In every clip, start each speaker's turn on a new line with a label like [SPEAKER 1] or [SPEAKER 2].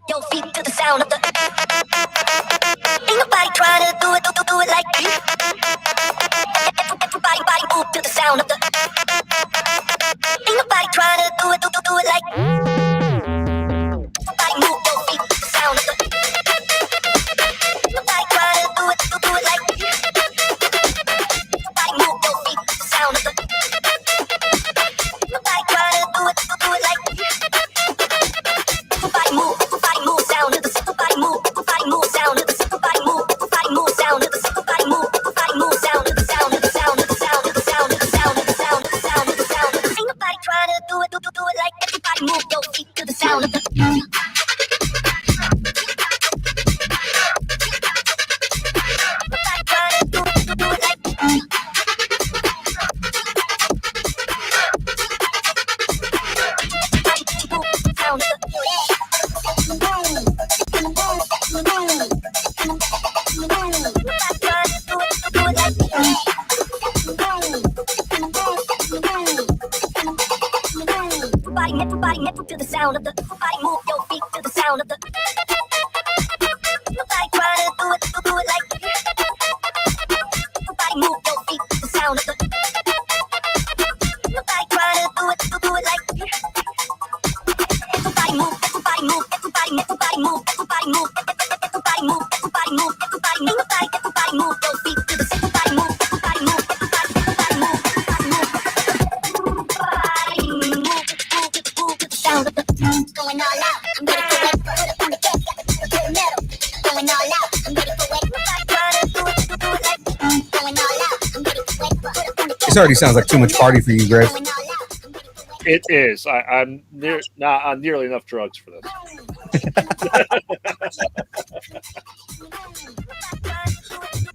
[SPEAKER 1] Your feet to the sound of the. Ain't nobody trying to do it like me. Everybody move to the sound of the. Ain't nobody trying to do it like me. Everybody move your feet to the sound of the. Nobody trying to do it like me. Everybody move your feet to the sound of the. Nobody trying to do it like me. Everybody move sound of the. Everybody move sound of the. Everybody move sound of the. Everybody move sound of the sound of the sound of the sound of the sound of the sound of the sound of the sound of the sound of the. Ain't nobody trying to do it like everybody move your feet to the sound of the. Nobody trying to do it like. Sound of the. Everybody nip to the sound of the. Everybody move your feet to the sound of the. Nobody trying to do it like. Everybody move your feet to the sound of the. Nobody trying to do it like. Everybody move, everybody move, everybody move, everybody move, everybody move, everybody move, everybody move, everybody move your feet to the. Everybody move, everybody move, everybody move, everybody move, move to the sound of the. Going all out, I'm ready for it. Put up on the gas, got the pedal to the metal. Going all out, I'm ready for it. Nobody trying to do it like. Going all out, I'm ready for it. Put up on the gas.
[SPEAKER 2] This already sounds like too much party for you, Greg.
[SPEAKER 3] It is. I'm not on nearly enough drugs for this.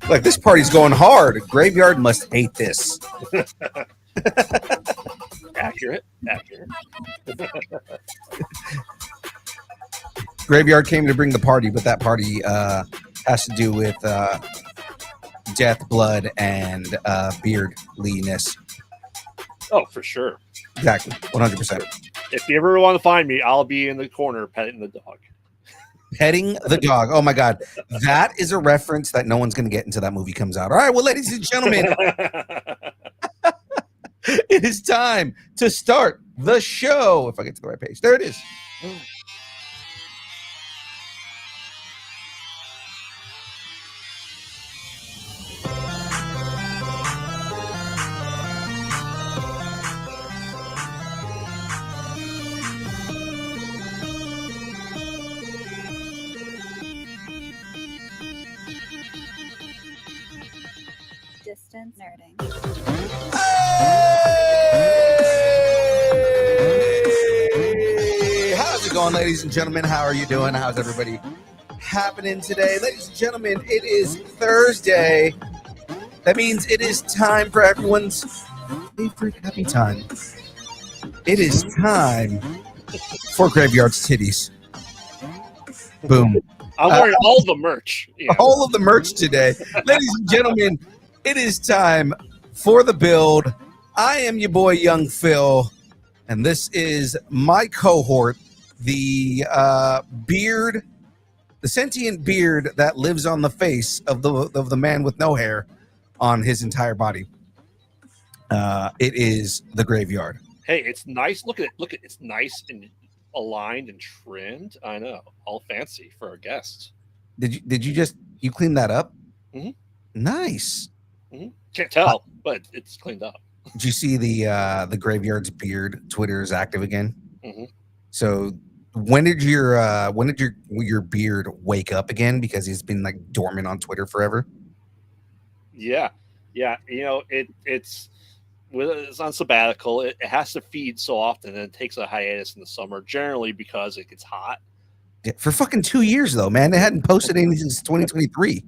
[SPEAKER 2] Like, this party's going hard. Graveyard must hate this.
[SPEAKER 3] Accurate.
[SPEAKER 2] Graveyard came to bring the party, but that party has to do with death, blood, and beardliness.
[SPEAKER 3] Oh, for sure.
[SPEAKER 2] Exactly, 100%.
[SPEAKER 3] If you ever want to find me, I'll be in the corner petting the dog.
[SPEAKER 2] Petting the dog. Oh my God, that is a reference that no one's going to get until that movie comes out. All right, well, ladies and gentlemen, it is time to start the show. If I get to the right page, there it is.
[SPEAKER 4] Distance nerding.
[SPEAKER 2] Hey, how's it going, ladies and gentlemen? How are you doing? How's everybody happening today? Ladies and gentlemen, it is Thursday. That means it is time for everyone's favorite happy time. It is time for Graveyard's Titties. Boom.
[SPEAKER 3] I'm wearing all the merch. Yeah.
[SPEAKER 2] All of the merch today. Ladies and gentlemen, it is time for the build. I am your boy, Young Phil, and this is my cohort, the beard, the sentient beard that lives on the face of the man with no hair on his entire body. It is the Graveyard.
[SPEAKER 3] Hey, it's nice. Look at it. It's nice and aligned and trimmed. I know, all fancy for our guests.
[SPEAKER 2] Did you clean that up?
[SPEAKER 3] Mm-hmm.
[SPEAKER 2] Nice.
[SPEAKER 3] Mm-hmm. Can't tell, but it's cleaned up.
[SPEAKER 2] Did you see the Graveyard's beard? Twitter is active again.
[SPEAKER 3] Mm-hmm.
[SPEAKER 2] So when did your beard wake up again? Because he's been like dormant on Twitter forever.
[SPEAKER 3] Yeah. You know, it's on sabbatical. It has to feed so often, and it takes a hiatus in the summer, generally because it gets hot.
[SPEAKER 2] Yeah, for fucking 2 years though, man. They hadn't posted anything since 2023.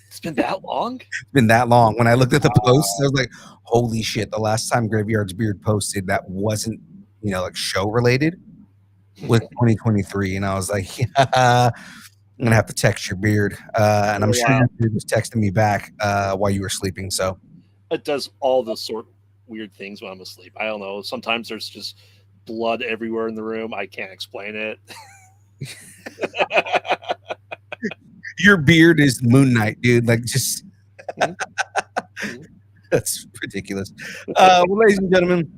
[SPEAKER 3] It's been that long?
[SPEAKER 2] It's been that long. When I looked at the posts, I was like, holy shit, the last time Graveyard's Beard posted that wasn't, like show related was 2023. And I was like, yeah, I'm going to have to text your beard. And I'm sure your beard was texting me back while you were sleeping. So
[SPEAKER 3] it does all the sort of weird things when I'm asleep. I don't know. Sometimes there's just blood everywhere in the room. I can't explain it.
[SPEAKER 2] Your beard is Moon Knight, dude. Like, just that's ridiculous. Well, ladies and gentlemen,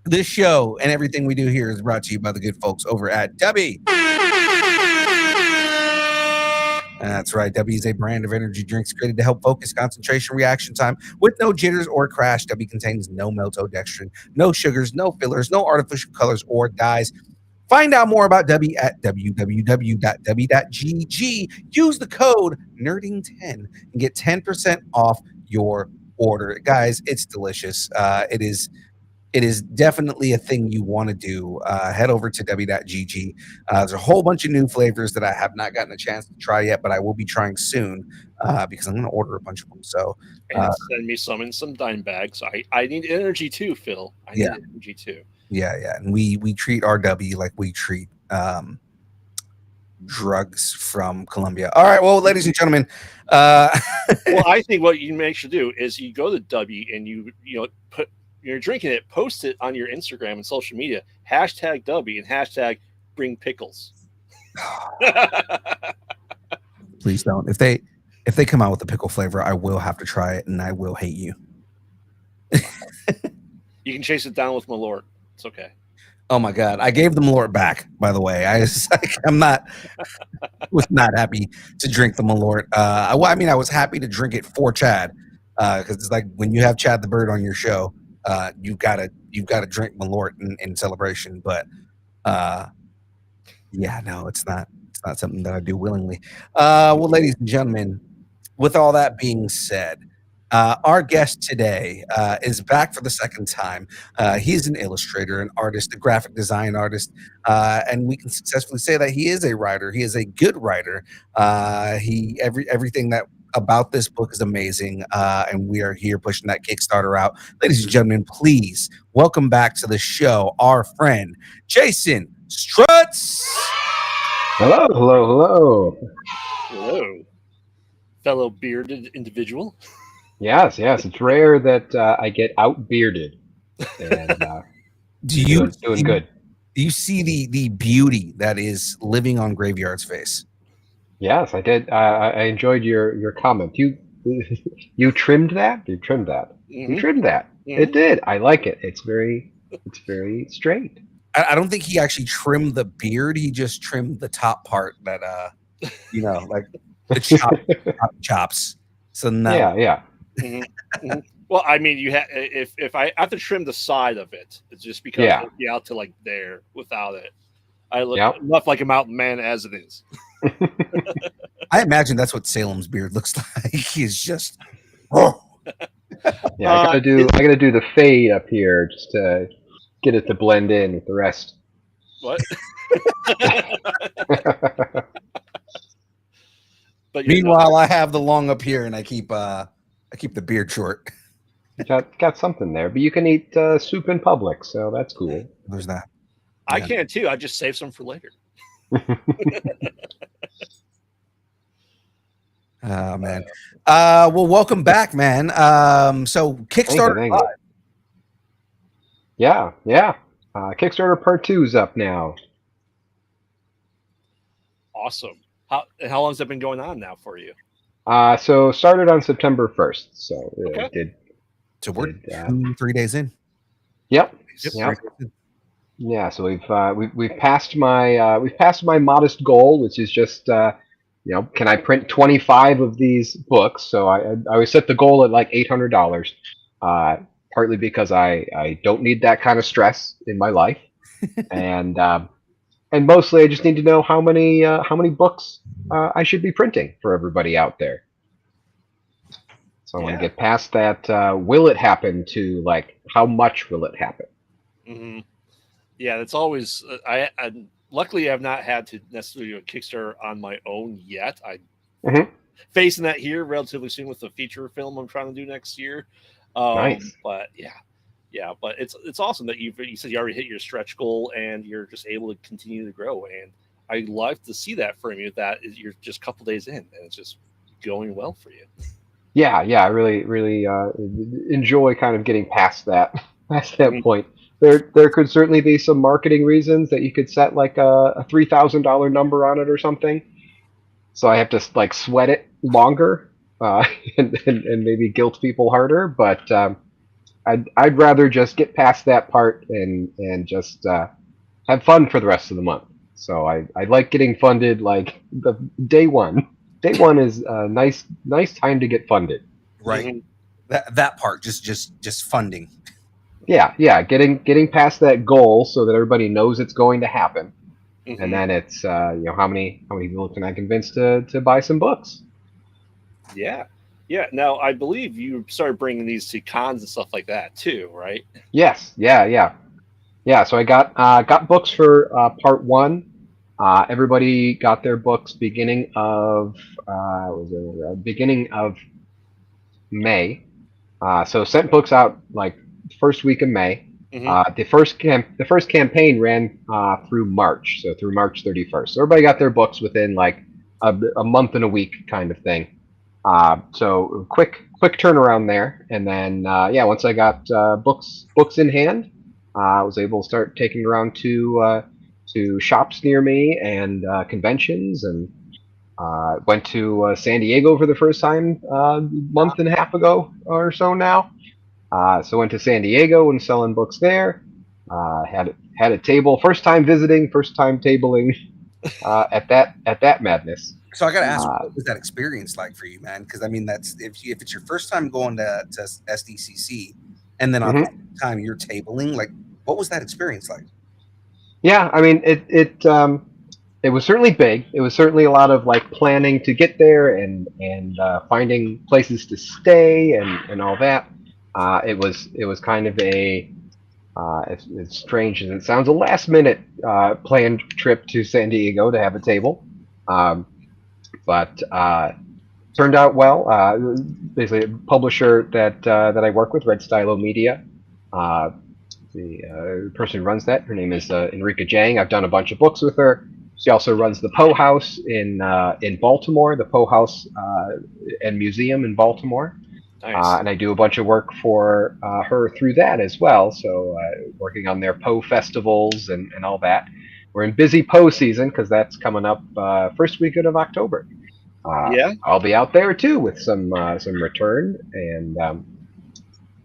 [SPEAKER 2] this show and everything we do here is brought to you by the good folks over at W. That's right. W is a brand of energy drinks created to help focus concentration reaction time with no jitters or crash. W contains no maltodextrin, no sugars, no fillers, no artificial colors or dyes. Find out more about W at www.w.gg. Use the code NERDING10 and get 10% off your order. Guys, it's delicious. It is definitely a thing you want to do. Head over to w.gg. There's a whole bunch of new flavors that I have not gotten a chance to try yet, but I will be trying soon because I'm going to order a bunch of them. So
[SPEAKER 3] and send me some in some dime bags. I need energy too, Phil. I need energy too.
[SPEAKER 2] Yeah. And we treat RW like we treat drugs from Colombia. All right, well, ladies and gentlemen.
[SPEAKER 3] Well, I think what you make sure do is you go to W and you put. You're drinking it, post it on your Instagram and social media, hashtag W and hashtag bring pickles.
[SPEAKER 2] Please don't. If they come out with a pickle flavor, I will have to try it and I will hate you.
[SPEAKER 3] You can chase it down with Malort. It's okay.
[SPEAKER 2] Oh my God. I gave the Malort back, by the way. was not happy to drink the Malort. I was happy to drink it for Chad. Because it's like when you have Chad the Bird on your show, you've got to drink Malort in celebration, but it's not something that I do willingly. Well, ladies and gentlemen, with all that being said, our guest today is back for the second time. He's an illustrator, an artist, a graphic design artist, and we can successfully say that he is a writer. He is a good writer. Everything that about this book is amazing, and we are here pushing that Kickstarter out. Ladies and gentlemen, please welcome back to the show our friend Jason Strutz.
[SPEAKER 3] Hello, fellow bearded individual.
[SPEAKER 5] Yes, it's rare that I get out bearded. And doing good.
[SPEAKER 2] Do you see the beauty that is living on Graveyard's face?
[SPEAKER 5] Yes, I did. I enjoyed your comment. You trimmed that. You trimmed that.
[SPEAKER 3] Mm-hmm.
[SPEAKER 5] You trimmed that. Mm-hmm. It did. I like it. It's very straight.
[SPEAKER 2] I don't think he actually trimmed the beard. He just trimmed the top part that like the chops. So no.
[SPEAKER 5] Yeah.
[SPEAKER 3] Mm-hmm. Mm-hmm. Well, I mean, if I have to trim the side of it, it's just because it'll be out to like there without it. I look enough like a mountain man as it is.
[SPEAKER 2] I imagine that's what Salem's beard looks like. He's just
[SPEAKER 5] I gotta do the fade up here just to get it to blend in with the rest.
[SPEAKER 3] What?
[SPEAKER 2] But meanwhile, I have the long up here, and I keep the beard short.
[SPEAKER 5] Got something there, but you can eat soup in public, so that's cool.
[SPEAKER 2] There's that.
[SPEAKER 3] I can too. I just save some for later.
[SPEAKER 2] Oh man. Well, welcome back, man. So Kickstarter.
[SPEAKER 5] Thank you. Yeah. Kickstarter Part 2 is up now.
[SPEAKER 3] Awesome. How long has that been going on now for you?
[SPEAKER 5] So started on September 1st. So
[SPEAKER 3] okay.
[SPEAKER 2] So we're 3 days in.
[SPEAKER 5] Yep. Yeah. So we've passed my modest goal, which is just can I print 25 of these books? So I always set the goal at like $800. Partly because I don't need that kind of stress in my life, and mostly I just need to know how many books I should be printing for everybody out there. So I want to get past that. Will it happen? To like, how much will it happen?
[SPEAKER 3] Mm-hmm. Yeah, that's always. I luckily I've not had to necessarily do a Kickstarter on my own yet. I'm facing that here relatively soon with the feature film I'm trying to do next year.
[SPEAKER 5] Nice.
[SPEAKER 3] But but it's awesome that you said you already hit your stretch goal and you're just able to continue to grow. And I love to see that from you. That is, you're just a couple days in and it's just going well for you.
[SPEAKER 5] Yeah. I really enjoy kind of getting past that point. there could certainly be some marketing reasons that you could set like a $3,000 number on it or something. So I have to like sweat it longer, and maybe guilt people harder. But I'd rather just get past that part and just have fun for the rest of the month. So I like getting funded like the day one. Day one is a nice time to get funded.
[SPEAKER 2] Right.
[SPEAKER 3] Mhm.
[SPEAKER 2] That part, just funding.
[SPEAKER 5] Yeah, getting past that goal so that everybody knows it's going to happen,
[SPEAKER 3] Mhm.
[SPEAKER 5] and then it's how many people can I convince to buy some books?
[SPEAKER 3] Yeah. Now I believe you started bringing these to cons and stuff like that too, right?
[SPEAKER 5] Yes, yeah. So I got books for part one. Everybody got their books beginning of beginning of May. So sent books out like first week of May.
[SPEAKER 3] Mhm.
[SPEAKER 5] The first campaign ran through March, so through March 31st. So everybody got their books within like a month and a week kind of thing. So quick turnaround there, and then once I got books in hand, I was able to start taking around to shops near me and conventions, and went to San Diego for the first time a month and a half ago or so now. So went to San Diego and selling books there. Had a table, first time visiting, first time tabling at that madness.
[SPEAKER 2] So I got to ask, what was that experience like for you, man? Because I mean, that's if it's your first time going to SDCC, and then on the time you're tabling, like, what was that experience like?
[SPEAKER 5] Yeah, I mean, it was certainly big. It was certainly a lot of like planning to get there and finding places to stay and all that. It was kind of a as strange as it sounds, a last minute planned trip to San Diego to have a table. But turned out well. Basically, a publisher that I work with, Red Stylo Media. The person who runs that, her name is Enrica Jang. I've done a bunch of books with her. She also runs the Poe House in Baltimore, the Poe House and Museum in Baltimore.
[SPEAKER 3] Nice.
[SPEAKER 5] And I do a bunch of work for her through that as well. So working on their Poe festivals and all that. We're in busy Poe season because that's coming up first weekend of October.
[SPEAKER 3] Yeah.
[SPEAKER 5] I'll be out there too with some return, and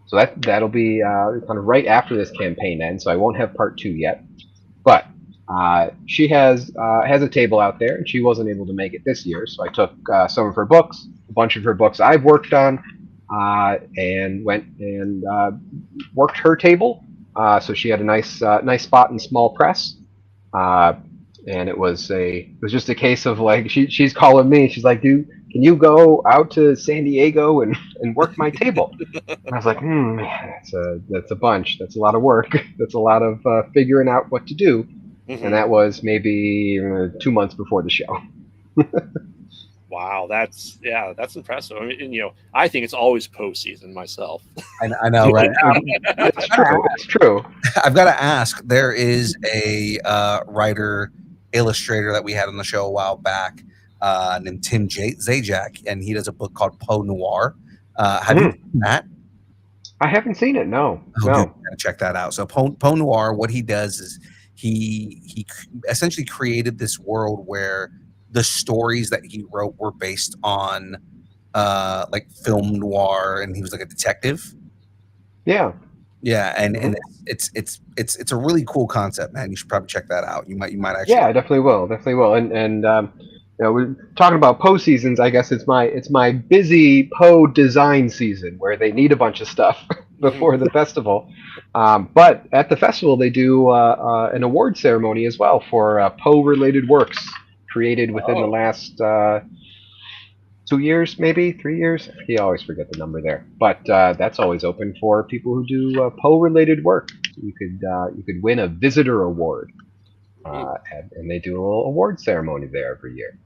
[SPEAKER 5] so that'll be kind of right after this campaign ends. So I won't have part two yet, but she has a table out there, and she wasn't able to make it this year. So I took some of her books, a bunch of her books I've worked on, and went and worked her table. So she had a nice spot in small press. And it was just a case of like she's calling me. She's like, "Dude, can you go out to San Diego and work my table?" And I was like, that's a bunch. That's a lot of work. That's a lot of figuring out what to do.
[SPEAKER 3] Mhm.
[SPEAKER 5] And that was maybe 2 months before the show.
[SPEAKER 3] Wow, that's impressive. I mean, I think it's always postseason myself.
[SPEAKER 2] I know, right?
[SPEAKER 5] It's true. It's true.
[SPEAKER 2] I've got to ask. There is a writer, illustrator that we had on the show a while back, named Tim Zajac, and he does a book called Poe Noir. Have you seen that?
[SPEAKER 5] I haven't seen it. No.
[SPEAKER 2] Dude, gotta check that out. So Poe Noir, what he does is he essentially created this world where the stories that he wrote were based on like film noir, and he was like a detective.
[SPEAKER 5] Yeah.
[SPEAKER 2] And it's a really cool concept, man. You should probably check that out. You might actually.
[SPEAKER 5] Yeah, I definitely will. And we're talking about Poe seasons. I guess it's my busy Poe design season where they need a bunch of stuff before the festival. But at the festival, they do an award ceremony as well for Poe related works created within the last 2 years, maybe 3 years. You always forget the number there, but that's always open for people who do Poe-related work. You could win a visitor award, and they do a little award ceremony there every year.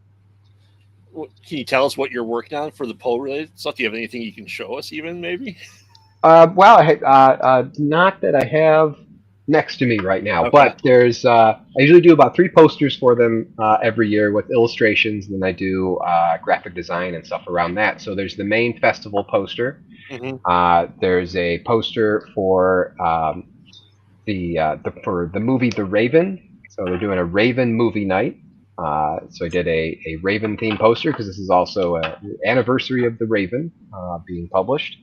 [SPEAKER 3] Can you tell us what you're working on for the Poe-related stuff? Do you have anything you can show us, even maybe?
[SPEAKER 5] Well, not that I have next to me right now, but there's I usually do about 3 posters for them every year with illustrations, and then I do graphic design and stuff around that. So there's the main festival poster. There's a poster for for the movie The Raven. So they're doing a Raven movie night. So I did a Raven themed poster because this is also an anniversary of The Raven being published,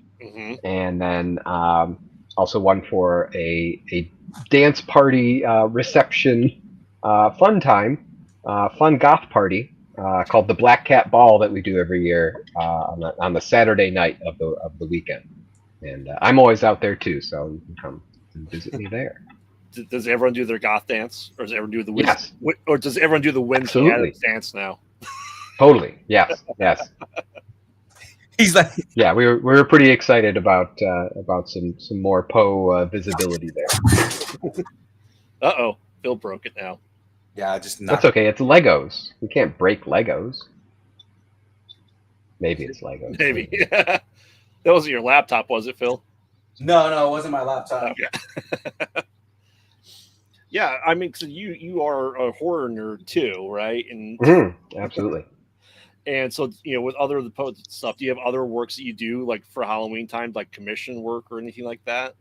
[SPEAKER 5] and then also one for a dance party reception fun goth party called the Black Cat Ball that we do every year on the Saturday night of the weekend, and I'm always out there too, so you can come and visit me there.
[SPEAKER 3] Does everyone do their goth dance, or does everyone do the
[SPEAKER 5] Yes.
[SPEAKER 3] or does everyone do the Wednesday
[SPEAKER 5] Absolutely.
[SPEAKER 3] Addams dance now?
[SPEAKER 5] Totally, yes.
[SPEAKER 2] He's like,
[SPEAKER 5] Yeah, we were pretty excited about some more Poe visibility there.
[SPEAKER 3] Phil broke it now.
[SPEAKER 2] yeah, just
[SPEAKER 5] That's okay. It's Legos. We can't break Legos. Maybe it's Legos.
[SPEAKER 3] Maybe. That wasn't your laptop, was it, Phil?
[SPEAKER 2] No, it wasn't my laptop.
[SPEAKER 3] Okay. Yeah, I mean, so you are a horror nerd too, right? And
[SPEAKER 5] absolutely.
[SPEAKER 3] And so, with other stuff, do you have other works that you do like for Halloween time, like commission work or anything like that?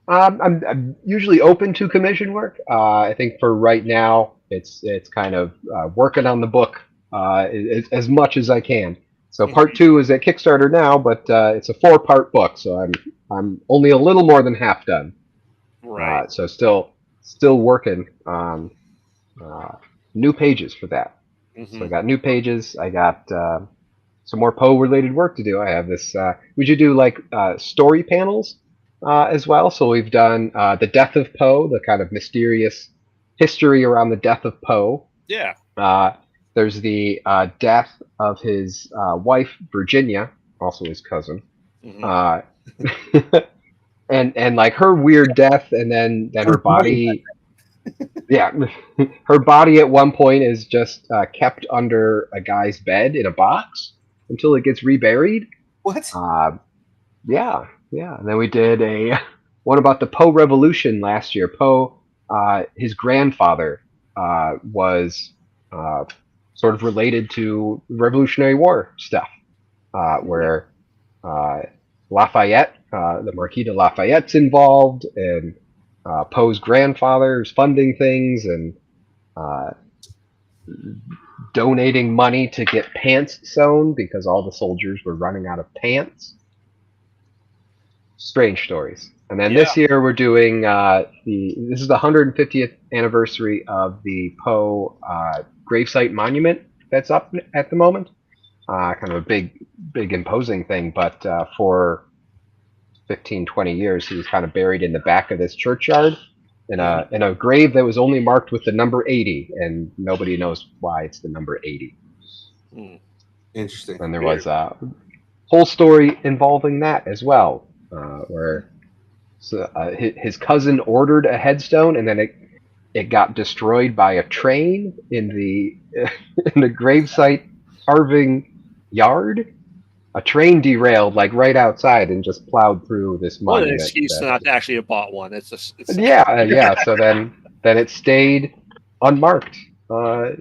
[SPEAKER 5] I'm usually open to commission work. I think for right now, it's kind of working on the book as much as I can. So part 2 is at Kickstarter now, but it's a 4-part book, so I'm only a little more than half done.
[SPEAKER 3] Right.
[SPEAKER 5] So still working on new pages for that. So I got new pages. I got some more Poe related work to do. I have this. We should do like story panels as well. So we've done the death of Poe, the kind of mysterious history around the death of Poe.
[SPEAKER 3] Yeah.
[SPEAKER 5] There's the death of his wife Virginia, also his cousin. And like her weird death, and then her body. Yeah, her body at one point is just kept under a guy's bed in a box until it gets reburied.
[SPEAKER 2] What?
[SPEAKER 5] Yeah. And then we did one about the Poe Revolution last year. Poe, his grandfather was sort of related to Revolutionary War stuff, where Lafayette, the Marquis de Lafayette's involved, and Poe's grandfather's funding things and donating money to get pants sewn because all the soldiers were running out of pants. Strange stories. And then this year we're doing this is the 150th anniversary of the Poe gravesite monument that's up at the moment. Kind of a big imposing thing, but for 15, 20 years, he was kind of buried in the back of this churchyard in a grave that was only marked with the number 80, and nobody knows why it's the number 80.
[SPEAKER 2] Interesting.
[SPEAKER 5] And there was a whole story involving that as well, where his cousin ordered a headstone, and then it got destroyed by a train in the gravesite carving yard. A train derailed like right outside and just plowed through this monument.
[SPEAKER 3] What an excuse not to actually have bought one. It's
[SPEAKER 5] yeah. So then it stayed unmarked for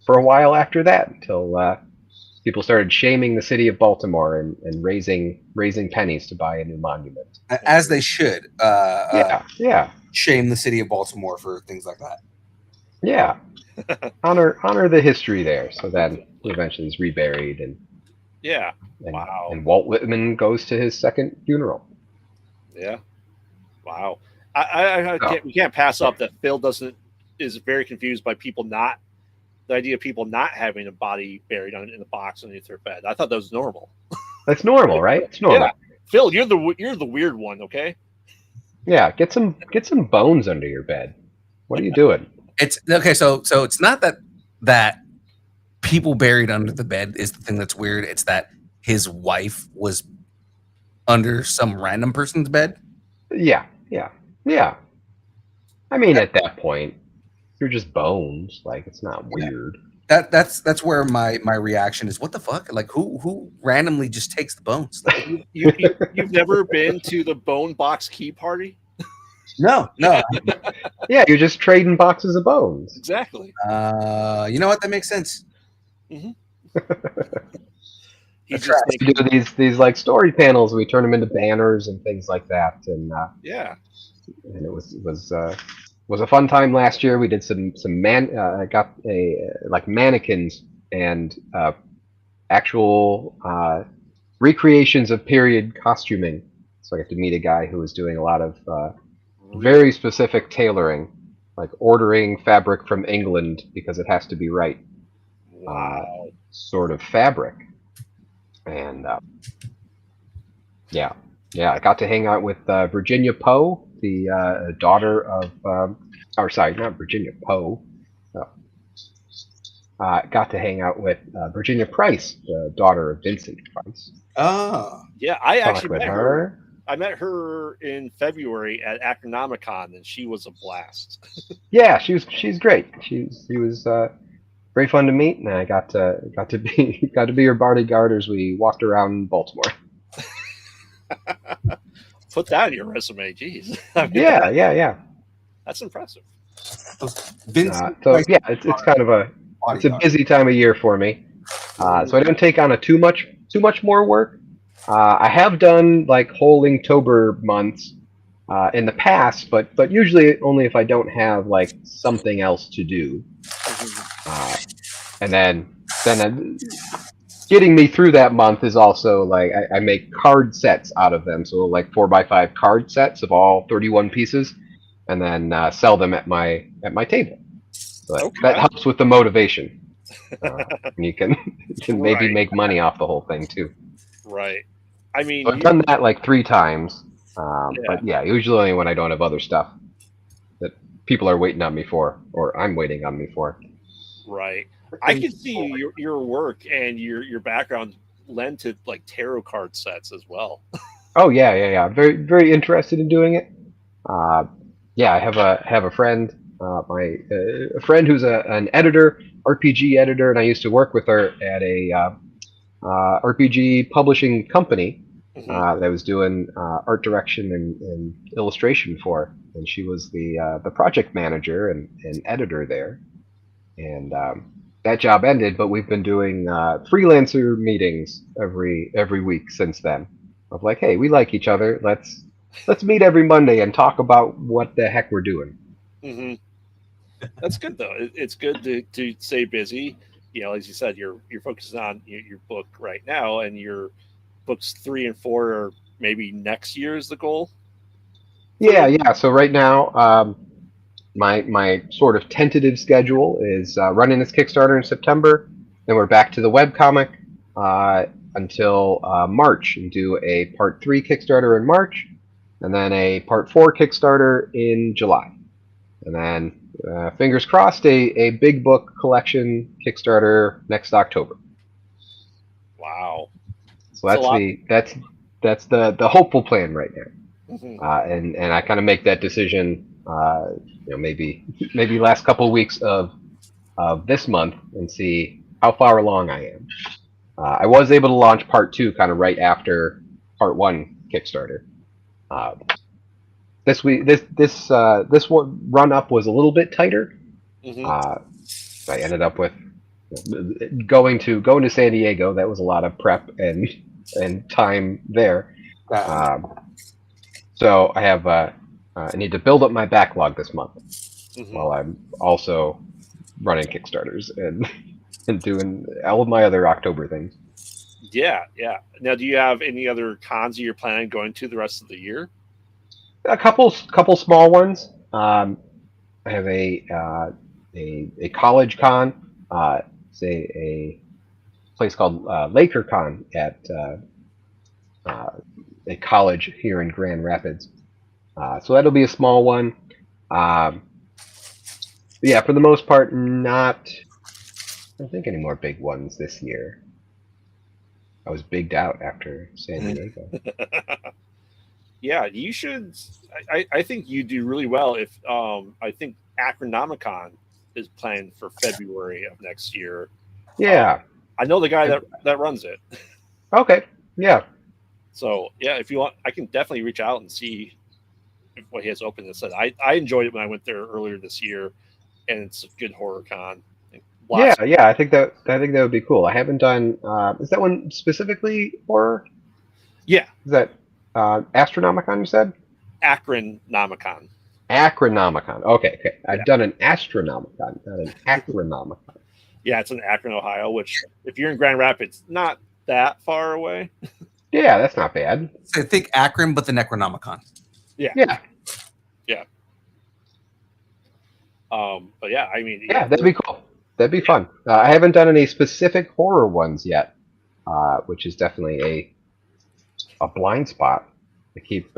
[SPEAKER 5] a while after that until people started shaming the city of Baltimore and raising pennies to buy a new monument.
[SPEAKER 2] As they should.
[SPEAKER 5] Yeah.
[SPEAKER 2] Shame the city of Baltimore for things like that.
[SPEAKER 5] Yeah. honor the history there. So then he eventually is reburied and.
[SPEAKER 3] Yeah.
[SPEAKER 5] Wow. And Walt Whitman goes to his second funeral.
[SPEAKER 3] Yeah. Wow. We can't pass up that Phil is very confused by the idea of people not having a body buried in a box underneath their bed. I thought that was normal.
[SPEAKER 5] That's normal, right? It's normal.
[SPEAKER 3] Yeah. Phil, you're the weird one, okay?
[SPEAKER 5] Yeah, get some bones under your bed. What are you doing?
[SPEAKER 2] It's okay. So it's not that people buried under the bed is the thing that's weird. It's that his wife was under some random person's bed.
[SPEAKER 5] Yeah. I mean, at that point, you're just bones. Like, it's not weird.
[SPEAKER 2] That's where my reaction is. What the fuck? Like, who randomly just takes the bones? Like,
[SPEAKER 3] you've never been to the Bone Box Key Party?
[SPEAKER 2] No.
[SPEAKER 5] Yeah, you're just trading boxes of bones.
[SPEAKER 3] Exactly.
[SPEAKER 2] You know what? That makes sense.
[SPEAKER 3] Mm-hmm.
[SPEAKER 5] We do these like story panels. We turn them into banners and things like that. And and it was a fun time last year. We did some got a like mannequins and actual recreations of period costuming. So I got to meet a guy who was doing a lot of very specific tailoring, like ordering fabric from England because it has to be right.
[SPEAKER 3] Wow.
[SPEAKER 5] Sort of fabric. And yeah, I got to hang out with Virginia Poe, the daughter of, or sorry, not Virginia Poe. Got to hang out with Virginia Price, the daughter of Vincent Price.
[SPEAKER 2] Ah,
[SPEAKER 3] Yeah, I
[SPEAKER 5] Talked
[SPEAKER 3] actually
[SPEAKER 5] with
[SPEAKER 3] met
[SPEAKER 5] her.
[SPEAKER 3] her. I met her in February at Acronomicon, and she was a blast.
[SPEAKER 5] Yeah, she's great. She was very fun to meet, and I got to be her bodyguard as we walked around Baltimore.
[SPEAKER 3] Put that in your resume, jeez. I mean,
[SPEAKER 5] Yeah.
[SPEAKER 3] that's impressive.
[SPEAKER 2] Vincent.
[SPEAKER 5] So yeah, it's kind of it's a busy time of year for me. So I don't take on too much more work. I have done like whole Inktober months in the past, but usually only if I don't have like something else to do. And then getting me through that month is also like I make card sets out of them, so like 4x5 card sets of all 31 pieces, and then sell them at my table. So that helps with the motivation. And you can maybe make money off the whole thing too.
[SPEAKER 3] Right. I mean,
[SPEAKER 5] So I've done that like 3 times, but yeah, usually only when I don't have other stuff that people are waiting on me for, or I'm waiting on me for.
[SPEAKER 3] Right. I can see your work and your background lend to like tarot card sets as well.
[SPEAKER 5] Oh yeah. Very very interested in doing it. Yeah, I have a friend, a friend who's an editor, RPG editor, and I used to work with her at a RPG publishing company that I was doing art direction and illustration for, and she was the project manager and editor there, and that job ended, but we've been doing freelancer meetings every week since then. Of like, hey, we like each other. Let's meet every Monday and talk about what the heck we're doing.
[SPEAKER 3] Mm-hmm. That's good though. It's good to stay busy. You know, as you said, you're focusing on your book right now, and your books 3 and 4 are maybe next year is the goal.
[SPEAKER 5] Yeah. So right now, my sort of tentative schedule is running this Kickstarter in September. Then we're back to the webcomic until March, and do a Part 3 Kickstarter in March, and then a Part 4 Kickstarter in July. And then, fingers crossed, a big book collection Kickstarter next October.
[SPEAKER 3] Wow.
[SPEAKER 5] So that's the hopeful plan right now. And I kind of make that decision, maybe last couple of weeks of this month, and see how far along I am. I was able to launch Part 2 kind of right after Part 1 Kickstarter. This week, this one run up was a little bit tighter. I ended up with going to San Diego. That was a lot of prep and time there. So I have I need to build up my backlog this month, while I'm also running Kickstarters and doing all of my other October things.
[SPEAKER 3] Yeah. Now, do you have any other cons you're planning going to the rest of the year?
[SPEAKER 5] A couple small ones. I have a college con. It's a place called Laker Con at a college here in Grand Rapids. So that'll be a small one. Yeah, for the most part, I don't think any more big ones this year. I was bigged out after San Diego.
[SPEAKER 3] Yeah, you should. I think you do really well. If I think Acronomicon is planned for February of next year.
[SPEAKER 5] Yeah,
[SPEAKER 3] I know the guy that runs it.
[SPEAKER 5] Okay. Yeah.
[SPEAKER 3] So yeah, if you want, I can definitely reach out and see what he has open. And said I enjoyed it when I went there earlier this year, and it's a good horror con.
[SPEAKER 5] Yeah. I think that would be cool. I haven't done. Is that one specifically horror?
[SPEAKER 3] Yeah.
[SPEAKER 5] Is that Astronomicon? You said?
[SPEAKER 3] Acronomicon.
[SPEAKER 5] Acronomicon. Okay. I've done an Astronomicon, not an Acronomicon.
[SPEAKER 3] Yeah, it's in Akron, Ohio, which if you're in Grand Rapids, not that far away.
[SPEAKER 5] Yeah, that's not bad.
[SPEAKER 2] So think Akron, but the Necronomicon.
[SPEAKER 5] Yeah.
[SPEAKER 3] But yeah, I mean,
[SPEAKER 5] Yeah, that'd be cool. That'd be fun. I haven't done any specific horror ones yet, which is definitely a blind spot. I keep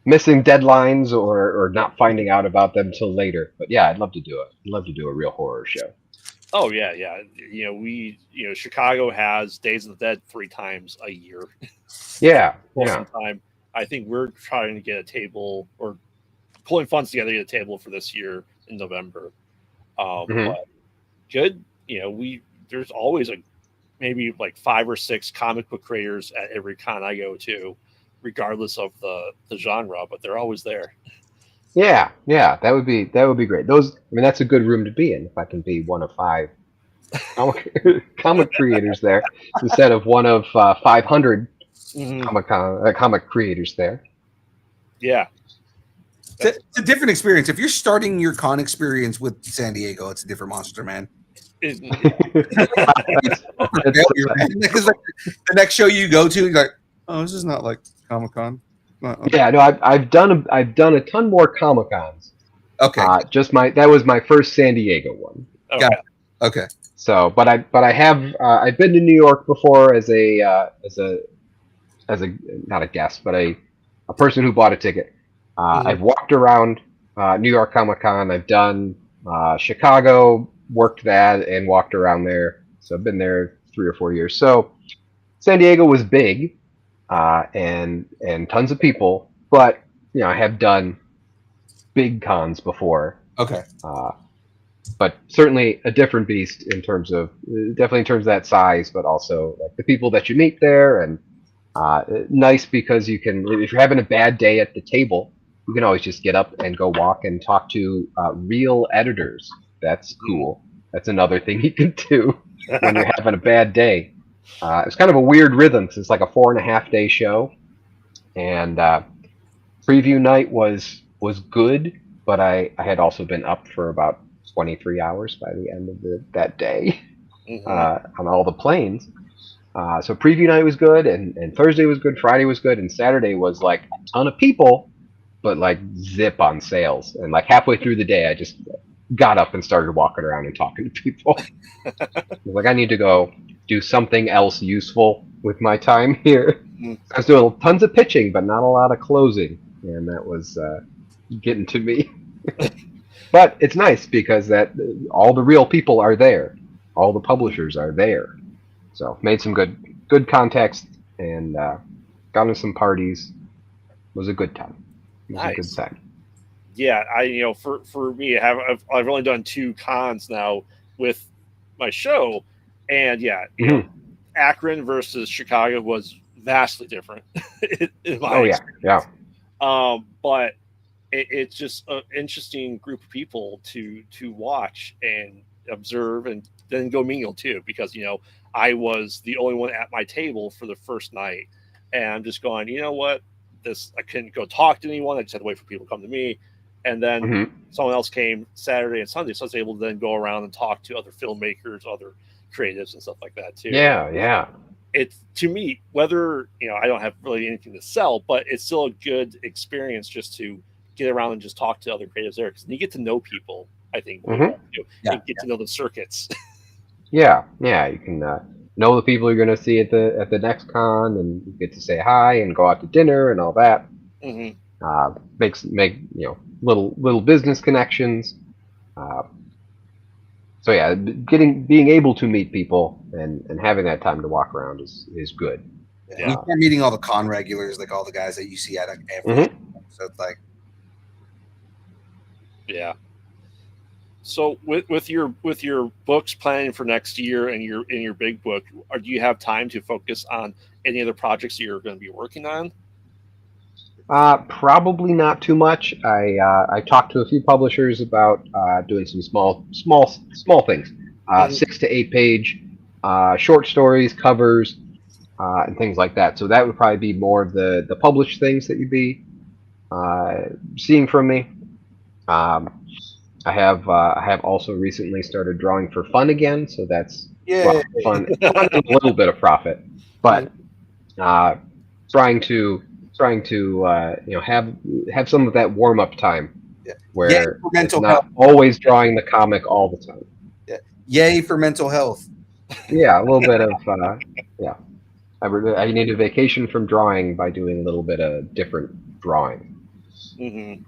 [SPEAKER 5] missing deadlines or not finding out about them till later. But yeah, I'd love to do it. I'd love to do a real horror show.
[SPEAKER 3] Oh yeah. Chicago has Days of the Dead 3 times a year.
[SPEAKER 5] Yeah.
[SPEAKER 3] Sometime. I think we're trying to get a table or pulling funds together to get a table for this year in November. But good, there's always maybe like 5 or 6 comic book creators at every con I go to, regardless of the genre, but they're always there.
[SPEAKER 5] Yeah, that would be great. That's a good room to be in if I can be one of 5 comic creators there instead of one of 500 comic creators there.
[SPEAKER 3] Yeah.
[SPEAKER 2] It's a different experience. If you're starting your con experience with San Diego, it's a different monster, man.
[SPEAKER 5] It's
[SPEAKER 2] Because the next show you go to, you're like, oh, this is not like Comic-Con. Okay.
[SPEAKER 5] Yeah, no, I've done a ton more Comic Cons.
[SPEAKER 2] Okay.
[SPEAKER 5] That was my first San Diego one.
[SPEAKER 3] Okay.
[SPEAKER 2] Okay.
[SPEAKER 5] So, but I have I've been to New York before as a not a guest, but a person who bought a ticket. I've walked around New York Comic Con. I've done Chicago, worked that, and walked around there. So I've been there 3 or 4 years. So San Diego was big, and tons of people. But I have done big cons before.
[SPEAKER 2] Okay.
[SPEAKER 5] But certainly a different beast in terms of that size, but also like the people that you meet there, and nice because you can, if you're having a bad day at the table, you can always just get up and go walk and talk to real editors. That's cool. That's another thing you can do when you're having a bad day. It's kind of a weird rhythm because it's like a 4.5-day show, and preview night was good, but I had also been up for about 23 hours by the end of that day on all the planes. So preview night was good, and Thursday was good, Friday was good, and Saturday was like a ton of people, but like zip on sales. And like halfway through the day, I just got up and started walking around and talking to people. I was like, I need to go do something else useful with my time here. I was doing tons of pitching, but not a lot of closing, and that was getting to me. But it's nice because that all the real people are there, all the publishers are there. So made some good contacts and gone to some parties. It was a good time.
[SPEAKER 3] Nice.
[SPEAKER 5] A good time.
[SPEAKER 3] Yeah, for me, I've only done 2 cons now with my show, and Akron versus Chicago was vastly different. In my experience. But it's just an interesting group of people to watch and observe, and then go mingle too, because I was the only one at my table for the first night, and I'm just going, you know what, I couldn't go talk to anyone. I just had to wait for people to come to me, and then someone else came Saturday and Sunday, so I was able to then go around and talk to other filmmakers, other creatives, and stuff like that too.
[SPEAKER 5] Yeah.
[SPEAKER 3] It's, to me, whether I don't have really anything to sell, but it's still a good experience just to get around and just talk to other creatives there, because you get to know people, I think, and get to know the circuits. Yeah,
[SPEAKER 5] you can know the people you're going to see at the next con, and you get to say hi and go out to dinner and all that. Make little business connections. So yeah, being able to meet people and having that time to walk around is good.
[SPEAKER 2] Yeah. We start meeting all the con regulars, like all the guys that you see at every. So it's like.
[SPEAKER 3] Yeah. So with your books planning for next year and your big book, do you have time to focus on any other projects you're going to be working on?
[SPEAKER 5] Probably not too much. I talked to a few publishers about doing some small things, 6 to 8 page short stories, covers, and things like that. So that would probably be more of the published things that you'd be seeing from me. I have also recently started drawing for fun again, so that's
[SPEAKER 2] Yeah.
[SPEAKER 5] fun and a little bit of profit, but uh, trying to have some of that warm up time
[SPEAKER 2] Yeah. Yay
[SPEAKER 5] where
[SPEAKER 2] for
[SPEAKER 5] it's
[SPEAKER 2] mental health.
[SPEAKER 5] not always drawing the comic all the time.
[SPEAKER 2] Yeah. Yay for mental health.
[SPEAKER 5] Yeah, a little bit of yeah. I need a vacation from drawing by doing a little bit of different drawing.
[SPEAKER 3] Mm-hmm.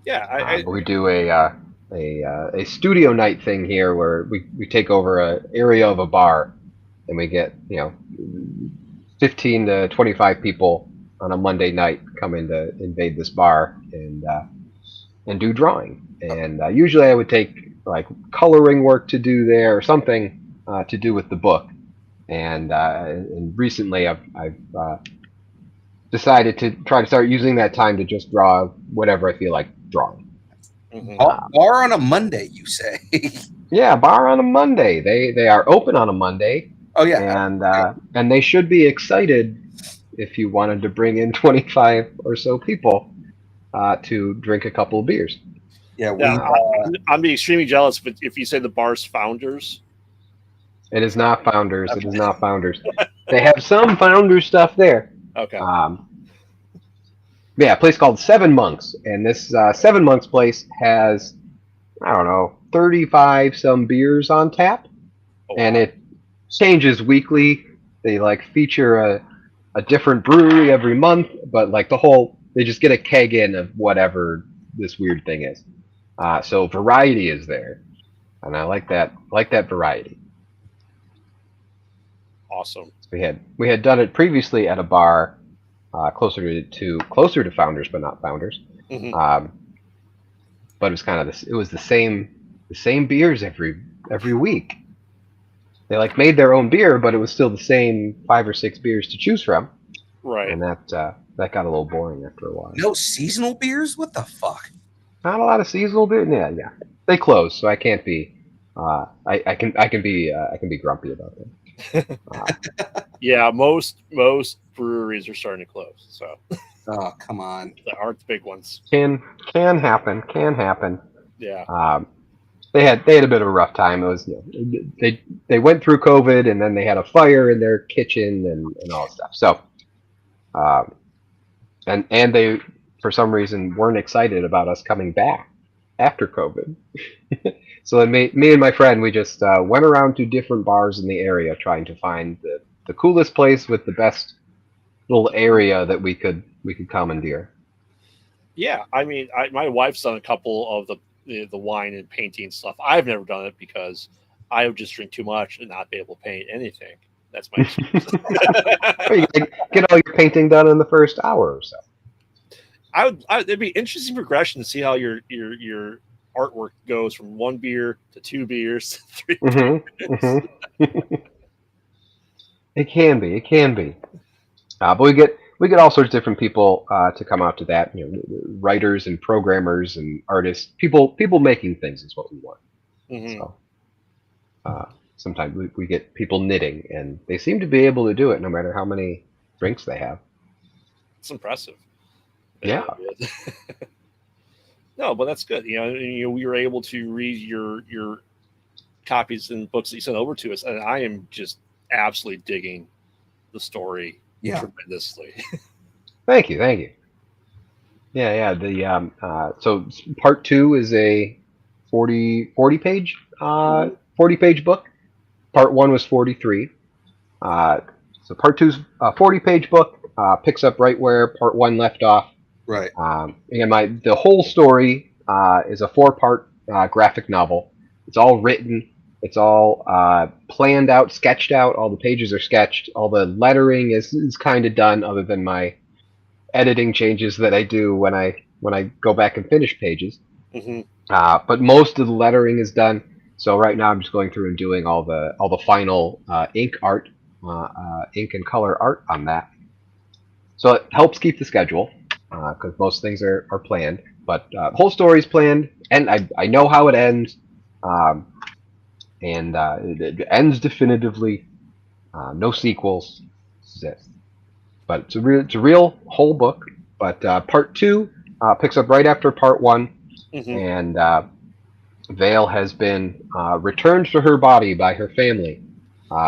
[SPEAKER 3] Yeah,
[SPEAKER 5] We do a studio night thing here where we take over an area of a bar and we get 15 to 25 people on a Monday night come in to invade this bar and do drawing. And usually I would take like coloring work to do there or something to do with the book. And recently I've decided to try to start using that time to just draw whatever I feel like drawing.
[SPEAKER 3] mm-hmm.
[SPEAKER 2] Bar on a Monday, you say?
[SPEAKER 5] Yeah, bar on a Monday. They are open on a Monday.
[SPEAKER 2] Oh yeah.
[SPEAKER 5] And they should be excited if you wanted to bring in 25 or so people to drink a couple of beers.
[SPEAKER 2] Yeah.
[SPEAKER 3] I'm being extremely jealous, but if you say the bar's founders,
[SPEAKER 5] It is not Founders. Okay. It is not Founders. They have some Founders stuff there.
[SPEAKER 3] Okay.
[SPEAKER 5] Yeah, a place called Seven Monks, and this Seven Monks place has, I don't know, 35 some beers on tap, and it changes weekly. They like feature a different brewery every month, but like they just get a keg in of whatever this weird thing is. So variety is there, and I like that variety.
[SPEAKER 3] Awesome.
[SPEAKER 5] We had done it previously at a bar closer to Founders, but not Founders.
[SPEAKER 3] Mm-hmm.
[SPEAKER 5] But it was kind of it was the same beers every week. They like made their own beer, but it was still the same 5 or 6 beers to choose from.
[SPEAKER 3] Right.
[SPEAKER 5] And that got a little boring after a while.
[SPEAKER 2] No seasonal beers? What the fuck?
[SPEAKER 5] Not a lot of seasonal beer. Yeah. They close, so I can't be. I can be grumpy about them.
[SPEAKER 3] Yeah, most breweries are starting to close. So.
[SPEAKER 2] Oh, come on.
[SPEAKER 3] That aren't the big ones.
[SPEAKER 5] Can happen.
[SPEAKER 3] Yeah.
[SPEAKER 5] They had a bit of a rough time. It was they went through COVID and then they had a fire in their kitchen and all that stuff. So, and they for some reason weren't excited about us coming back after COVID. So then me and my friend, we just went around to different bars in the area trying to find the coolest place with the best little area that we could commandeer.
[SPEAKER 3] Yeah, I mean, my wife's done a couple of the wine and painting stuff. I've never done it because I would just drink too much and not be able to paint anything. That's my excuse.
[SPEAKER 5] You get all your painting done in the first hour or so.
[SPEAKER 3] It'd be interesting progression to see how your artwork goes from 1 beer to 2 beers to 3 beers.
[SPEAKER 5] Mm-hmm. It can be. But we get all sorts of different people to come out to that. Writers and programmers and artists. People making things is what we want.
[SPEAKER 3] Mm-hmm.
[SPEAKER 5] So sometimes we get people knitting, and they seem to be able to do it no matter how many drinks they have.
[SPEAKER 3] It's impressive.
[SPEAKER 5] Yeah.
[SPEAKER 3] No, but that's good. We were able to read your copies and books that you sent over to us, and I am just absolutely digging the story tremendously.
[SPEAKER 5] Thank you. Yeah. The so part 2 is a 40 page book. Part 1 was 43. So part 2's a 40-page book. Picks up right where part 1 left off.
[SPEAKER 2] Right.
[SPEAKER 5] And the whole story is a 4-part graphic novel. It's all written. It's all planned out, sketched out. All the pages are sketched. All the lettering is kind of done, other than my editing changes that I do when I go back and finish pages.
[SPEAKER 3] Mm-hmm.
[SPEAKER 5] But most of the lettering is done. So right now I'm just going through and doing all the final ink and color art on that. So it helps keep the schedule because most things are planned. But the whole story is planned, and I know how it ends. And it ends definitively. No sequels exist. But it's a real whole book. But part 2 picks up right after part 1,
[SPEAKER 3] Mm-hmm.
[SPEAKER 5] and Vale has been returned to her body by her family.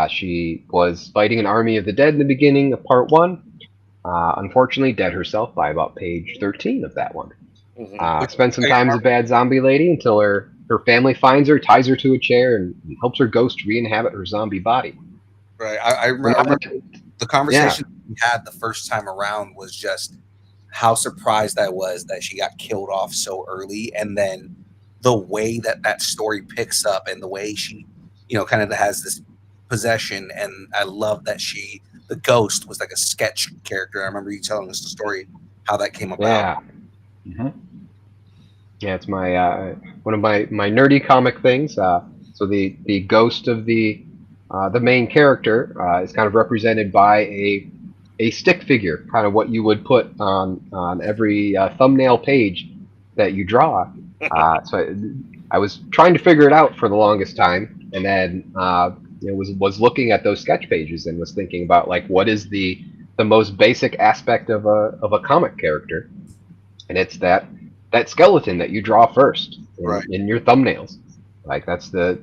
[SPEAKER 5] She was fighting an army of the dead in the beginning of part 1. Unfortunately, dead herself by about page 13 of that one.
[SPEAKER 3] Mm-hmm.
[SPEAKER 5] Spent some time as a bad zombie lady until her family finds her, ties her to a chair, and helps her ghost re-inhabit her zombie body.
[SPEAKER 2] Right. I
[SPEAKER 5] We're not-
[SPEAKER 2] remember the
[SPEAKER 5] yeah,
[SPEAKER 2] conversation we had the first time around was just how surprised I was that she got killed off so early, and then the way that that story picks up and the way she, kind of has this possession. And I love that the ghost was like a sketch character. I remember you telling us the story how that came about.
[SPEAKER 5] yeah. Yeah, it's my one of my nerdy comic things. So the ghost of the main character is kind of represented by a stick figure, kind of what you would put on every thumbnail page that you draw. So I was trying to figure it out for the longest time, and then was looking at those sketch pages and was thinking about like what is the most basic aspect of a comic character, and it's that skeleton that you draw first
[SPEAKER 2] Right.
[SPEAKER 5] in your thumbnails. Like that's the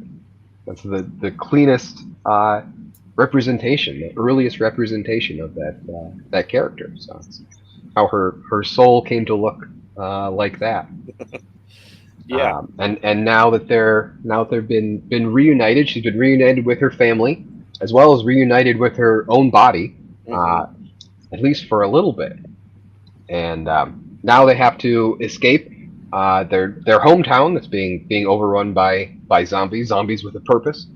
[SPEAKER 5] cleanest representation, the earliest representation of that character. So it's how her soul came to look like that.
[SPEAKER 3] Yeah.
[SPEAKER 5] And now that they've been reunited, she's been reunited with her family as well as reunited with her own body, at least for a little bit. And now they have to escape their hometown that's being overrun by zombies with a purpose.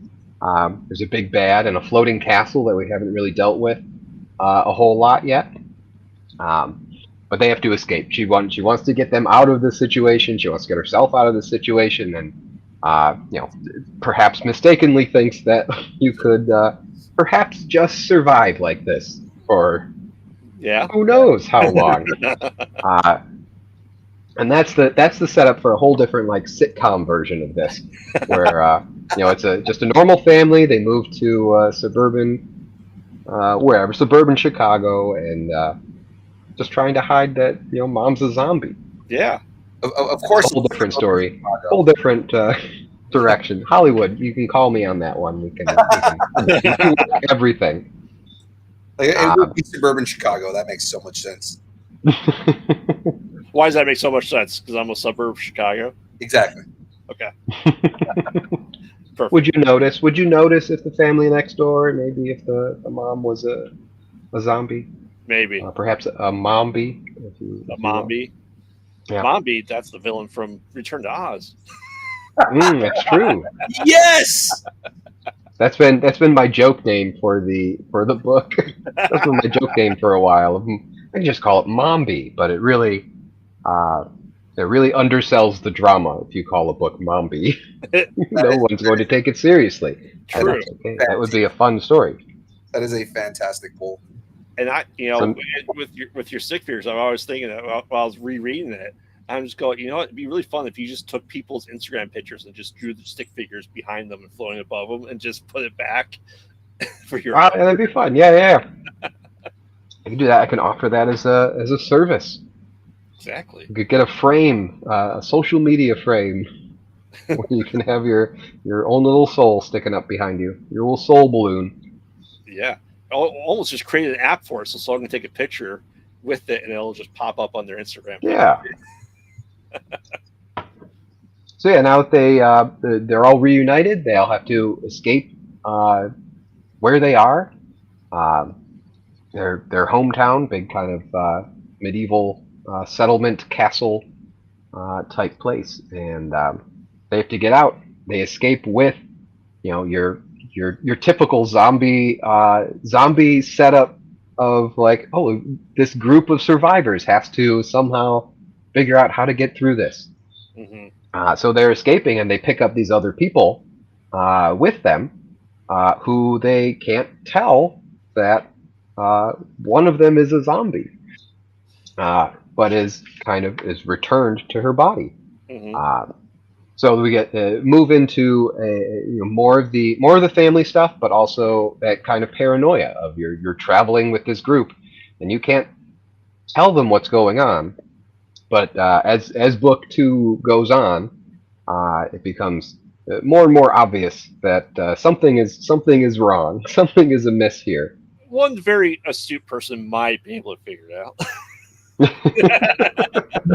[SPEAKER 5] There's a big bad and a floating castle that we haven't really dealt with a whole lot yet. But they have to escape. She wants to get them out of the situation. She wants to get herself out of the situation, and perhaps mistakenly thinks that you could perhaps just survive like this for who knows how long. And that's the setup for a whole different like sitcom version of this, where it's just a normal family. They move to suburban Chicago, and just trying to hide that mom's a zombie.
[SPEAKER 3] Yeah,
[SPEAKER 2] of course.
[SPEAKER 5] A whole different story, whole different direction. Hollywood, you can call me on that one. We can everything.
[SPEAKER 2] Like, it would be suburban Chicago. That makes so much sense.
[SPEAKER 3] Why does that make so much sense? Because I'm a suburb of Chicago.
[SPEAKER 2] Exactly.
[SPEAKER 3] Okay.
[SPEAKER 5] Perfect. Would you notice if the family next door, maybe if the mom was a zombie?
[SPEAKER 3] Maybe.
[SPEAKER 5] Perhaps a mombie.
[SPEAKER 3] A mombie.
[SPEAKER 5] Yeah.
[SPEAKER 3] Mombie, that's the villain from Return to Oz.
[SPEAKER 5] That's true.
[SPEAKER 2] Yes.
[SPEAKER 5] That's been my joke name for the book. That's been my joke name for a while. I can just call it Mombie, but it really undersells the drama if you call a book Mombie. No one's going to take it seriously.
[SPEAKER 3] True.
[SPEAKER 5] Okay. That would be a fun story.
[SPEAKER 2] That is a fantastic pull.
[SPEAKER 3] And with your stick figures, I'm always thinking that while I was rereading it, I'm just going, it'd be really fun if you just took people's Instagram pictures and just drew the stick figures behind them and floating above them and just put it back for your.
[SPEAKER 5] Yeah, that'd be fun. Yeah. I can do that. I can offer that as a service.
[SPEAKER 3] Exactly.
[SPEAKER 5] You could get a frame, a social media frame, where you can have your own little soul sticking up behind you, your little soul balloon.
[SPEAKER 3] Yeah. Almost just create an app for it so someone can take a picture with it and it'll just pop up on their Instagram.
[SPEAKER 5] Yeah. So yeah, now that they're all reunited, they all have to escape where they are. Their hometown, big kind of medieval settlement castle type place, and they have to get out. They escape with your typical zombie setup of like, oh, this group of survivors has to somehow figure out how to get through this. So they're escaping, and they pick up these other people with them, who they can't tell that one of them is a zombie, but is returned to her body. So we get move into more of the family stuff, but also that kind of paranoia of you're traveling with this group, and you can't tell them what's going on. But as book 2 goes on, it becomes more and more obvious that something is wrong, something is amiss here.
[SPEAKER 3] One very astute person might be able to figure it out.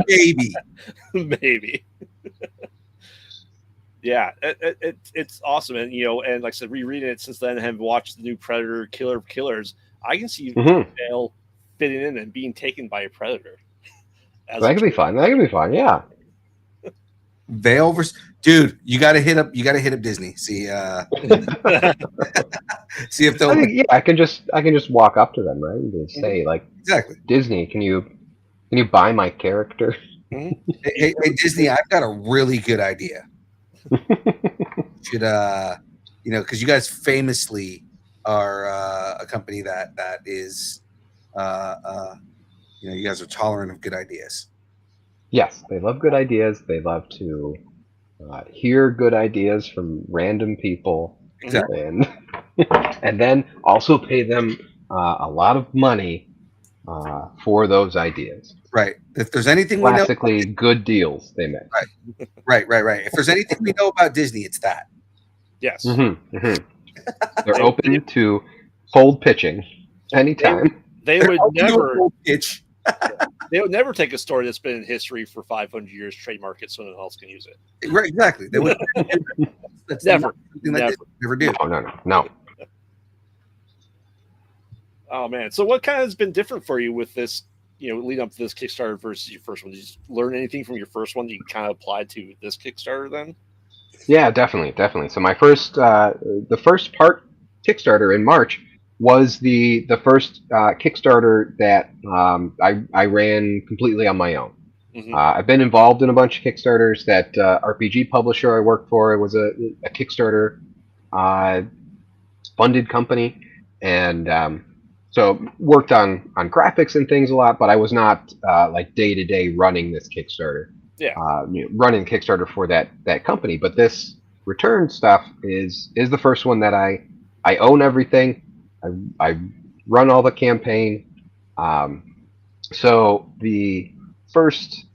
[SPEAKER 2] Maybe.
[SPEAKER 3] Maybe. Yeah, it's awesome, and and like I said, rereading it since then, and have watched the new Predator, Killer of Killers. I can see Vale fitting in and being taken by a predator.
[SPEAKER 5] That could be fun. That could be fun. Yeah.
[SPEAKER 2] Vale versus dude, you got to hit up Disney. See, see if they'll.
[SPEAKER 5] I can just walk up to them, right, and say like,
[SPEAKER 2] exactly,
[SPEAKER 5] Disney, can you buy my character?
[SPEAKER 2] Hey, Disney, I've got a really good idea. Should because you guys famously are a company that is you guys are tolerant of good ideas.
[SPEAKER 5] Yes, they love good ideas. They love to hear good ideas from random people,
[SPEAKER 2] exactly,
[SPEAKER 5] and then also pay them a lot of money for those ideas.
[SPEAKER 2] Right. If there's anything
[SPEAKER 5] classically
[SPEAKER 2] we know,
[SPEAKER 5] good deals they make.
[SPEAKER 2] Right. If there's anything we know about Disney, it's that.
[SPEAKER 3] Yes.
[SPEAKER 5] They're open to cold pitching anytime.
[SPEAKER 3] They would never
[SPEAKER 2] pitch.
[SPEAKER 3] They would never take a story that's been in history for 500 years, trademark it so no one else can use it.
[SPEAKER 2] Right. Exactly. They would. That's
[SPEAKER 3] never
[SPEAKER 2] do.
[SPEAKER 5] No.
[SPEAKER 3] Oh man! So what kind of has been different for you with this? Leading up to this Kickstarter versus your first one. Did you learn anything from your first one that you kind of applied to this Kickstarter then?
[SPEAKER 5] Yeah, definitely. So my first, the first part Kickstarter in March was the first Kickstarter that I ran completely on my own. I've been involved in a bunch of Kickstarters. That RPG publisher I worked for, it was a Kickstarter funded company, and so worked on graphics and things a lot, but I was not like day to day running this Kickstarter.
[SPEAKER 3] Yeah.
[SPEAKER 5] Running Kickstarter for that company. But this return stuff is the first one that I own everything. I run all the campaign. So the first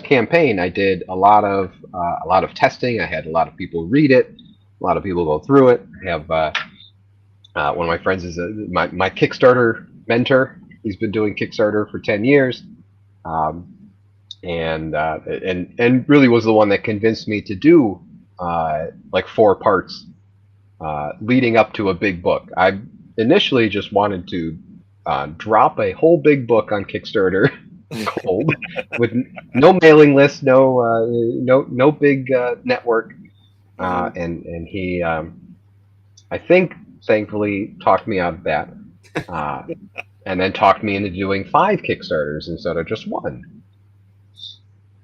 [SPEAKER 5] campaign, I did a lot of testing. I had a lot of people read it, a lot of people go through it. I have one of my friends is my Kickstarter mentor. He's been doing Kickstarter for 10 years, and really was the one that convinced me to do like 4 parts leading up to a big book. I initially just wanted to drop a whole big book on Kickstarter cold with no mailing list, no big network, and he I think thankfully talked me out of that, and then talked me into doing 5 Kickstarters instead of just 1.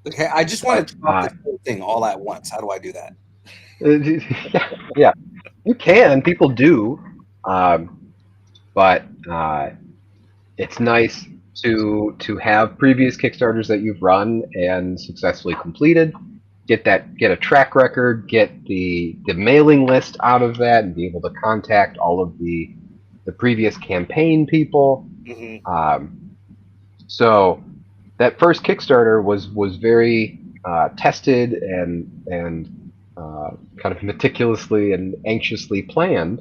[SPEAKER 2] Okay, I just want to drop this whole thing all at once. How do I do that?
[SPEAKER 5] Yeah, you can. People do, but it's nice to have previous Kickstarters that you've run and successfully completed. Get a track record, get the mailing list out of that, and be able to contact all of the previous campaign people. So that first Kickstarter was very tested and kind of meticulously and anxiously planned,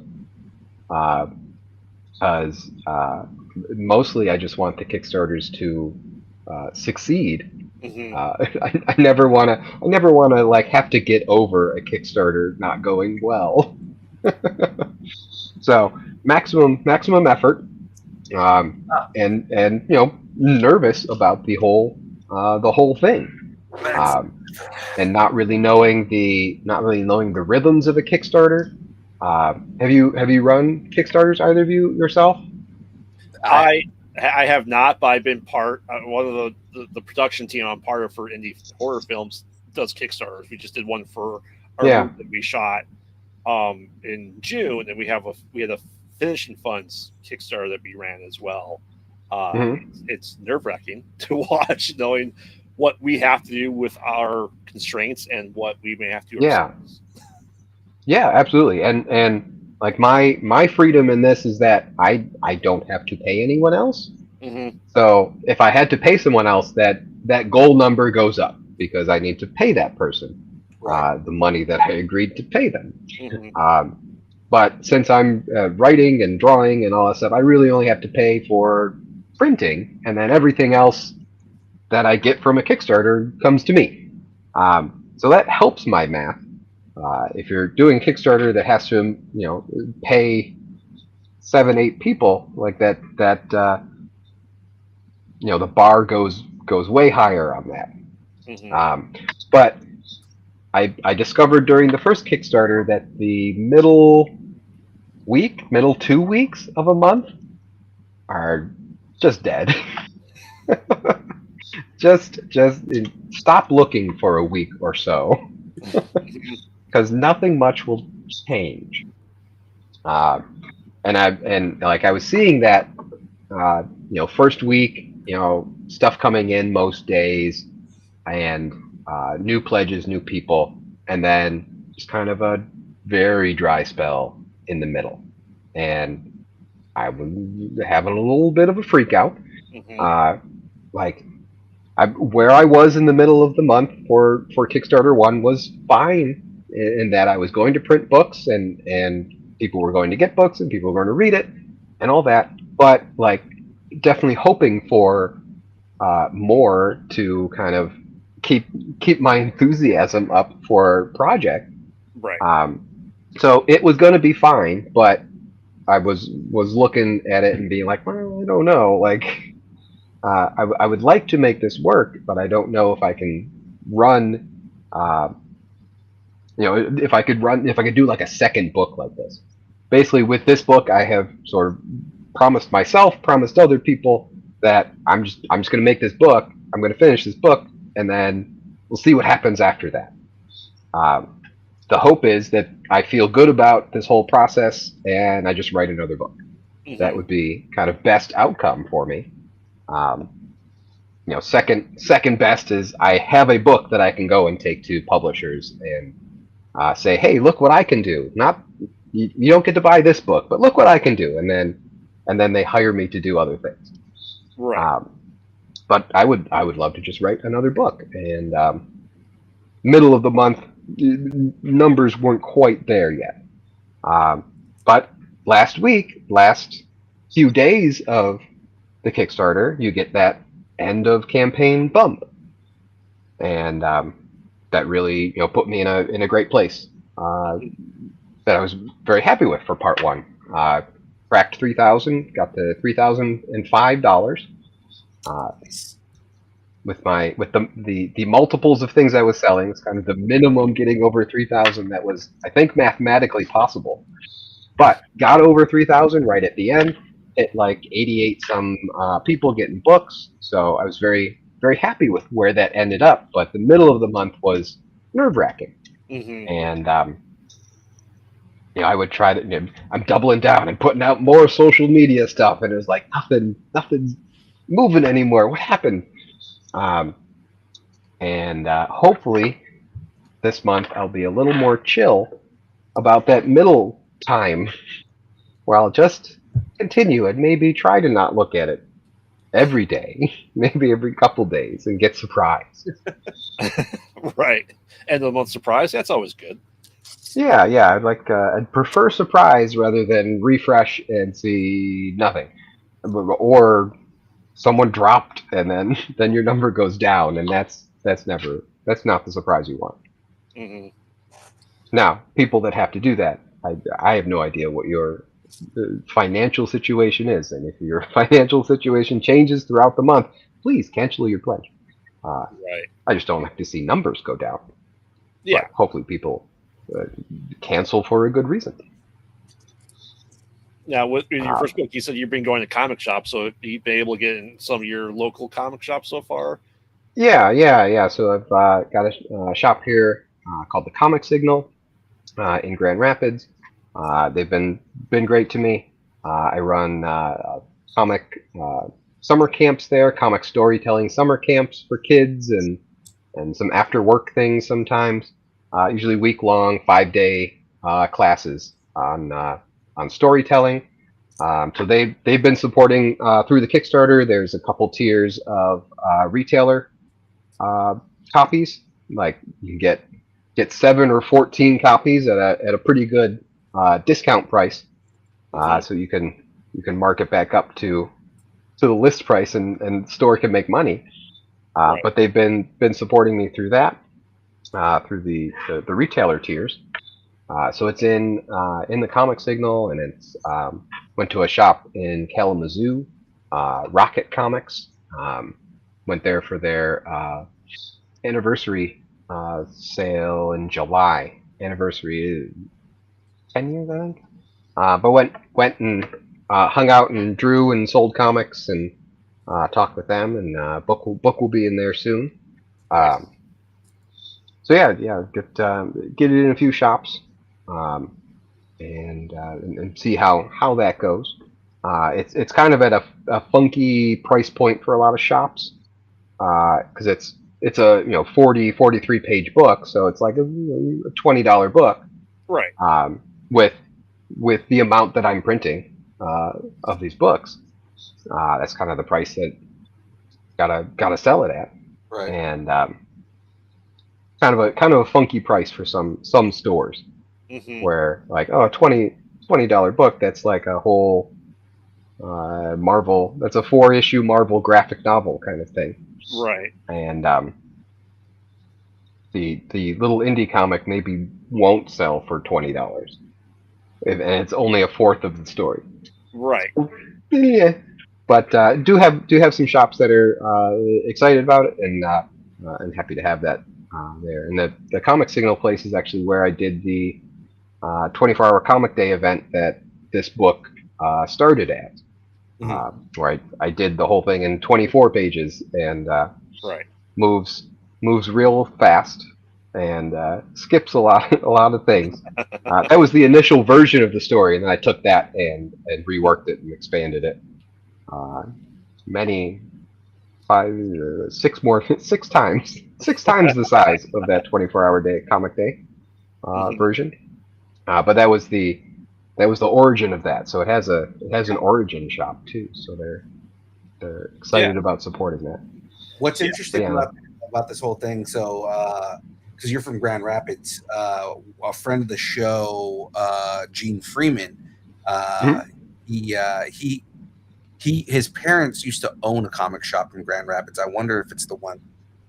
[SPEAKER 5] because mostly I just want the Kickstarters to succeed. I never want to like have to get over a Kickstarter not going well. So maximum effort, and nervous about the whole thing, and not really knowing the rhythms of a Kickstarter. Have you run Kickstarters, either of you, yourself?
[SPEAKER 3] I have not, but I've been part one of the production team I'm part of for indie horror films does Kickstarters. We just did one for our movie that we shot in June, and we had a Finishing Funds Kickstarter that we ran as well. It's nerve-wracking to watch, knowing what we have to do with our constraints and what we may have to do ourselves.
[SPEAKER 5] Yeah, absolutely. And like my freedom in this is that I don't have to pay anyone else. So if I had to pay someone else, that goal number goes up because I need to pay that person the money that I agreed to pay them. But since I'm writing and drawing and all that stuff, I really only have to pay for printing, and then everything else that I get from a Kickstarter comes to me. So that helps my math. If you're doing Kickstarter that has to, pay 7, 8 people like that, the bar goes way higher on that. But I discovered during the first Kickstarter that the middle 2 weeks of a month are just dead. just stop looking for a week or so, because nothing much will change. And I was seeing that, first week, stuff coming in most days, and new pledges, new people, and then just kind of a very dry spell in the middle. And I was having a little bit of a freak out. Where I was in the middle of the month for Kickstarter 1 was fine, in that I was going to print books, and people were going to get books, and people were going to read it and all that. But definitely hoping for more to kind of keep my enthusiasm up for project.
[SPEAKER 3] Right.
[SPEAKER 5] So it was going to be fine, but I was looking at it and being like, well, I don't know. I would like to make this work, but I don't know if I can run. If I could do like a second book like this. Basically, with this book, I have sort of promised myself, promised other people that I'm just going to make this book. I'm going to finish this book, and then we'll see what happens after that. The hope is that I feel good about this whole process, and I just write another book. That would be kind of best outcome for me. Second best is I have a book that I can go and take to publishers and say, hey, look what I can do. Not you don't get to buy this book, but look what I can do, and then they hire me to do other things.
[SPEAKER 3] Right.
[SPEAKER 5] But I would love to just write another book. And middle of the month, numbers weren't quite there yet. But last few days of the Kickstarter, you get that end of campaign bump, and that really put me in a great place. That I was very happy with for part 1. Cracked 3,000, got to $3,005. With the multiples of things I was selling, it's kind of the minimum getting over 3,000 that was, I think, mathematically possible. But got over 3,000 right at the end. Hit 88 some people getting books, so I was very, very happy with where that ended up. But the middle of the month was nerve-wracking, and I would try to. I'm doubling down and putting out more social media stuff, and it was like nothing's moving anymore. What happened? And hopefully this month I'll be a little more chill about that middle time, where I'll just continue and maybe try to not look at it every day, maybe every couple days, and get surprised.
[SPEAKER 3] Right. End of the month surprise, that's always good.
[SPEAKER 5] Yeah, I'd prefer surprise rather than refresh and see nothing, or someone dropped and then your number goes down, and that's not the surprise you want. Now, people that have to do that, I have no idea what your financial situation is, and if your financial situation changes throughout the month, please cancel your pledge.
[SPEAKER 3] Right.
[SPEAKER 5] I just don't like to see numbers go down.
[SPEAKER 3] Yeah.
[SPEAKER 5] But hopefully people cancel for a good reason.
[SPEAKER 3] Now, with your first book, you said you've been going to comic shops, so you've been able to get in some of your local comic shops so far?
[SPEAKER 5] Yeah. So I've got a shop here called the Comic Signal in Grand Rapids. They've been great to me. I run comic summer camps there, comic storytelling summer camps for kids, and some after work things sometimes. Usually week long, 5-day classes on storytelling. So they've been supporting through the Kickstarter. There's a couple tiers of retailer copies. Like you can get 7 or 14 copies at a pretty good discount price. So you can mark it back up to the list price, and the store can make money.
[SPEAKER 3] Right.
[SPEAKER 5] But they've been supporting me through that, through the retailer tiers. So it's in the Comic Signal, and it's went to a shop in Kalamazoo, Rocket Comics. Went there for their anniversary sale in July. Anniversary 10 years, I think. But went and hung out and drew and sold comics and talked with them, and book will be in there soon. So yeah, get it in a few shops, and see how that goes. It's kind of at a funky price point for a lot of shops, because it's a 43 page book, so it's like a $20 book,
[SPEAKER 3] Right.
[SPEAKER 5] With the amount that I'm printing of these books. That's kind of the price that gotta sell it at,
[SPEAKER 2] Right.
[SPEAKER 5] and kind of a funky price for some stores, where like, oh, $20 book, that's like a whole Marvel, that's a 4-issue Marvel graphic novel kind of thing.
[SPEAKER 3] Right.
[SPEAKER 5] And the little indie comic maybe won't sell for $20, and it's only a fourth of the story.
[SPEAKER 3] Right.
[SPEAKER 5] Yeah, but do have some shops that are excited about it, and happy to have that there. And the Comic Signal place is actually where I did the 24-hour comic day event that this book started at, where I did the whole thing in 24 pages, and
[SPEAKER 3] Right.
[SPEAKER 5] moves real fast, and skips a lot of things. That was the initial version of the story, and then I took that and reworked it and expanded it. Six times the size of that 24-hour day comic day version. But that was the origin of that. So it has an origin shop too. So they're excited about supporting that.
[SPEAKER 2] What's interesting about this whole thing, so because you're from Grand Rapids, a friend of the show, Gene Freeman, his parents used to own a comic shop in Grand Rapids. I wonder if it's the one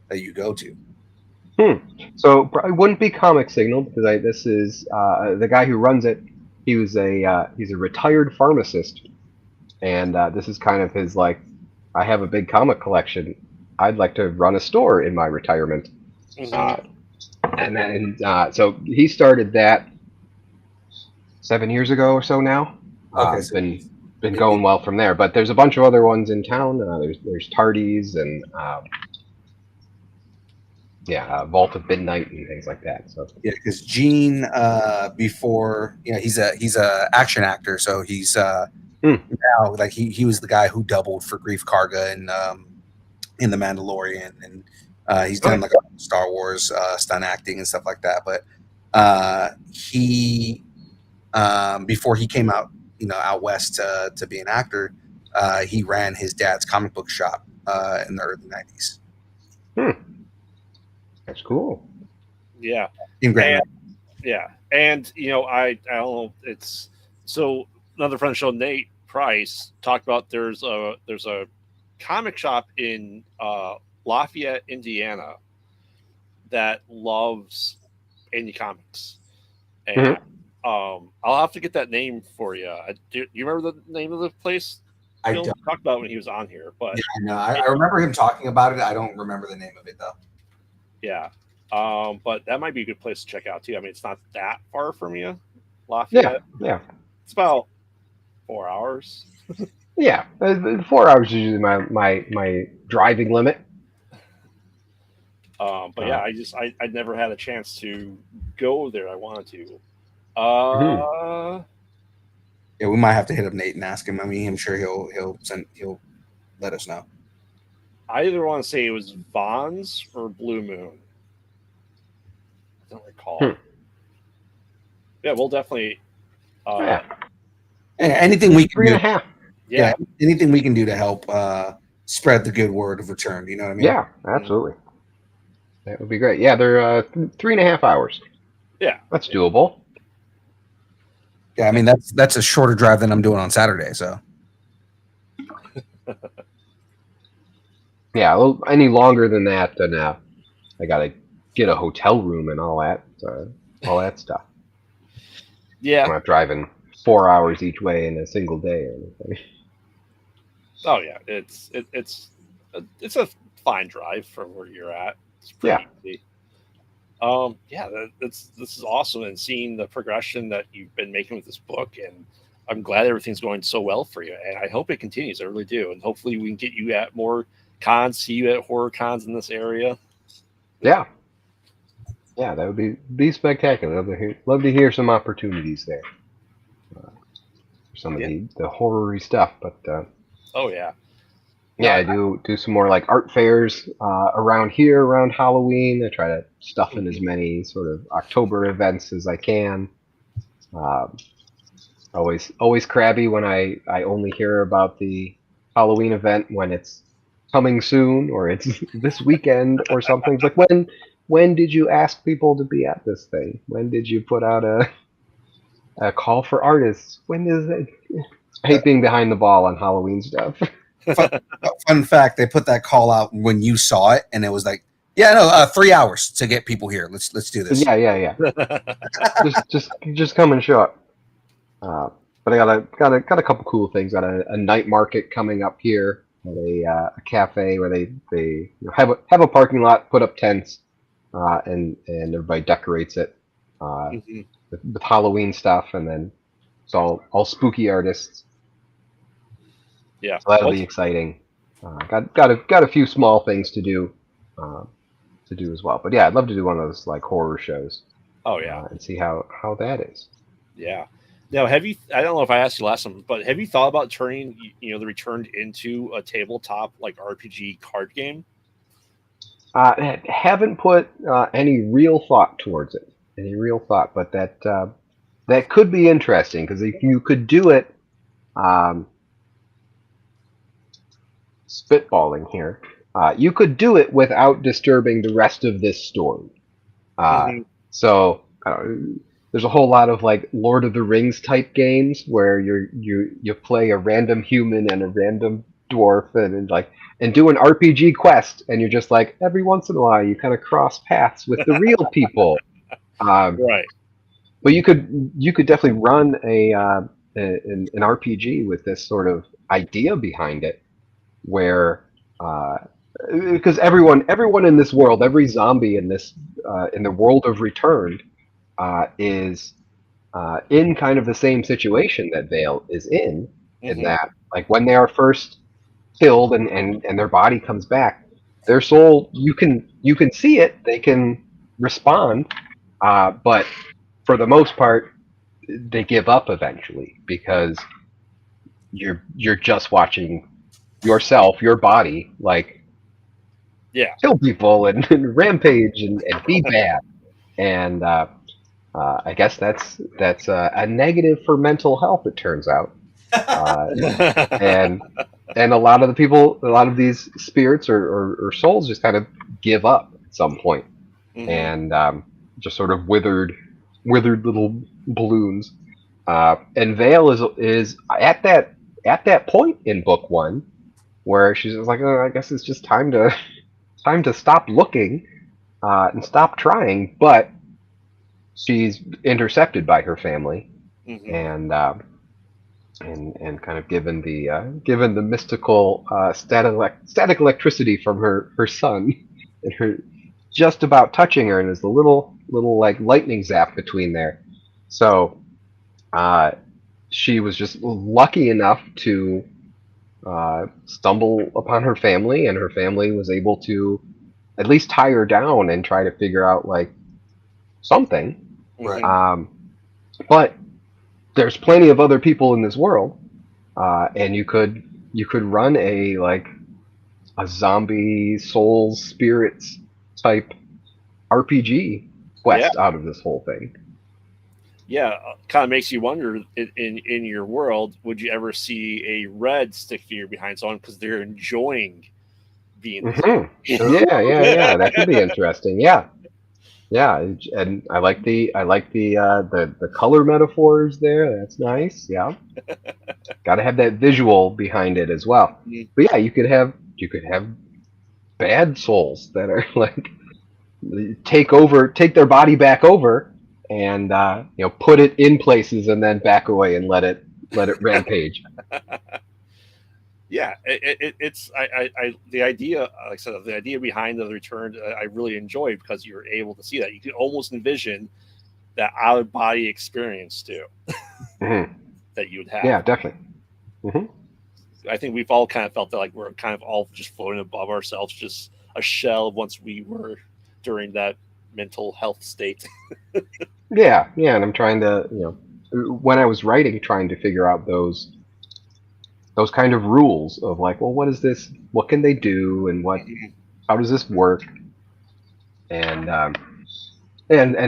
[SPEAKER 2] that you go to.
[SPEAKER 5] So it wouldn't be Comic Signal, because this is the guy who runs it. He's a retired pharmacist, and this is kind of his, like, I have a big comic collection. I'd like to run a store in my retirement. And then so he started that 7 years ago or so now.
[SPEAKER 2] Okay,
[SPEAKER 5] so been going well from there. But there's a bunch of other ones in town. There's Tardy's and Vault of Midnight and things like that. So
[SPEAKER 2] yeah, because Gene, before, he's a action actor, so he's now, like, he was the guy who doubled for Grief Karga in The Mandalorian, and he's done like a Star Wars stunt acting and stuff like that. But he before he came out out west to be an actor, he ran his dad's comic book shop in the early 90s.
[SPEAKER 5] That's cool.
[SPEAKER 3] Yeah.
[SPEAKER 2] In Grand
[SPEAKER 3] Rapids. And I don't know, it's so another friend of the show, Nate Price, talked about there's a comic shop in Lafayette, Indiana, that loves indie comics, and I'll have to get that name for you. Do you remember the name of the place?
[SPEAKER 2] I
[SPEAKER 3] Phil
[SPEAKER 2] don't.
[SPEAKER 3] talked about when he was on here, but
[SPEAKER 2] Yeah, I remember him talking about it. I don't remember the name of it though.
[SPEAKER 3] Yeah, but that might be a good place to check out too. I mean, it's not that far from you, Lafayette.
[SPEAKER 5] Yeah.
[SPEAKER 3] It's about 4 hours.
[SPEAKER 5] Yeah, 4 hours is usually my driving limit.
[SPEAKER 3] But yeah, I never had a chance to go there. I wanted to.
[SPEAKER 2] Yeah, we might have to hit up Nate and ask him. I mean, I'm sure he'll let us know.
[SPEAKER 3] I either want to say it was Vaughn's or Blue Moon. I don't recall. Yeah, we'll definitely.
[SPEAKER 2] Anything we can
[SPEAKER 5] Three
[SPEAKER 2] do.
[SPEAKER 5] and a half.
[SPEAKER 2] Yeah, anything we can do to help spread the good word of Return. You know what I mean?
[SPEAKER 5] Yeah, absolutely. That would be great. Yeah, they're 3.5 hours.
[SPEAKER 3] Yeah,
[SPEAKER 5] that's doable.
[SPEAKER 2] Yeah, I mean that's a shorter drive than I'm doing on Saturday. So
[SPEAKER 5] yeah, any longer than that, then I gotta get a hotel room and all that stuff.
[SPEAKER 3] yeah.
[SPEAKER 5] I'm not driving 4 hours each way in a single day or anything.
[SPEAKER 3] Oh yeah, it's a fine drive from where you're at. It's pretty easy. This is awesome, and seeing the progression that you've been making with this book, and I'm glad everything's going so well for you, and I hope it continues. I really do, and hopefully we can get you at more cons, see you at horror cons in this area.
[SPEAKER 5] Yeah, that would be spectacular. Love to hear some opportunities there. Some of the horror-y stuff, but I do some more like art fairs around here around Halloween. I try to stuff in as many sort of October events as I can. Always crabby when I only hear about the Halloween event when it's coming soon or it's this weekend or something. It's like when did you ask people to be at this thing? When did you put out a call for artists? When is it? I hate being behind the ball on Halloween stuff.
[SPEAKER 2] Fun fact: they put that call out when you saw it, and it was like, 3 hours to get people here. Let's do this.
[SPEAKER 5] Yeah. just come and show up. But I got a couple cool things. Got a night market coming up here at a cafe where they have a parking lot, put up tents, and everybody decorates it with Halloween stuff, and then it's all spooky artists.
[SPEAKER 3] Yeah,
[SPEAKER 5] so that'll be exciting. Got a few small things to do as well. But yeah, I'd love to do one of those like horror shows.
[SPEAKER 3] Oh yeah,
[SPEAKER 5] and see how that is.
[SPEAKER 3] Yeah. Now, have you? I don't know if I asked you last time, but have you thought about turning the Returned into a tabletop like RPG card game?
[SPEAKER 5] Haven't put any real thought towards it. But that could be interesting because if you could do it, spitballing here, you could do it without disturbing the rest of this story. So there's a whole lot of like Lord of the Rings type games where you play a random human and a random dwarf and do an RPG quest, and you're just like every once in a while you kind of cross paths with the real people.
[SPEAKER 3] Right.
[SPEAKER 5] But you could definitely run an RPG with this sort of idea behind it, where because everyone in this world, every zombie in the world of Returned is in kind of the same situation that Vale is in that like when they are first killed and their body comes back, their soul you can see it, they can respond, but for the most part they give up eventually because you're just watching yourself, your body, like kill people and rampage and be bad, and I guess that's a negative for mental health, it turns out, and a lot of these spirits or souls just kind of give up at some point, and just sort of withered little balloons. And Vale is at that point in book one where she's just like, oh, I guess it's just time to stop looking and stop trying, but she's intercepted by her family and kind of given the mystical static electricity from her son and her just about touching her, and there's a little like lightning zap between there. So she was just lucky enough to stumble upon her family, and her family was able to at least tie her down and try to figure out like something.
[SPEAKER 2] Right.
[SPEAKER 5] But there's plenty of other people in this world, and you could run a zombie souls spirits type RPG quest out of this whole thing.
[SPEAKER 3] kind of makes you wonder in your world, would you ever see a red stick figure behind someone because they're enjoying being
[SPEAKER 5] Yeah. That could be interesting. Yeah. Yeah, and I like the color metaphors there. That's nice. Yeah, got to have that visual behind it as well. But yeah, you could have bad souls that are like take their body back over, and put it in places and then back away and let it rampage.
[SPEAKER 3] Yeah, it's the idea, like I said, the idea behind the return, I really enjoy because you're able to see that. You can almost envision that out of body experience too
[SPEAKER 5] Mhm.
[SPEAKER 3] that you would have.
[SPEAKER 5] Yeah, definitely. Hmm.
[SPEAKER 3] I think we've all kind of felt that, like we're kind of all just floating above ourselves, just a shell of once we were during that mental health state.
[SPEAKER 5] Yeah, and I'm trying to, when I was writing, trying to figure out those kind of rules of like, well, what is this? What can they do, and how does this work? And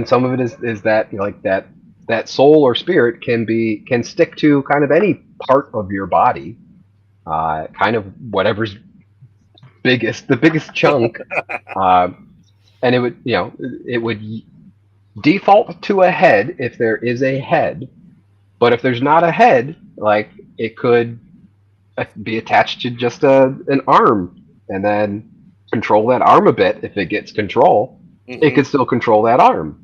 [SPEAKER 5] some of it is that, like that soul or spirit can stick to kind of any part of your body, kind of whatever's the biggest chunk, uh, and it would default to a head if there is a head, but if there's not a head, like it could be attached to just an arm, and then control that arm a bit. If it gets control, it could still control that arm.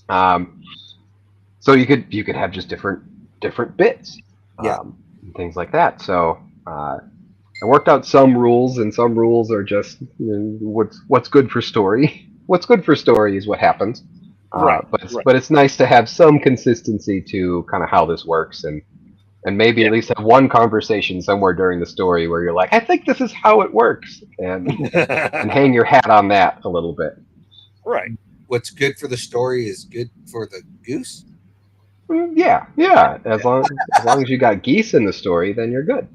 [SPEAKER 5] Um, so you could have just different bits, and things like that. So I worked out some rules, and some rules are just what's good for story. What's good for story is what happens.
[SPEAKER 3] Right.
[SPEAKER 5] But it's nice to have some consistency to kind of how this works, and maybe at least have one conversation somewhere during the story where you're like, I think this is how it works, and hang your hat on that a little bit.
[SPEAKER 3] Right.
[SPEAKER 2] What's good for the story is good for the goose.
[SPEAKER 5] Yeah. As long as you got geese in the story, then you're good.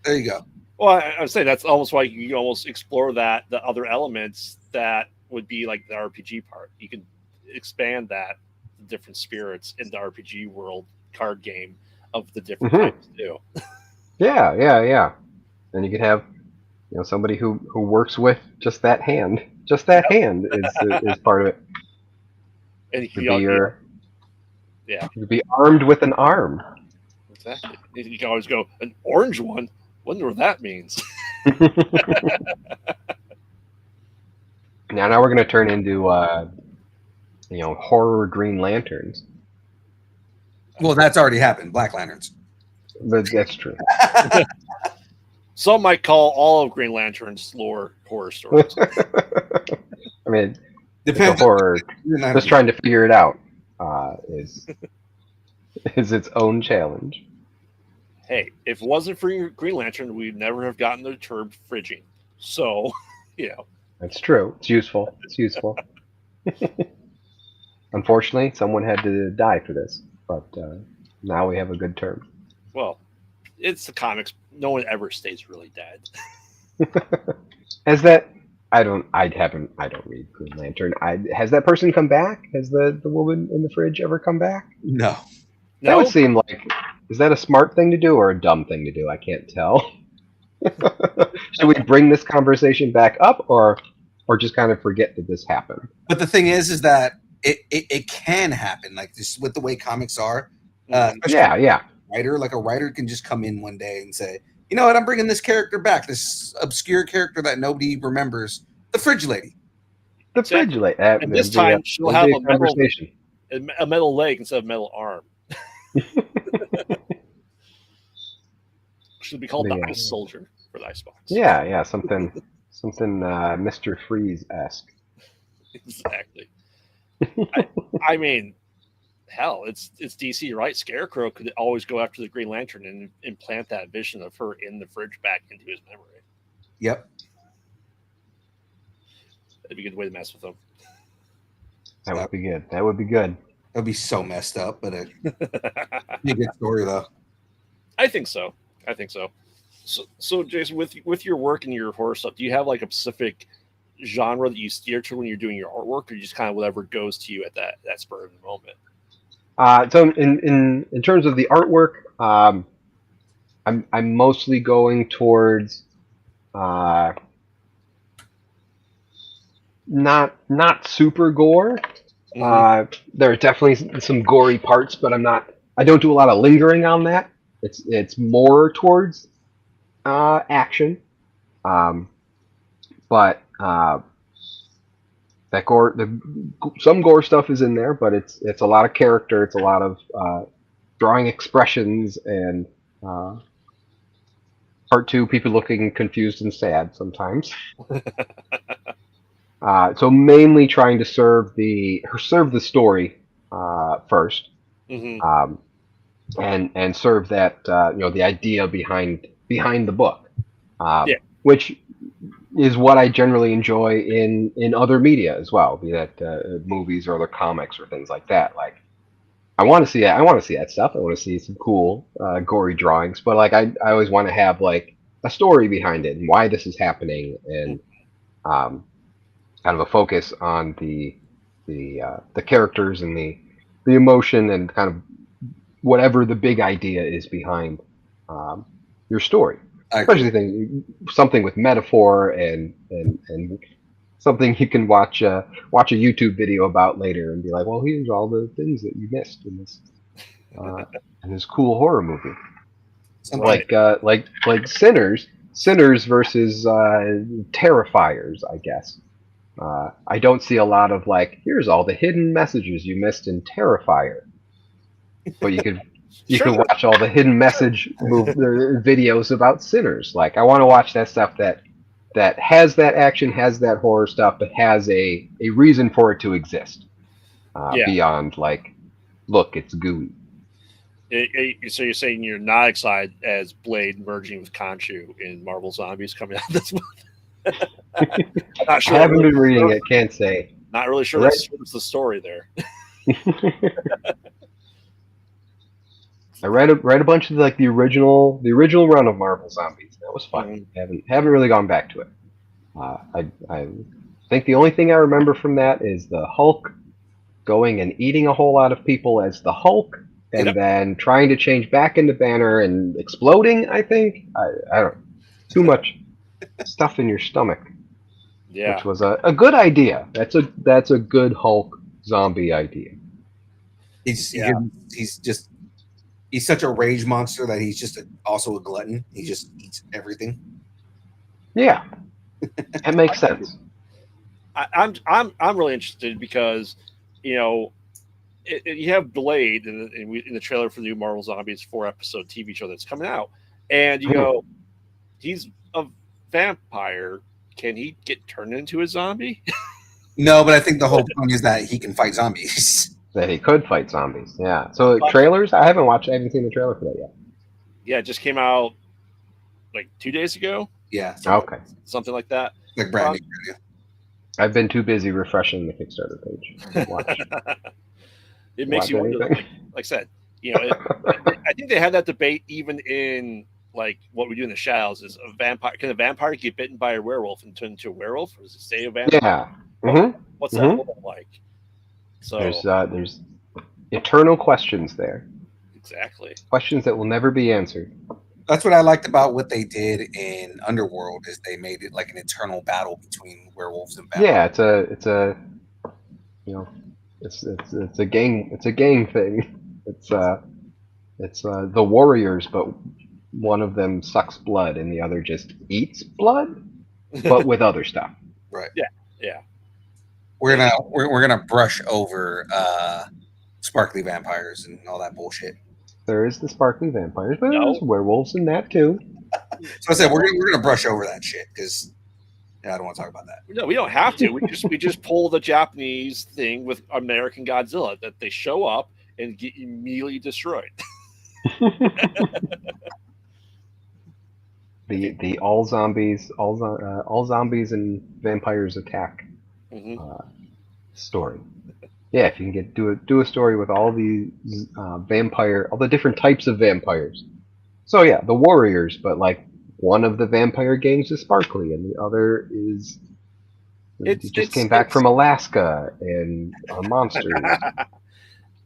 [SPEAKER 2] There you go.
[SPEAKER 3] Well, I would say that's almost why you can almost explore the other elements that would be like the RPG part. You can expand that, the different spirits in the RPG world card game of the different types too.
[SPEAKER 5] Yeah. And you could have somebody who works with just that hand. Just that hand is part of it.
[SPEAKER 3] And you
[SPEAKER 5] Could
[SPEAKER 3] can
[SPEAKER 5] be your
[SPEAKER 3] yeah,
[SPEAKER 5] you could be armed with an arm.
[SPEAKER 3] exactly. You can always go an orange one. Wonder what that means.
[SPEAKER 5] Now we're gonna turn into horror Green Lanterns.
[SPEAKER 2] Well, that's already happened. Black Lanterns.
[SPEAKER 5] But that's true.
[SPEAKER 3] Some might call all of Green Lantern's lore horror stories.
[SPEAKER 5] I mean,
[SPEAKER 2] Depends.
[SPEAKER 5] it's a horror. Just trying to figure it out is its own challenge.
[SPEAKER 3] Hey, if it wasn't for Green Lantern, we'd never have gotten the term fridging. So,
[SPEAKER 5] That's true. It's useful. Unfortunately, someone had to die for this, but now we have a good term.
[SPEAKER 3] Well, it's the comics. No one ever stays really dead.
[SPEAKER 5] Has that? I don't read Green Lantern. Has that person come back? Has the woman in the fridge ever come back?
[SPEAKER 2] No.
[SPEAKER 5] That would seem like. Is that a smart thing to do or a dumb thing to do? I can't tell. Should we bring this conversation back up, or just kind of forget that this happened?
[SPEAKER 2] But the thing is that it can happen, like this with the way comics are.
[SPEAKER 5] Yeah.
[SPEAKER 2] A writer can just come in one day and say, you know what, I'm bringing this character back, this obscure character that nobody remembers, the Fridge Lady.
[SPEAKER 5] The Fridge Lady.
[SPEAKER 3] And this time she'll have a metal leg instead of metal arm. Should be called the Ice Soldier for the Icebox.
[SPEAKER 5] Yeah, something Mr. Freeze-esque.
[SPEAKER 3] Exactly. I mean, hell, it's DC, right? Scarecrow could always go after the Green Lantern and implant that vision of her in the fridge back into his memory.
[SPEAKER 2] Yep.
[SPEAKER 3] That'd be a good way to mess with him.
[SPEAKER 5] That would be good. That
[SPEAKER 2] would be so messed up, but it'd be a good story though.
[SPEAKER 3] I think so. So Jason, with your work and your horror stuff, do you have like a specific genre that you steer to when you're doing your artwork, or just kind of whatever goes to you at that spur of the moment?
[SPEAKER 5] So in terms of the artwork, I'm mostly going towards uh, not super gore. There are definitely some gory parts, but I don't do a lot of lingering on that. It's more towards action. Um, but that gore, some gore stuff is in there, but it's a lot of character. It's a lot of drawing expressions and part two, people looking confused and sad sometimes. So mainly trying to serve the story first, um, and serve that the idea behind the book,
[SPEAKER 3] Yeah.
[SPEAKER 5] which is what I generally enjoy in other media as well, be that movies or other comics or things like that. Like I want to see that. I want to see that stuff. I want to see some cool, gory drawings. But like, I always want to have like a story behind it and why this is happening, and kind of a focus on the characters and the emotion and kind of whatever the big idea is behind your story. Especially something with metaphor and something you can watch a YouTube video about later and be like, well, here's all the things that you missed in this cool horror movie. Like Sinners versus Terrifiers, I guess. I don't see a lot of like, here's all the hidden messages you missed in Terrifier, but you could watch all the hidden message videos about Sinners. Like I want to watch that stuff that has that action, has that horror stuff, but has a reason for it to exist beyond like, look, it's gooey.
[SPEAKER 3] So you're saying you're not excited as Blade merging with Khonshu in Marvel Zombies coming out this month? Not sure.
[SPEAKER 5] I haven't been reading it. Can't say.
[SPEAKER 3] Not really sure what's the story there.
[SPEAKER 5] I read a bunch of like the original run of Marvel Zombies. That was fun. Haven't really gone back to it. I think the only thing I remember from that is the Hulk going and eating a whole lot of people as the Hulk, and then trying to change back into Banner and exploding. I think I don't. Too much stuff in your stomach. Yeah, which was a good idea. That's a good Hulk zombie idea.
[SPEAKER 2] He's such a rage monster that he's just also a glutton. He just eats everything.
[SPEAKER 5] Yeah, that makes sense.
[SPEAKER 3] I'm really interested because you have Blade in the trailer for the new Marvel Zombies 4-episode TV show that's coming out, and you go, he's a vampire. Can he get turned into a zombie?
[SPEAKER 2] No, but I think the whole point is that he can fight zombies.
[SPEAKER 5] That he could fight zombies. Yeah. So trailers, I haven't seen the trailer for that yet.
[SPEAKER 3] Yeah, it just came out like 2 days ago.
[SPEAKER 2] Yeah.
[SPEAKER 3] Something like that.
[SPEAKER 2] Like brand new.
[SPEAKER 5] I've been too busy refreshing the Kickstarter page.
[SPEAKER 3] It makes you wonder. Like I said, I think they had that debate even in like what we do in the shadows. Is a vampire? Can a vampire get bitten by a werewolf and turn into a werewolf, or does it stay a vampire?
[SPEAKER 5] Yeah.
[SPEAKER 3] What's that look like? So
[SPEAKER 5] there's eternal questions there.
[SPEAKER 3] Exactly.
[SPEAKER 5] Questions that will never be answered.
[SPEAKER 2] That's what I liked about what they did in Underworld is they made it like an eternal battle between werewolves and vampires.
[SPEAKER 5] Yeah, it's a gang thing. It's the warriors, but one of them sucks blood and the other just eats blood, but with other stuff.
[SPEAKER 2] Right.
[SPEAKER 3] Yeah.
[SPEAKER 2] We're gonna brush over sparkly vampires and all that bullshit.
[SPEAKER 5] There is the sparkly vampires, but there's werewolves in that too.
[SPEAKER 2] So I said we're gonna brush over that shit because I don't want to talk about that.
[SPEAKER 3] No, we don't have to. We just pull the Japanese thing with American Godzilla that they show up and get immediately destroyed.
[SPEAKER 5] the all zombies and vampires attack story. Yeah, if you can do a story with all the all the different types of vampires. So yeah, the warriors, but like one of the vampire gangs is sparkly and the other is came back from Alaska and are monsters.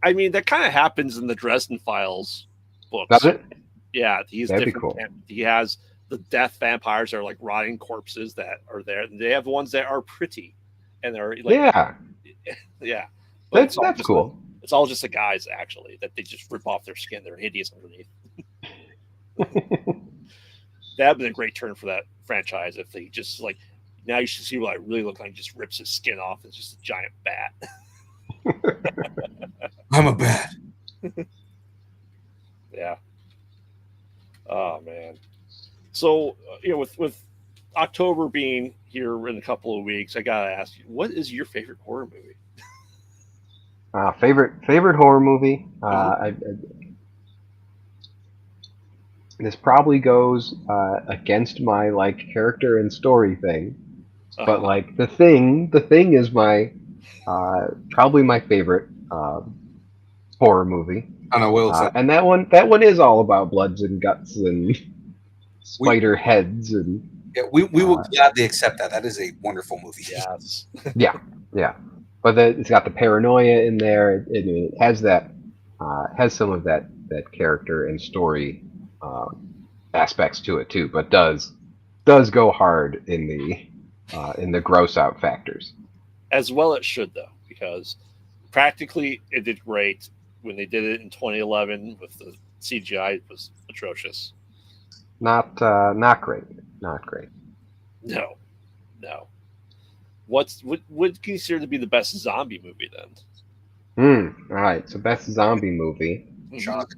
[SPEAKER 3] I mean, that kind of happens in the Dresden Files books.
[SPEAKER 5] Does it?
[SPEAKER 3] Yeah, he's
[SPEAKER 5] That'd be
[SPEAKER 3] different.
[SPEAKER 5] cool.
[SPEAKER 3] He has the death vampires are like rotting corpses that are there. They have ones that are pretty, and they're like, yeah. But
[SPEAKER 5] That's cool.
[SPEAKER 3] It's all just the guys actually that they just rip off their skin. They're hideous underneath. That'd been a great turn for that franchise if they just like now you should see what I really look like. Just rips his skin off. It's just a giant bat.
[SPEAKER 2] I'm a bat.
[SPEAKER 3] Yeah. Oh man. So with October being here in a couple of weeks, I gotta ask you, what is your favorite horror movie?
[SPEAKER 5] Favorite horror movie. This probably goes against my like character and story thing, but like the thing is my probably my favorite horror movie.
[SPEAKER 2] And I will say,
[SPEAKER 5] and that one is all about bloods and guts and spider heads and.
[SPEAKER 2] Yeah, we will gladly accept that. That is a wonderful movie.
[SPEAKER 3] Yes.
[SPEAKER 5] Yeah. But it's got the paranoia in there. It has that has some of that character and story aspects to it too. But does go hard in the gross out factors.
[SPEAKER 3] As well, it should though, because practically it did great when they did it in 2011 with the CGI. It was atrocious.
[SPEAKER 5] Not great. Not great.
[SPEAKER 3] No. What would consider to be the best zombie movie then?
[SPEAKER 5] All right. So best zombie movie.
[SPEAKER 2] Shaun of the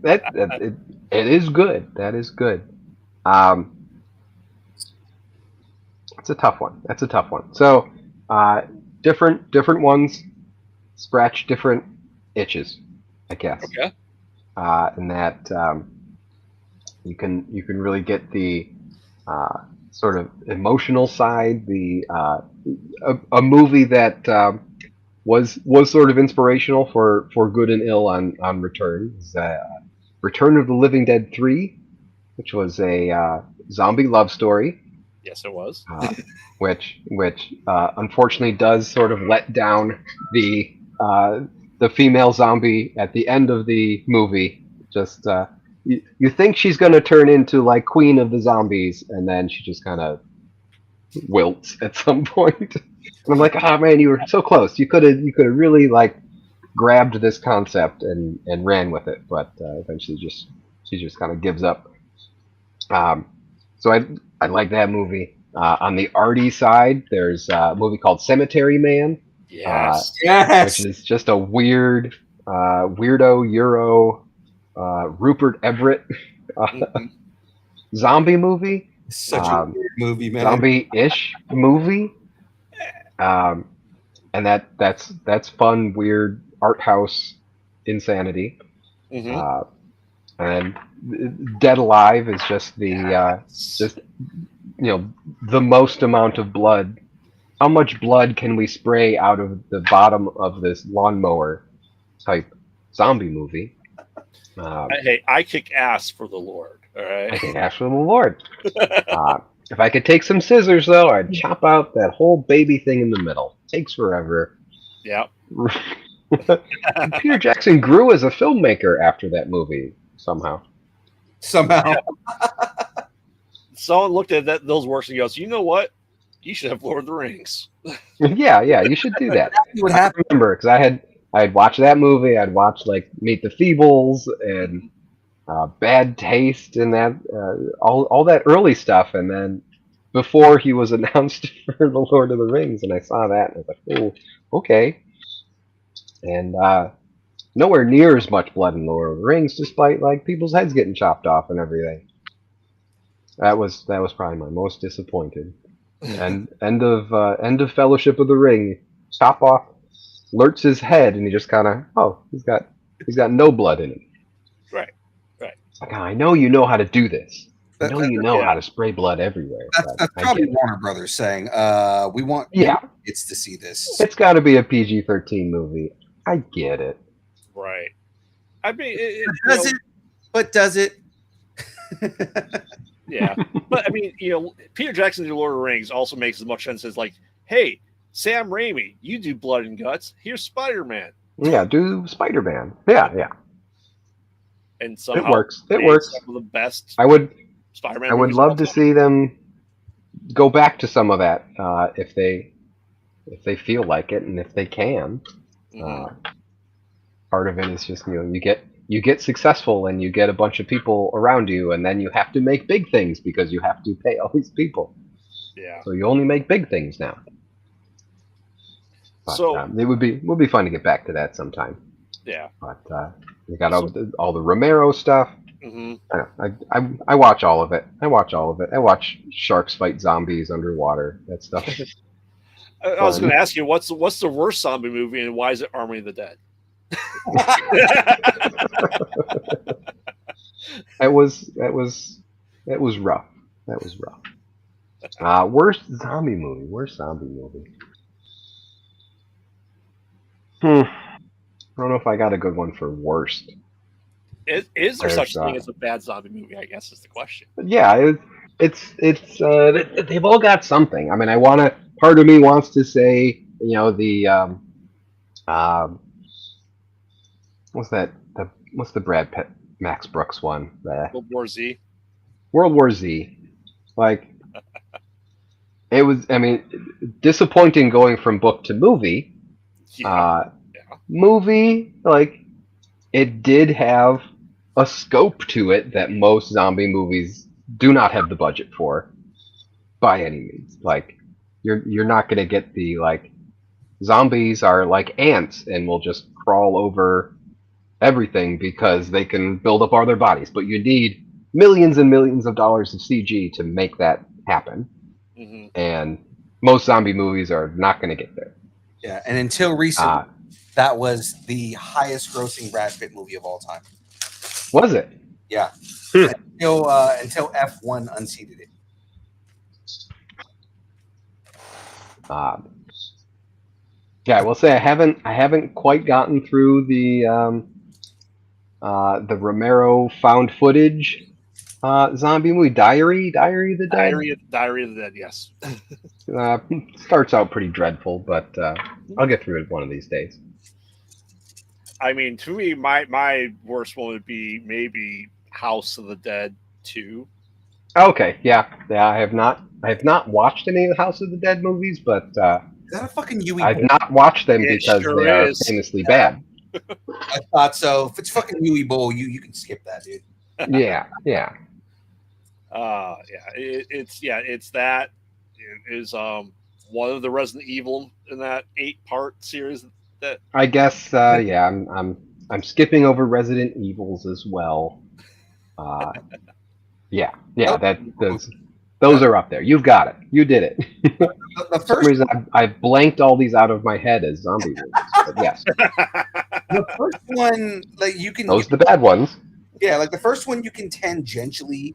[SPEAKER 2] Dead.
[SPEAKER 5] It is good. That is good. It's a tough one. That's a tough one. So different ones scratch different itches, I guess.
[SPEAKER 3] Okay.
[SPEAKER 5] And that you can really get the sort of emotional side, a movie that was sort of inspirational for good and ill on Return. Return of the Living Dead 3, which was a zombie love story.
[SPEAKER 3] Yes, it was.
[SPEAKER 5] Which unfortunately does sort of let down the female zombie at the end of the movie. Just you think she's going to turn into like Queen of the Zombies, and then she just kind of wilts at some point. And I'm like, oh man, you were so close. You could have really like grabbed this concept and ran with it, but eventually she just kind of gives up. So I like that movie. On the arty side, there's a movie called Cemetery Man.
[SPEAKER 3] Yes.
[SPEAKER 5] Which is just a weirdo Euro Rupert Everett zombie movie.
[SPEAKER 2] Such a weird movie, man.
[SPEAKER 5] Zombie-ish movie. And that's fun, weird art house insanity.
[SPEAKER 3] Mm-hmm.
[SPEAKER 5] And Dead Alive is just the the most amount of blood. How much blood can we spray out of the bottom of this lawnmower type zombie movie?
[SPEAKER 3] Hey, I kick ass for the Lord. All right.
[SPEAKER 5] I kick ass for the Lord. If I could take some scissors, though, I'd chop out that whole baby thing in the middle. Takes forever.
[SPEAKER 3] Yeah.
[SPEAKER 5] Peter Jackson grew as a filmmaker after that movie somehow.
[SPEAKER 3] Someone looked at those works and goes, "You know what? You should have Lord of the Rings."
[SPEAKER 5] Yeah, you should do that.
[SPEAKER 2] What happened?
[SPEAKER 5] I remember because I had watched that movie. I'd watched like Meet the Feebles and Bad Taste and that all that early stuff, and then before he was announced for the Lord of the Rings, and I saw that and I was like, "Oh, okay." And nowhere near as much blood in Lord of the Rings, despite like people's heads getting chopped off and everything. That was probably my most disappointed. And end of Fellowship of the Ring, chop off Lurtz's head, and he just kind of he's got no blood in him.
[SPEAKER 3] Right.
[SPEAKER 5] It's like, I know you know how to do this. I know you know how to spray blood everywhere.
[SPEAKER 2] That's probably Warner Brothers saying, "We want kids to see this."
[SPEAKER 5] It's got to be a PG-13 movie. I get it.
[SPEAKER 3] Right. I mean,
[SPEAKER 2] But does it?
[SPEAKER 3] Yeah, but I mean, Peter Jackson's Lord of the Rings also makes as much sense as like, hey, Sam Raimi, you do blood and guts. Here's Spider-Man.
[SPEAKER 5] Yeah, do Spider-Man. Yeah.
[SPEAKER 3] And somehow
[SPEAKER 5] It works. It works.
[SPEAKER 3] Some of the best
[SPEAKER 5] I would
[SPEAKER 3] Spider-Man.
[SPEAKER 5] I would
[SPEAKER 3] movies of all
[SPEAKER 5] love to
[SPEAKER 3] time.
[SPEAKER 5] see them go back to some of that if they feel like it and if they can. Part of it is just you get successful and you get a bunch of people around you, and then you have to make big things because you have to pay all these people.
[SPEAKER 3] Yeah.
[SPEAKER 5] So you only make big things now. But,
[SPEAKER 3] So
[SPEAKER 5] it would be fun to get back to that sometime.
[SPEAKER 3] yeah.
[SPEAKER 5] But you got all the Romero stuff. I watch all of it. I watch sharks fight zombies underwater. That stuff.
[SPEAKER 3] I was going to ask you what's the worst zombie movie and why is it Army of the Dead?
[SPEAKER 5] That was rough. That was rough. Worst zombie movie. I don't know if I got a good one for worst.
[SPEAKER 3] Is there such a thing as a bad zombie movie? I guess is the question.
[SPEAKER 5] Yeah, it's they've all got something. I mean, part of me wants to say, the what's the Brad Pitt Max Brooks one?
[SPEAKER 3] World War Z.
[SPEAKER 5] World War Z. Like, it was. I mean, disappointing going from book to movie.
[SPEAKER 3] Yeah.
[SPEAKER 5] Movie, like, it did have a scope to it that most zombie movies do not have the budget for, by any means. Like, you're not gonna get the, like, zombies are like ants and will just crawl over everything because they can build up all their bodies, but you need millions and millions of dollars of CG to make that happen. And most zombie movies are not going to get there.
[SPEAKER 2] Yeah, and until recently, that was the highest grossing Brad Pitt movie of all time.
[SPEAKER 5] Was it?
[SPEAKER 2] Yeah. Until F1 unseated it.
[SPEAKER 5] Yeah, I will say I haven't quite gotten through the Romero found footage zombie movie, Diary of the Dead.
[SPEAKER 3] Diary of the Dead, yes.
[SPEAKER 5] Starts out pretty dreadful, but I'll get through it one of these days.
[SPEAKER 3] I mean, to me, my worst one would be maybe House of the Dead 2.
[SPEAKER 5] Okay, yeah. I have not watched any of the House of the Dead movies, but
[SPEAKER 2] is that a fucking Yui?
[SPEAKER 5] I've not watched them because
[SPEAKER 3] sure
[SPEAKER 5] they are
[SPEAKER 3] is.
[SPEAKER 5] famously bad.
[SPEAKER 2] I thought so. If it's fucking Yui Bowl, you can skip that, dude.
[SPEAKER 5] Yeah.
[SPEAKER 3] It's that. It is one of the Resident Evil in that 8-part series. That
[SPEAKER 5] I guess I'm skipping over Resident Evils as well. Those are up there. You've got it. You did it.
[SPEAKER 2] The
[SPEAKER 5] For some reason, I've blanked all these out of my head as zombie movies. But yes,
[SPEAKER 2] the first one, like you can.
[SPEAKER 5] those are the bad ones.
[SPEAKER 2] Yeah, like the first one, you can tangentially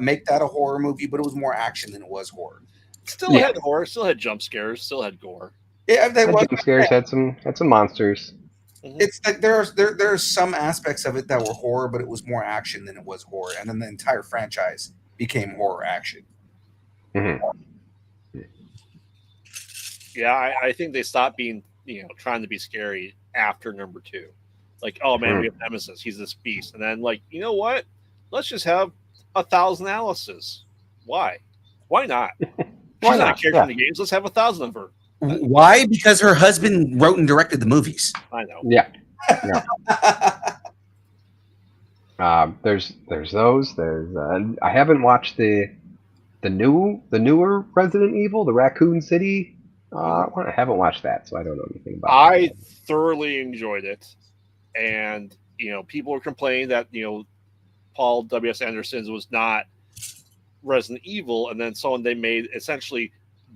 [SPEAKER 2] make that a horror movie, but it was more action than it was horror.
[SPEAKER 3] still had horror, still had jump scares, still had gore.
[SPEAKER 2] Yeah, they was
[SPEAKER 5] Jump scares had some monsters.
[SPEAKER 2] It's like there are some aspects of it that were horror, but it was more action than it was horror, and then the entire franchise became horror action.
[SPEAKER 3] Yeah, I think they stopped being, trying to be scary after number 2. Like, oh man, we have Nemesis, he's this beast, and then like, you know what? Let's just have 1,000 Alices. Why? Why not? She's not a character in the games. Let's have 1,000 of her.
[SPEAKER 2] Why? Because her husband wrote and directed the movies.
[SPEAKER 3] I know.
[SPEAKER 5] Yeah. There's those. There's I haven't watched the newer Resident Evil, the Raccoon City. I haven't watched that, so I don't know anything about it.
[SPEAKER 3] I thoroughly enjoyed it, and people were complaining that Paul W.S. Anderson's was not Resident Evil, and then they made essentially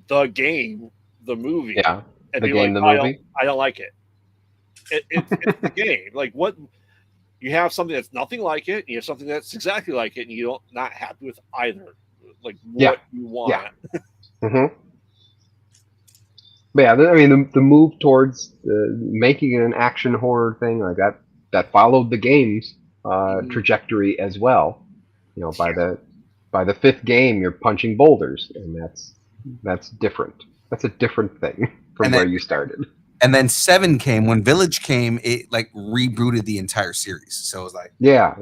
[SPEAKER 3] the game, the movie.
[SPEAKER 5] Yeah,
[SPEAKER 3] and
[SPEAKER 5] the game, the movie.
[SPEAKER 3] I don't like it. It's the game. Like, what? You have something that's nothing like it, and you have something that's exactly like it, and you're not happy with either. Like, what you want.
[SPEAKER 5] Yeah. But yeah, I mean, the move towards making it an action horror thing like that followed the game's trajectory as well. By the 5th game, you're punching boulders, and that's different. That's a different thing from
[SPEAKER 2] And
[SPEAKER 5] where
[SPEAKER 2] then-
[SPEAKER 5] you started.
[SPEAKER 2] And then 7 came. When Village came, it like rebooted the entire series. So it was like,
[SPEAKER 5] Yeah.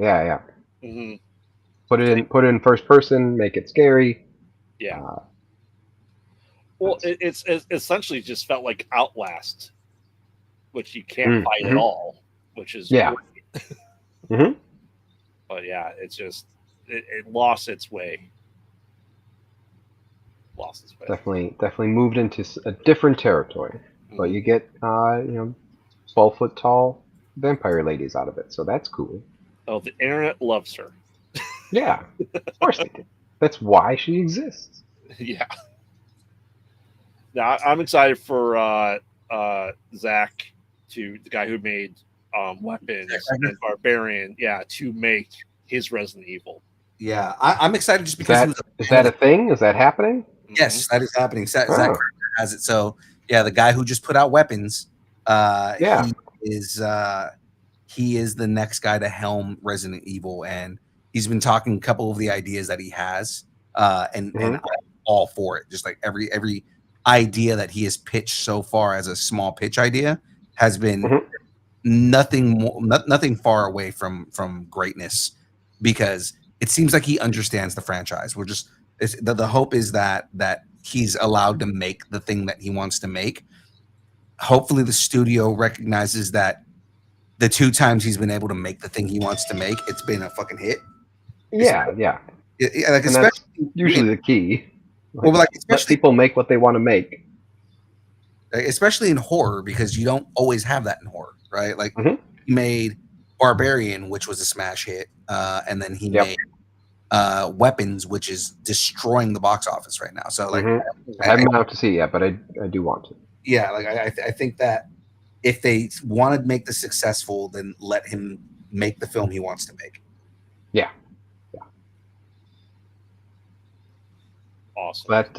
[SPEAKER 3] Hmm.
[SPEAKER 5] Put it in first person, make it scary.
[SPEAKER 3] Yeah.
[SPEAKER 5] Uh,
[SPEAKER 3] Well, it's essentially just felt like Outlast, which you can't fight at all, which is
[SPEAKER 5] Yeah.
[SPEAKER 3] great. But yeah, it's just it lost its way.
[SPEAKER 5] Definitely moved into a different territory. But you get 12-foot tall vampire ladies out of it, so that's cool.
[SPEAKER 3] Oh, the internet loves her.
[SPEAKER 5] Yeah, of course they do. That's why she exists.
[SPEAKER 3] Yeah. Now I'm excited for Zach, the guy who made Weapons and Barbarian, to make his Resident Evil.
[SPEAKER 2] yeah, I'm excited just because
[SPEAKER 5] Is that a thing? Is that happening?
[SPEAKER 2] Yes, that is happening. Zach
[SPEAKER 5] Oh.
[SPEAKER 2] has it. So yeah, the guy who just put out Weapons,
[SPEAKER 5] Yeah.
[SPEAKER 2] he is the next guy to helm Resident Evil, and he's been talking a couple of the ideas that he has, and I'm all for it. Just like every idea that he has pitched so far as a small pitch idea has been nothing far away from greatness, because it seems like he understands the franchise. The hope is that he's allowed to make the thing that he wants to make. Hopefully the studio recognizes that the 2 times he's been able to make the thing he wants to make, it's been a fucking hit.
[SPEAKER 5] Yeah.
[SPEAKER 2] Like,
[SPEAKER 5] And that's usually the key.
[SPEAKER 2] Well, like,
[SPEAKER 5] let people make what they want to make.
[SPEAKER 2] Especially in horror, because you don't always have that in horror, right? Like he made Barbarian, which was a smash hit, and then he made Weapons, which is destroying the box office right now. So like,
[SPEAKER 5] I haven't been out to see it yet, but I do want to.
[SPEAKER 2] Yeah, like I think that if they want to make this successful, then let him make the film he wants to make.
[SPEAKER 5] Yeah.
[SPEAKER 3] Awesome.
[SPEAKER 5] That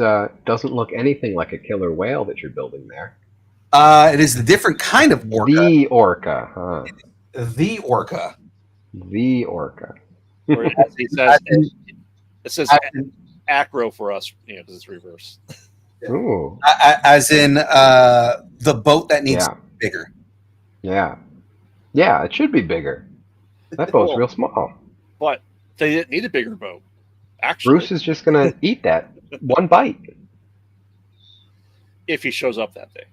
[SPEAKER 5] doesn't look anything like a killer whale that you're building there.
[SPEAKER 2] It is the different kind of orca.
[SPEAKER 5] The orca, huh?
[SPEAKER 2] The orca.
[SPEAKER 5] The orca.
[SPEAKER 3] Or as he says, it says acro for us, because it's reverse.
[SPEAKER 5] Ooh.
[SPEAKER 2] As in the boat that needs to be bigger.
[SPEAKER 5] Yeah, it should be bigger. That boat's real small.
[SPEAKER 3] But they didn't need a bigger boat. Actually,
[SPEAKER 5] Bruce is just gonna eat that one bite.
[SPEAKER 3] If he shows up that day.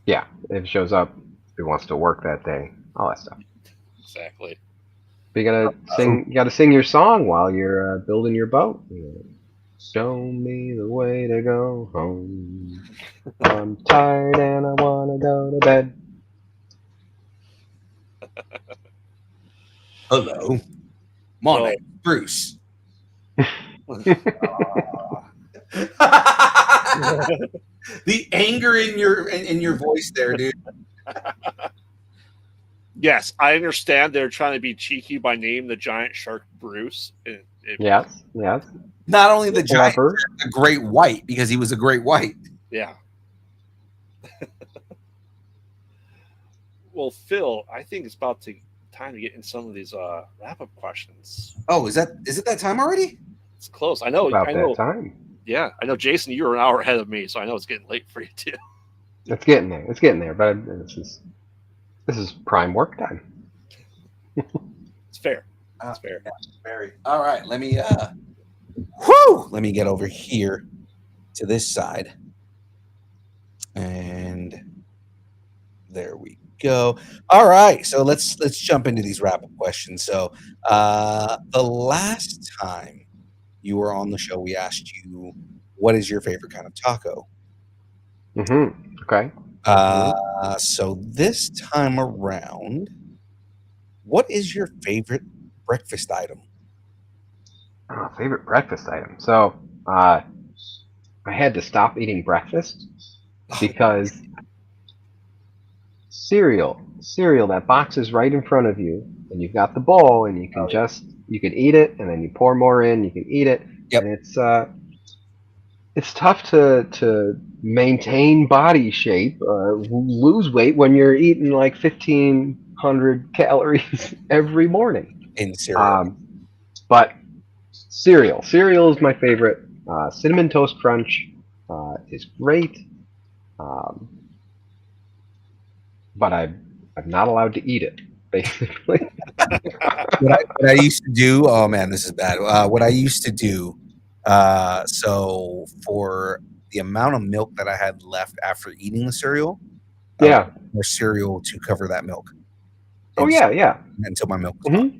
[SPEAKER 5] Yeah, if he shows up, if he wants to work that day, all that stuff.
[SPEAKER 3] Exactly.
[SPEAKER 5] But you gotta sing your song while you're building your boat. Show me the way to go home. I'm tired and I wanna go to bed.
[SPEAKER 2] Hello, my name's Bruce. The anger in your voice there, dude.
[SPEAKER 3] Yes, I understand they're trying to be cheeky by naming the giant shark Bruce.
[SPEAKER 5] Yes.
[SPEAKER 2] Not only the giant, the great white, because he was a great white.
[SPEAKER 3] Yeah. Well, Phil, I think it's about time to get in some of these wrap-up questions.
[SPEAKER 2] Oh, is it that time already?
[SPEAKER 3] It's close. I know.
[SPEAKER 5] About that time.
[SPEAKER 3] Yeah, I know, Jason. You were an hour ahead of me, so I know it's getting late for you too.
[SPEAKER 5] It's getting there. But this is prime work time.
[SPEAKER 3] It's fair. It's fair.
[SPEAKER 2] Very. All right. Let me get over here to this side, and there we go. All right. So let's jump into these wrap-up questions. So the last time you were on the show, we asked you, what is your favorite kind of taco?
[SPEAKER 5] Okay.
[SPEAKER 2] So this time around, what is your favorite breakfast item?
[SPEAKER 5] Oh, favorite breakfast item. So I had to stop eating breakfast because cereal, that box is right in front of you, and you've got the bowl, and you can you could eat it, and then you pour more in, you can eat it.
[SPEAKER 2] Yep.
[SPEAKER 5] And it's tough to maintain body shape, lose weight when you're eating like 1,500 calories every morning.
[SPEAKER 2] In cereal.
[SPEAKER 5] But cereal is my favorite. Cinnamon Toast Crunch is great, but I'm not allowed to eat it. Basically,
[SPEAKER 2] What I used to do. Oh man, this is bad. What I used to do. So for the amount of milk that I had left after eating the cereal, I would
[SPEAKER 5] yeah.
[SPEAKER 2] eat more cereal to cover that milk.
[SPEAKER 5] Oh
[SPEAKER 2] And just-
[SPEAKER 5] yeah, yeah.
[SPEAKER 2] Until my milk was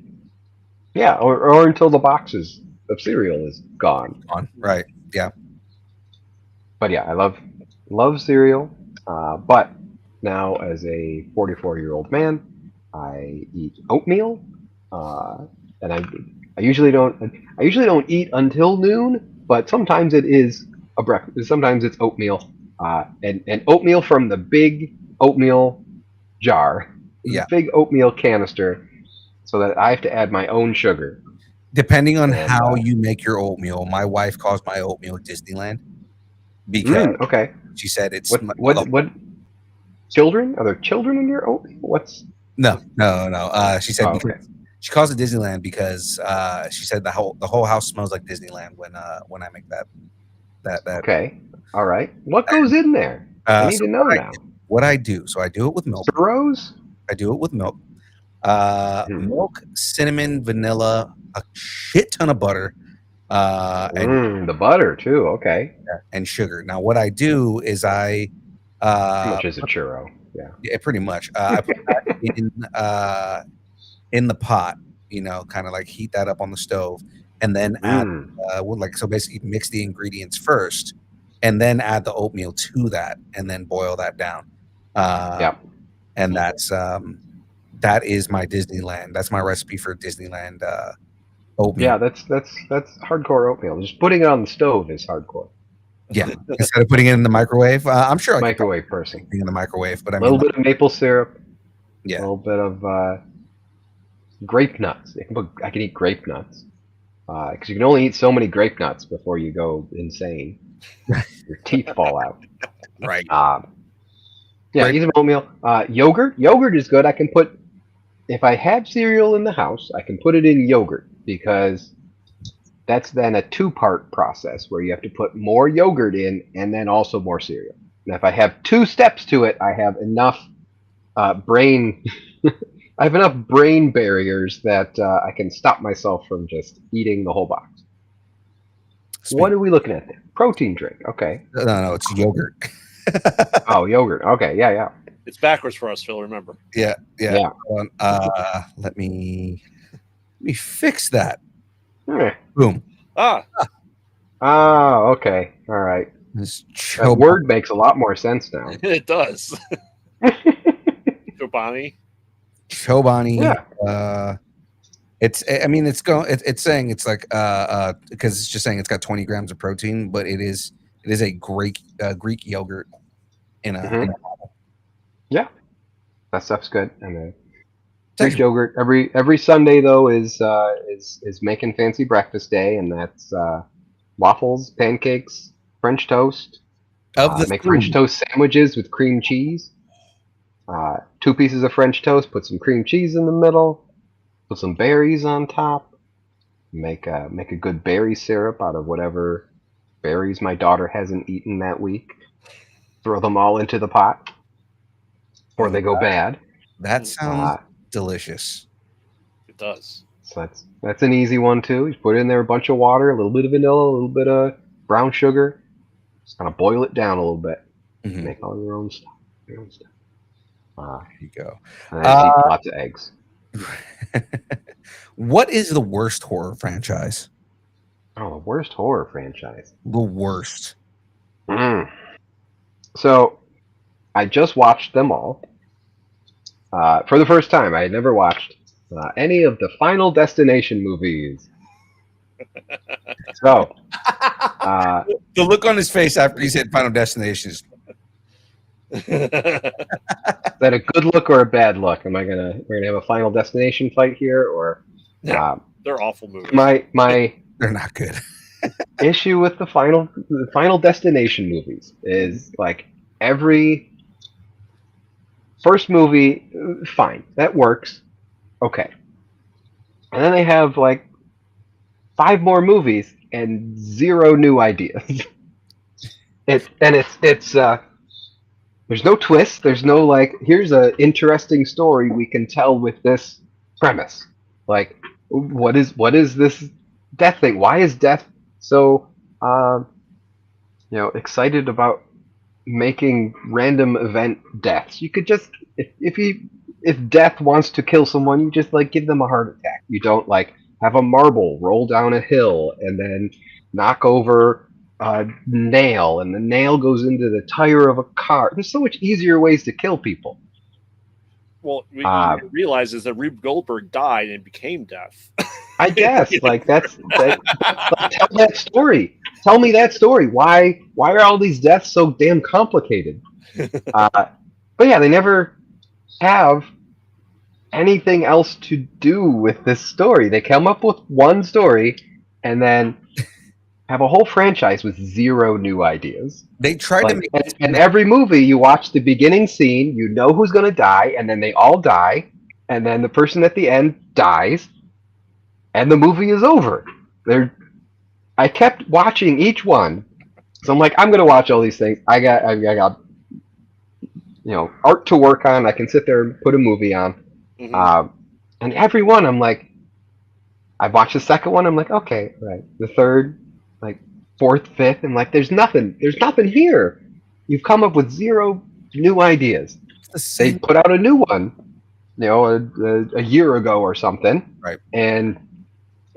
[SPEAKER 5] Yeah, or until the boxes of cereal is gone.
[SPEAKER 2] gone. Right. Yeah.
[SPEAKER 5] But yeah, I love cereal. But now, as a 44-year-old man, I eat oatmeal, and I usually don't eat until noon. But sometimes it is a breakfast. Sometimes it's oatmeal, and oatmeal from the big oatmeal jar, the
[SPEAKER 2] Yeah.
[SPEAKER 5] big oatmeal canister, so that I have to add my own sugar.
[SPEAKER 2] Depending on
[SPEAKER 5] And,
[SPEAKER 2] how you make your oatmeal, my wife calls my oatmeal Disneyland because
[SPEAKER 5] okay.
[SPEAKER 2] she said it's
[SPEAKER 5] What children? Are there children in your oatmeal? What's
[SPEAKER 2] no. She said
[SPEAKER 5] oh,
[SPEAKER 2] because
[SPEAKER 5] okay.
[SPEAKER 2] she calls it Disneyland because she said the whole house smells like Disneyland when I make that.
[SPEAKER 5] Okay. All right. What goes in there? I need
[SPEAKER 2] So
[SPEAKER 5] to know now.
[SPEAKER 2] what I do. So I do it with milk.
[SPEAKER 5] Churros?
[SPEAKER 2] I do it with milk.
[SPEAKER 5] Hmm.
[SPEAKER 2] Milk, cinnamon, vanilla, a shit ton of butter, and
[SPEAKER 5] The butter too. Okay.
[SPEAKER 2] sugar. Now, what I do is I
[SPEAKER 5] How much is a churro? Yeah.
[SPEAKER 2] pretty much I put that in the pot. Kind of like heat that up on the stove, and then add so basically mix the ingredients first, and then add the oatmeal to that, and then boil that down.
[SPEAKER 5] Yep.
[SPEAKER 2] And that is my Disneyland. That's my recipe for Disneyland oatmeal.
[SPEAKER 5] Yeah, that's hardcore oatmeal. Just putting it on the stove is hardcore.
[SPEAKER 2] Yeah, instead of putting it in the microwave, I'm sure I could
[SPEAKER 5] Microwave person.
[SPEAKER 2] put it in the microwave, but I
[SPEAKER 5] A
[SPEAKER 2] mean,
[SPEAKER 5] little bit of maple syrup.
[SPEAKER 2] yeah,
[SPEAKER 5] A little bit of grape nuts. I can eat grape nuts because you can only eat so many grape nuts before you go insane. Your teeth fall out.
[SPEAKER 2] right.
[SPEAKER 5] Yeah,
[SPEAKER 2] Grape-
[SPEAKER 5] eat some oatmeal. Yogurt. Yogurt is good. If I have cereal in the house, I can put it in yogurt because that's then a two-part process where you have to put more yogurt in and then also more cereal. And if I have two steps to it, I have enough brain. I have enough brain barriers that I can stop myself from just eating the whole box. What are we looking at there? Protein drink. Okay.
[SPEAKER 2] No, it's yogurt.
[SPEAKER 5] Oh, yogurt. Okay. Yeah.
[SPEAKER 3] It's backwards for us, Phil. Remember.
[SPEAKER 2] Yeah.
[SPEAKER 5] Yeah.
[SPEAKER 2] Hold on. Let me fix that.
[SPEAKER 5] Eh.
[SPEAKER 2] Boom.
[SPEAKER 3] Ah,
[SPEAKER 5] Oh, okay. All right.
[SPEAKER 2] This
[SPEAKER 5] That word makes a lot more sense now.
[SPEAKER 3] it does. Chobani.
[SPEAKER 2] Chobani.
[SPEAKER 5] Yeah.
[SPEAKER 2] It's saying it's like because it's just saying it's got 20 grams of protein, but it is a Greek yogurt in a bottle.
[SPEAKER 5] Yeah, that stuff's good. And Greek yogurt every Sunday though is making fancy breakfast day, and that's waffles, pancakes, French toast. Make French toast sandwiches with cream cheese. 2 pieces of French toast. Put some cream cheese in the middle. Put some berries on top. Make a good berry syrup out of whatever berries my daughter hasn't eaten that week. Throw them all into the pot, or they go bad.
[SPEAKER 2] That sounds delicious.
[SPEAKER 3] It does.
[SPEAKER 5] So that's an easy one too. You put in there a bunch of water, a little bit of vanilla, a little bit of brown sugar. Just kind of boil it down a little bit.
[SPEAKER 2] Mhm.
[SPEAKER 5] Make all your own stuff.
[SPEAKER 2] There you go.
[SPEAKER 5] And then eat lots of eggs.
[SPEAKER 2] What is the worst horror franchise?
[SPEAKER 5] Oh, the worst horror franchise.
[SPEAKER 2] The worst.
[SPEAKER 5] So, I just watched them all for the first time. I had never watched any of the Final Destination movies. So,
[SPEAKER 2] The look on his face after he said Final Destination is
[SPEAKER 5] is that a good look or a bad look? We're gonna have a Final Destination fight here, or
[SPEAKER 3] They're awful movies.
[SPEAKER 5] my
[SPEAKER 2] they're not good.
[SPEAKER 5] issue with the Final Destination movies is like every first movie, fine, that works, okay, and then they have like 5 more movies and 0 new ideas. It's there's no twist. There's no like, here's a interesting story we can tell with this premise. Like, what is this death thing? Why is death so excited about making random event deaths? You could just, if death wants to kill someone, you just like give them a heart attack. You don't like have a marble roll down a hill and then knock over a nail, and the nail goes into the tire of a car. There's so much easier ways to kill people.
[SPEAKER 3] Well, what you realize is that Rube Goldberg died and became death.
[SPEAKER 5] I guess like that's like, tell that story. Tell me that story. Why are all these deaths so damn complicated? But yeah, they never have anything else to do with this story. They come up with one story and then have a whole franchise with zero new ideas.
[SPEAKER 2] They tried to make
[SPEAKER 5] and every movie you watch the beginning scene, you know who's going to die, and then they all die, and then the person at the end dies, and the movie is over. I kept watching each one, so I'm like, I'm going to watch all these things. I got art to work on. I can sit there and put a movie on.
[SPEAKER 3] Mhm.
[SPEAKER 5] And every one, I'm like, I watched the second one, I'm like, okay, right. The third, like fourth, fifth, and like, there's nothing here. You've come up with zero new ideas. They put out a new one, a year ago or something,
[SPEAKER 2] right?
[SPEAKER 5] And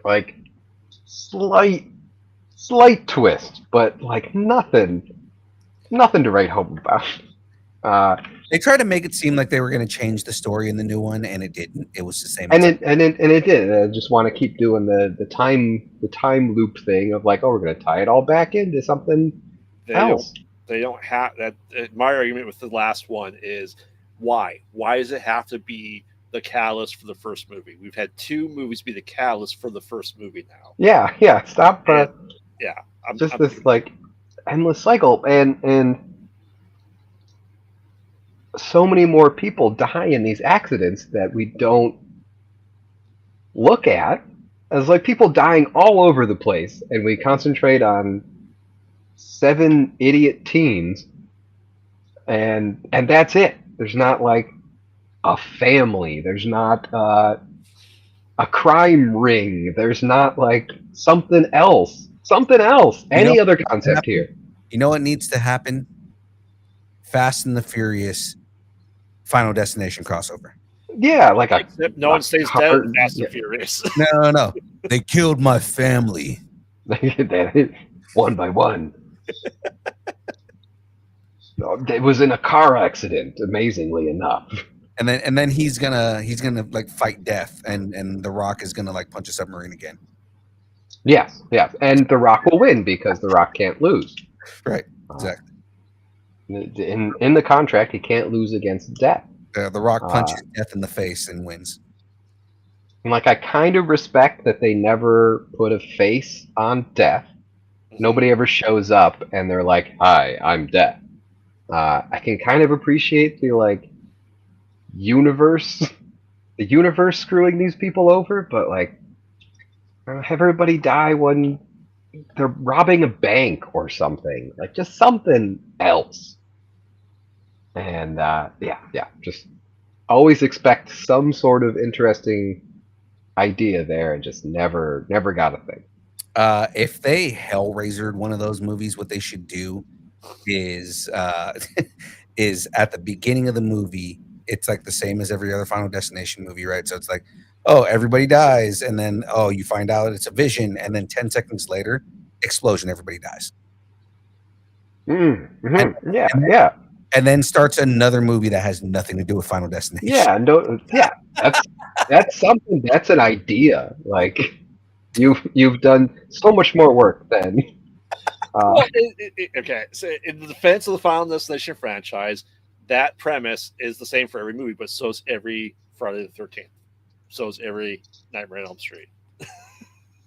[SPEAKER 5] like slight twist, but like nothing to write home about.
[SPEAKER 2] They tried to make it seem like they were going to change the story in the new one, and it didn't. It was the same.
[SPEAKER 5] And it did. I just want to keep doing the time loop thing of like, oh, we're going to tie it all back into something else.
[SPEAKER 3] They don't have that. My argument with the last one is why? Why does it have to be the catalyst for the first movie? We've had two movies be the catalyst for the first movie now.
[SPEAKER 5] Yeah. Stop.
[SPEAKER 3] I'm
[SPEAKER 5] this like endless cycle, and so many more people die in these accidents that we don't look at as like people dying all over the place, and we concentrate on 7 idiot teens, and that's it. There's not like a family. There's not a crime ring. There's not like something else. Any other concept here?
[SPEAKER 2] You know what needs to happen? Fast and the Furious Final Destination crossover.
[SPEAKER 5] Yeah, like
[SPEAKER 3] no one stays dead in Fast and Furious.
[SPEAKER 2] No. They killed my family.
[SPEAKER 5] One by one. It was in a car accident, amazingly enough.
[SPEAKER 2] And then he's gonna like fight death, and The Rock is gonna like punch a submarine again.
[SPEAKER 5] Yes, and The Rock will win because The Rock can't lose.
[SPEAKER 2] Right, exactly.
[SPEAKER 5] In the contract, he can't lose against death.
[SPEAKER 2] The Rock punches death in the face and wins.
[SPEAKER 5] And like, I kind of respect that they never put a face on death. Nobody ever shows up and they're like, "Hi, I'm Death." I can kind of appreciate the like universe screwing these people over, but like, have everybody die when they're robbing a bank or something, like just something else. And just always expect some sort of interesting idea there, and just never got a thing.
[SPEAKER 2] If they Hellraisered one of those movies, what they should do is is at the beginning of the movie, it's like the same as every other Final Destination movie, right? So it's like, oh, everybody dies, and then you find out it's a vision, and then 10 seconds later, explosion, everybody dies.
[SPEAKER 5] Mm-hmm.
[SPEAKER 2] And then starts another movie that has nothing to do with Final Destination.
[SPEAKER 5] That's something. That's an idea. Like, you've done so much more work than.
[SPEAKER 3] Okay, so in the defense of the Final Destination franchise, that premise is the same for every movie, but so is every Friday the 13th. So is every Nightmare on Elm Street.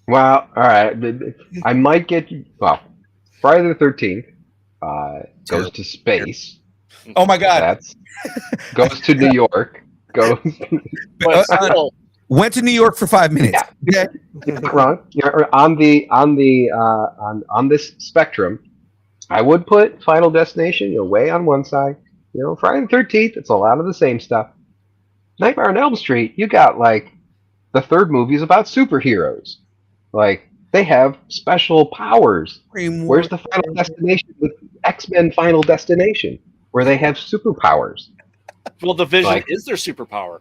[SPEAKER 5] Well, all right. I might get you. Well, Friday the 13th goes to space.
[SPEAKER 2] Oh my God!
[SPEAKER 5] Goes to New York.
[SPEAKER 2] Went to New York for 5 minutes.
[SPEAKER 5] Yeah. Wrong. On this spectrum, I would put Final Destination, way on one side. Friday the 13th, it's a lot of the same stuff. Nightmare on Elm Street, you got like the third movie is about superheroes. Like they have special powers. Where's the Final Destination with X-Men Final Destination, where they have superpowers?
[SPEAKER 3] Well, the Vision
[SPEAKER 5] Like-
[SPEAKER 3] is their superpower.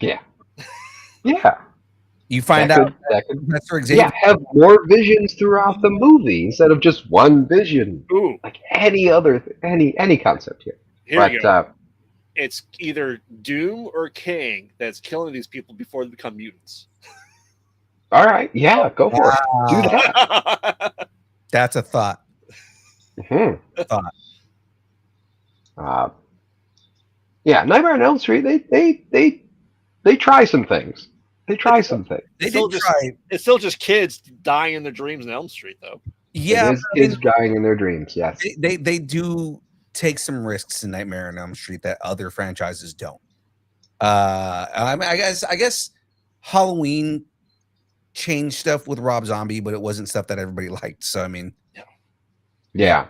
[SPEAKER 5] Yeah. Yeah.
[SPEAKER 2] You find
[SPEAKER 5] That
[SPEAKER 2] out
[SPEAKER 5] that could
[SPEAKER 2] Professor Xavier.
[SPEAKER 5] have more visions throughout the movie instead of just one vision.
[SPEAKER 3] Ooh,
[SPEAKER 5] Like any other any concept here.
[SPEAKER 3] here we go.
[SPEAKER 5] But
[SPEAKER 3] It's either Doom or Kang that's killing these people before they become mutants.
[SPEAKER 5] all right, yeah, go for it. Do that.
[SPEAKER 2] That's a thought.
[SPEAKER 5] Mhm.
[SPEAKER 2] Thought.
[SPEAKER 5] Yeah, Nightmare on Elm Street. They try some things. They try some things.
[SPEAKER 2] They
[SPEAKER 3] Still
[SPEAKER 2] did
[SPEAKER 3] just-
[SPEAKER 2] try.
[SPEAKER 3] It's still just kids dying in their dreams in Elm Street, though.
[SPEAKER 2] Yeah,
[SPEAKER 5] It is kids dying in their dreams. Yes.
[SPEAKER 2] they do take some risks in Nightmare on Elm Street that other franchises don't. I mean, I guess Halloween changed stuff with Rob Zombie, but it wasn't stuff that everybody liked. So I mean,
[SPEAKER 5] Yeah.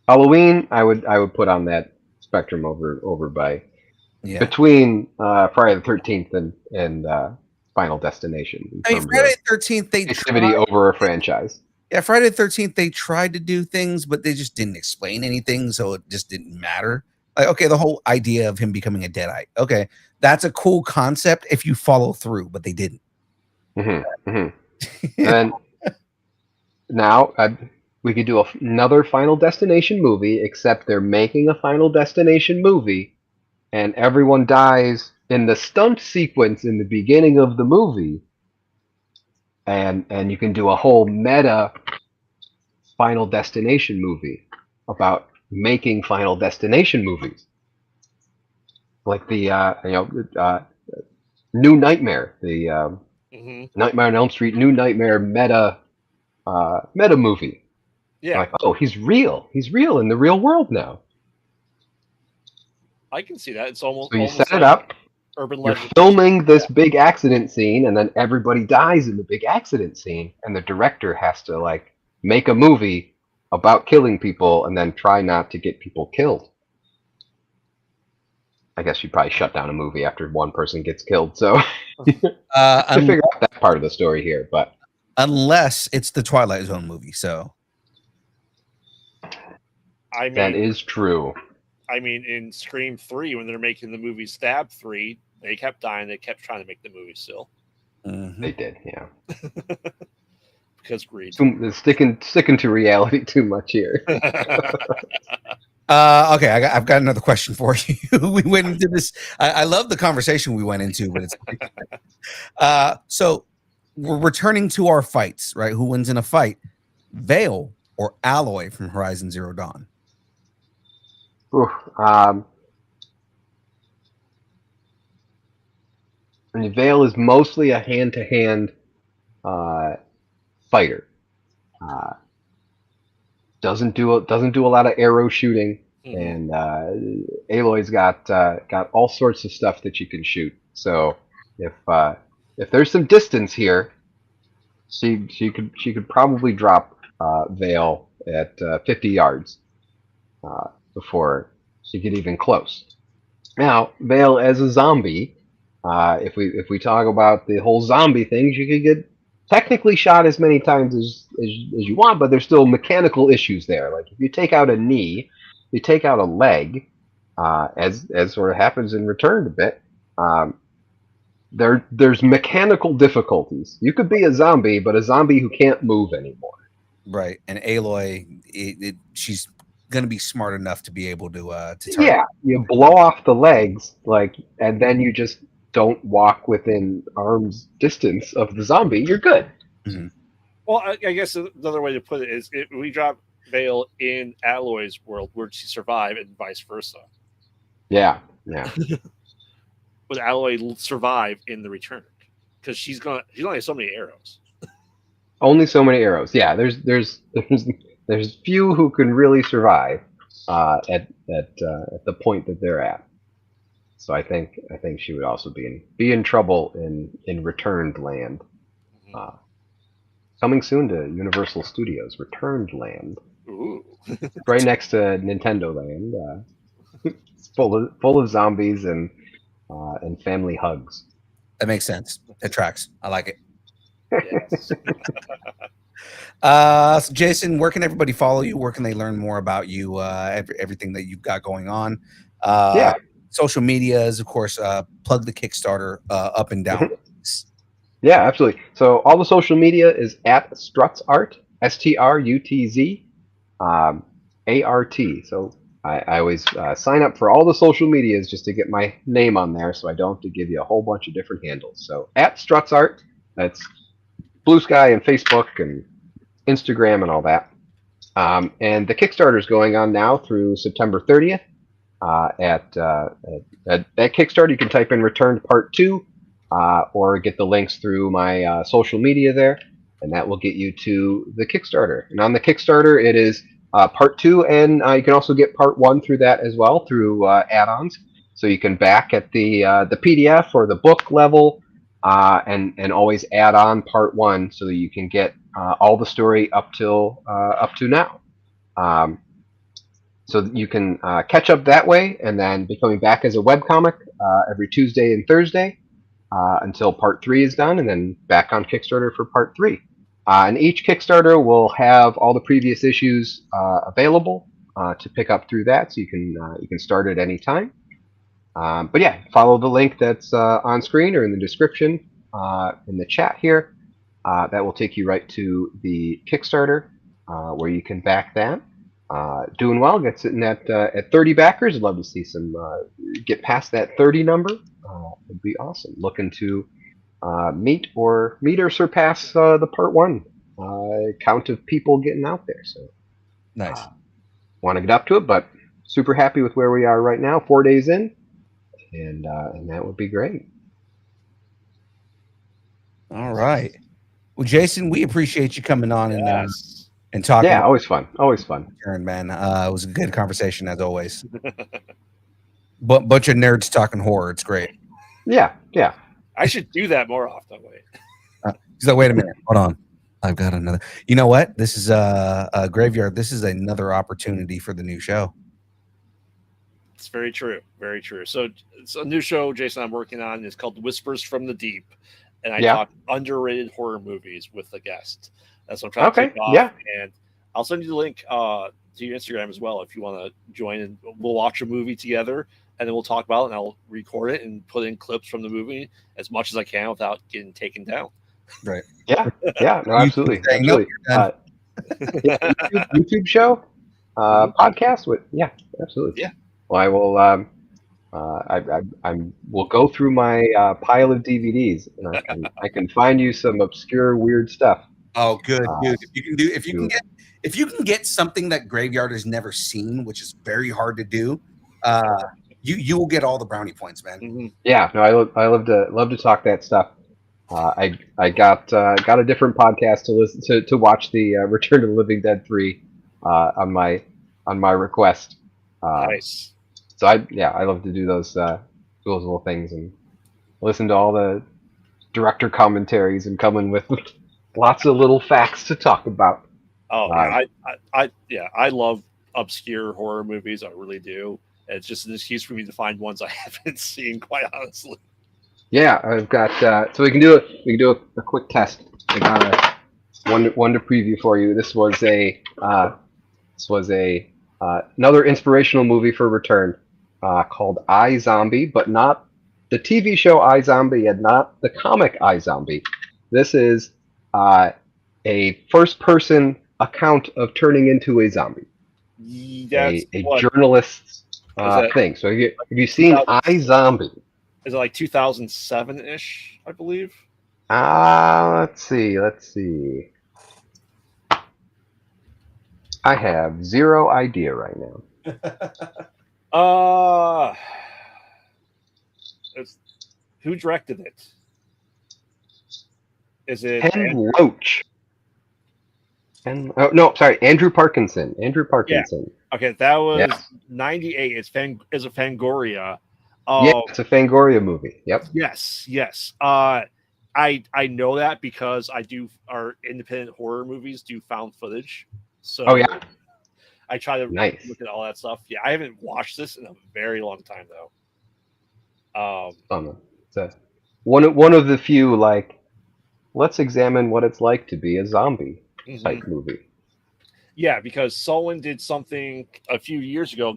[SPEAKER 5] Halloween, I would put on that spectrum over by
[SPEAKER 2] yeah.
[SPEAKER 5] between Friday the 13th and Final Destination. In
[SPEAKER 2] I mean,
[SPEAKER 5] terms
[SPEAKER 2] Friday
[SPEAKER 5] of
[SPEAKER 2] the 13th, they
[SPEAKER 5] activity
[SPEAKER 2] tried,
[SPEAKER 5] over a franchise.
[SPEAKER 2] yeah, Friday the 13th, they tried to do things, but they just didn't explain anything, so it just didn't matter. Like, okay, the whole idea of him becoming a Deadite, okay, that's a cool concept if you follow through, but they didn't.
[SPEAKER 5] And then now we could do another Final Destination movie, except they're making a Final Destination movie, and everyone dies in the stunt sequence in the beginning of the movie, and you can do a whole meta Final Destination movie about making Final Destination movies, like the New Nightmare, the
[SPEAKER 3] Mm-hmm.
[SPEAKER 5] Nightmare on Elm Street, New Nightmare meta movie.
[SPEAKER 3] Yeah,
[SPEAKER 5] Like, oh, he's real. He's real in the real world now.
[SPEAKER 3] I can see that. It's almost
[SPEAKER 5] So you
[SPEAKER 3] almost
[SPEAKER 5] set it
[SPEAKER 3] like
[SPEAKER 5] up.
[SPEAKER 3] urban
[SPEAKER 5] You're
[SPEAKER 3] legend.
[SPEAKER 5] filming this big accident scene, and then everybody dies in the big accident scene, and the director has to like make a movie about killing people and then try not to get people killed. I guess you'd probably shut down a movie after one person gets killed. So to figure out that part of the story here, but
[SPEAKER 2] Unless it's the Twilight Zone movie, so
[SPEAKER 3] I
[SPEAKER 5] that
[SPEAKER 3] mean,
[SPEAKER 5] is true.
[SPEAKER 3] I mean, in Scream 3, when they're making the movie Stab 3, they kept dying. They kept trying to make the movie still
[SPEAKER 2] mhm.
[SPEAKER 5] They did, yeah.
[SPEAKER 3] because greed.
[SPEAKER 5] They're sticking to reality too much here.
[SPEAKER 2] Okay, I've got another question for you. We went into this. I love the conversation we went into, but it's so we're returning to our fights, right? Who wins in a fight, Vale or Alloy from Horizon Zero Dawn?
[SPEAKER 5] Oof, I mean, Vale is mostly a hand-to-hand fighter. Doesn't do a lot of arrow shooting,
[SPEAKER 3] Mhm.
[SPEAKER 5] and Aloy's got all sorts of stuff that you can shoot. So if there's some distance here, she could probably drop Vale at 50 yards before she get even close. Now Vale as a zombie, if we talk about the whole zombie thing, you could get technically shot as many times as you want, but there's still mechanical issues there. Like if you take out a knee, you take out a leg, as sort of happens in Returned a bit. There's mechanical difficulties. You could be a zombie, but a zombie who can't move anymore.
[SPEAKER 2] Right, and Aloy, she's gonna be smart enough to be able to target.
[SPEAKER 5] Yeah, you blow off the legs, and then you just don't walk within arm's distance of the zombie. You're good.
[SPEAKER 3] Well, I guess another way to put it is if we drop Vale in Alloy's world, would she survive, and vice versa?
[SPEAKER 5] Yeah.
[SPEAKER 3] Would Alloy survive in the Return? Because she's only has so many arrows.
[SPEAKER 5] Only so many arrows. Yeah, there's few who can really survive at the point that they're at. So I think she would also be in trouble in Returned Land. Coming soon to Universal Studios, Returned Land.
[SPEAKER 3] Ooh.
[SPEAKER 5] right next to Nintendo Land. It's full of zombies and family hugs.
[SPEAKER 2] That makes sense. It tracks. I like it.
[SPEAKER 3] Yes.
[SPEAKER 2] So Jason, where can everybody follow you? Where can they learn more about you? Everything that you've got going on.
[SPEAKER 5] Yeah.
[SPEAKER 2] Social media is, of course, plug the Kickstarter up and down.
[SPEAKER 5] Yeah, absolutely. So all the social media is at Strutz Art, STRUTZ, ART. So I always sign up for all the social medias just to get my name on there, so I don't have to give you a whole bunch of different handles. So at Strutz Art, that's Blue Sky and Facebook and Instagram and all that. And the Kickstarter is going on now through September 30th. At that Kickstarter, you can type in "Returned Part 2," or get the links through my social media there, and that will get you to the Kickstarter. And on the Kickstarter, it is Part 2, and you can also get Part 1 through that as well through add-ons. So you can back at the PDF or the book level, and always add on Part 1 so that you can get all the story up to now. So that you can catch up that way, and then be coming back as a webcomic every Tuesday and Thursday until Part 3 is done, and then back on Kickstarter for Part 3. And each Kickstarter will have all the previous issues available to pick up through that, so you can start at any time. But yeah, follow the link that's on screen or in the description in the chat here. That will take you right to the Kickstarter where you can back that. Doing well, get sitting at 30 backers. I'd love to see some get past that 30 number. It'd be awesome. Looking to meet or surpass the Part 1 count of people getting out there. So
[SPEAKER 2] Nice.
[SPEAKER 5] Want to get up to it, but super happy with where we are right now. 4 days in, and that would be great.
[SPEAKER 2] All right. Well, Jason, we appreciate you coming on
[SPEAKER 3] Yes.
[SPEAKER 2] and talking.
[SPEAKER 5] Yeah, always fun. Always fun.
[SPEAKER 2] Aaron, man, it was a good conversation as always. But bunch of nerds talking horror. It's great.
[SPEAKER 5] Yeah, yeah.
[SPEAKER 3] I should do that more often. Wait.
[SPEAKER 2] He's like, wait a minute, hold on. I've got another. You know what? This is a graveyard. This is another opportunity for the new show.
[SPEAKER 3] It's very true. Very true. So it's a new show, Jason, I'm working on. It's called Whispers from the Deep. And I talk underrated horror movies with a guest. That's what I'm trying to kick off.
[SPEAKER 5] Yeah.
[SPEAKER 3] And I'll send you the link to your Instagram as well if you want to join, and we'll watch a movie together, and then we'll talk about it, and I'll record it and put in clips from the movie as much as I can without getting taken down.
[SPEAKER 2] Right.
[SPEAKER 5] Yeah. Yeah. No, absolutely. Absolutely. YouTube show, podcast with absolutely.
[SPEAKER 3] Yeah.
[SPEAKER 5] Well, I will. We'll go through my pile of DVDs, and I can find you some obscure, weird stuff.
[SPEAKER 2] Oh, good, dude. If you can get something that Graveyard has never seen, which is very hard to do, you will get all the brownie points, man.
[SPEAKER 3] Mm-hmm.
[SPEAKER 5] Yeah, no, I love to talk that stuff. I got a different podcast to listen to watch the Return to the Living Dead 3 on my request.
[SPEAKER 3] Nice.
[SPEAKER 5] So I love to do those little things and listen to all the director commentaries and come in with lots of little facts to talk about.
[SPEAKER 3] Oh, I love obscure horror movies. I really do. It's just an excuse for me to find ones I haven't seen, quite honestly. Yeah,
[SPEAKER 5] I've got so we can do a quick test. I got one to preview for you. This was another inspirational movie for Return called iZombie, but not the TV show iZombie and not the comic iZombie. This is a first-person account of turning into a zombie.
[SPEAKER 3] That's
[SPEAKER 5] a journalist's thing. So have you seen iZombie?
[SPEAKER 3] Is it like 2007-ish, I believe?
[SPEAKER 5] Let's see. I have zero idea right now.
[SPEAKER 3] Who directed it? Is it
[SPEAKER 5] Ken Loach? Andrew Parkinson.
[SPEAKER 3] Yeah. Okay, that was 98. It's a Fangoria.
[SPEAKER 5] It's a Fangoria movie. Yep.
[SPEAKER 3] Yes. I know that because our independent horror movies do found footage. So I try to
[SPEAKER 5] Nice.
[SPEAKER 3] look at all that stuff. Yeah, I haven't watched this in a very long time though.
[SPEAKER 5] It's one of the few like, let's examine what it's like to be a zombie type movie.
[SPEAKER 3] Yeah, because Solon did something a few years ago,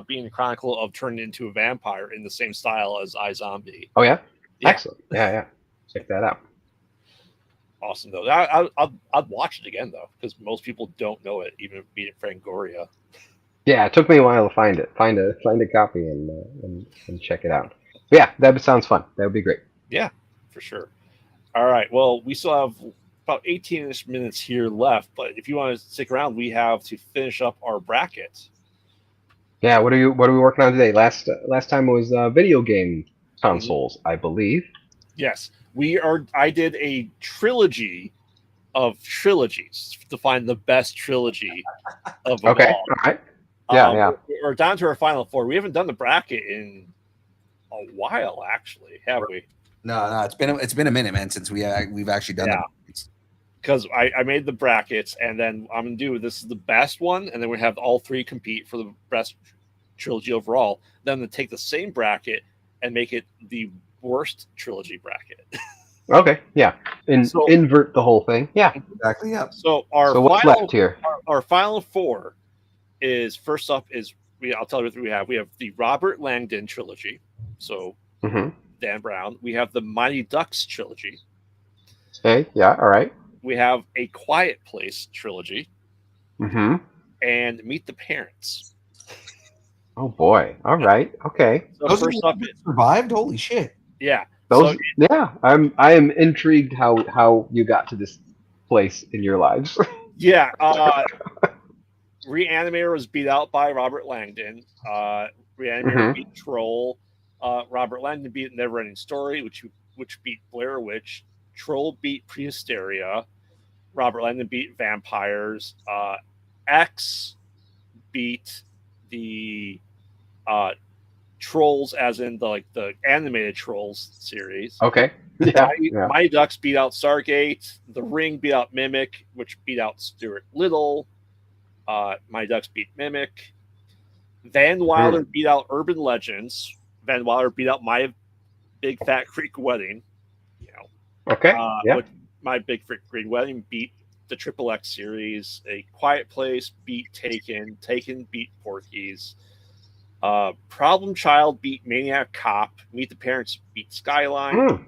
[SPEAKER 3] being a chronicle of turning into a vampire in the same style as iZombie.
[SPEAKER 5] Oh yeah,
[SPEAKER 3] Yeah.
[SPEAKER 5] excellent. Yeah, check that out.
[SPEAKER 3] Awesome though. I'd watch it again though, because most people don't know it, even being Fangoria.
[SPEAKER 5] Yeah, it took me a while to find a copy and check it out. But yeah, that sounds fun. That would be great.
[SPEAKER 3] Yeah, for sure. All right. Well, we still have about 18-ish minutes here left, but if you want to stick around, we have to finish up our bracket.
[SPEAKER 5] Yeah, what are we working on today? Last time it was video game consoles, I believe.
[SPEAKER 3] Yes, I did a trilogy of trilogies to find the best trilogy of them
[SPEAKER 5] Okay,
[SPEAKER 3] all.
[SPEAKER 5] all right. Yeah.
[SPEAKER 3] We're down to our final four. We haven't done the bracket in a while, actually, have we?
[SPEAKER 2] No, it's been a minute, man, since we've actually done that.
[SPEAKER 3] Because I made the brackets, and then I'm gonna do this is the best one, and then we have all three compete for the best trilogy overall. Then to take the same bracket and make it the worst trilogy bracket.
[SPEAKER 5] Okay, yeah. Invert the whole thing. Yeah,
[SPEAKER 2] exactly. Yeah.
[SPEAKER 3] So
[SPEAKER 5] what's left here?
[SPEAKER 3] Our final four is first up is I'll tell you what we have. We have the Robert Langdon trilogy. So Dan Brown. We have the Mighty Ducks trilogy.
[SPEAKER 5] Okay, yeah, all right.
[SPEAKER 3] We have a Quiet Place trilogy. And Meet the Parents.
[SPEAKER 5] Oh boy! All right, okay.
[SPEAKER 3] So
[SPEAKER 2] those
[SPEAKER 3] first up,
[SPEAKER 2] survived. Holy shit!
[SPEAKER 3] Yeah.
[SPEAKER 5] I am intrigued how you got to this place in your lives.
[SPEAKER 3] Yeah. Reanimator was beat out by Robert Langdon. Reanimator beat Troll. Robert Langdon beat Neverending Story, which beat Blair Witch. Troll beat Prehysteria. Robert Langdon beat Vampires. X beat the Trolls, as in the animated Trolls series.
[SPEAKER 5] Okay. Yeah.
[SPEAKER 3] Mighty Ducks beat out Stargate. The Ring beat out Mimic, which beat out Stuart Little. Mighty Ducks beat Mimic. Van Wilder beat out Urban Legends. Van Wilder beat out My Big Fat Greek Wedding.
[SPEAKER 5] Okay. Yeah.
[SPEAKER 3] My Big Fat Greek Wedding beat the Triple X series. A Quiet Place beat Taken. Taken beat Porky's. Problem Child beat Maniac Cop. Meet the Parents beat Skyline.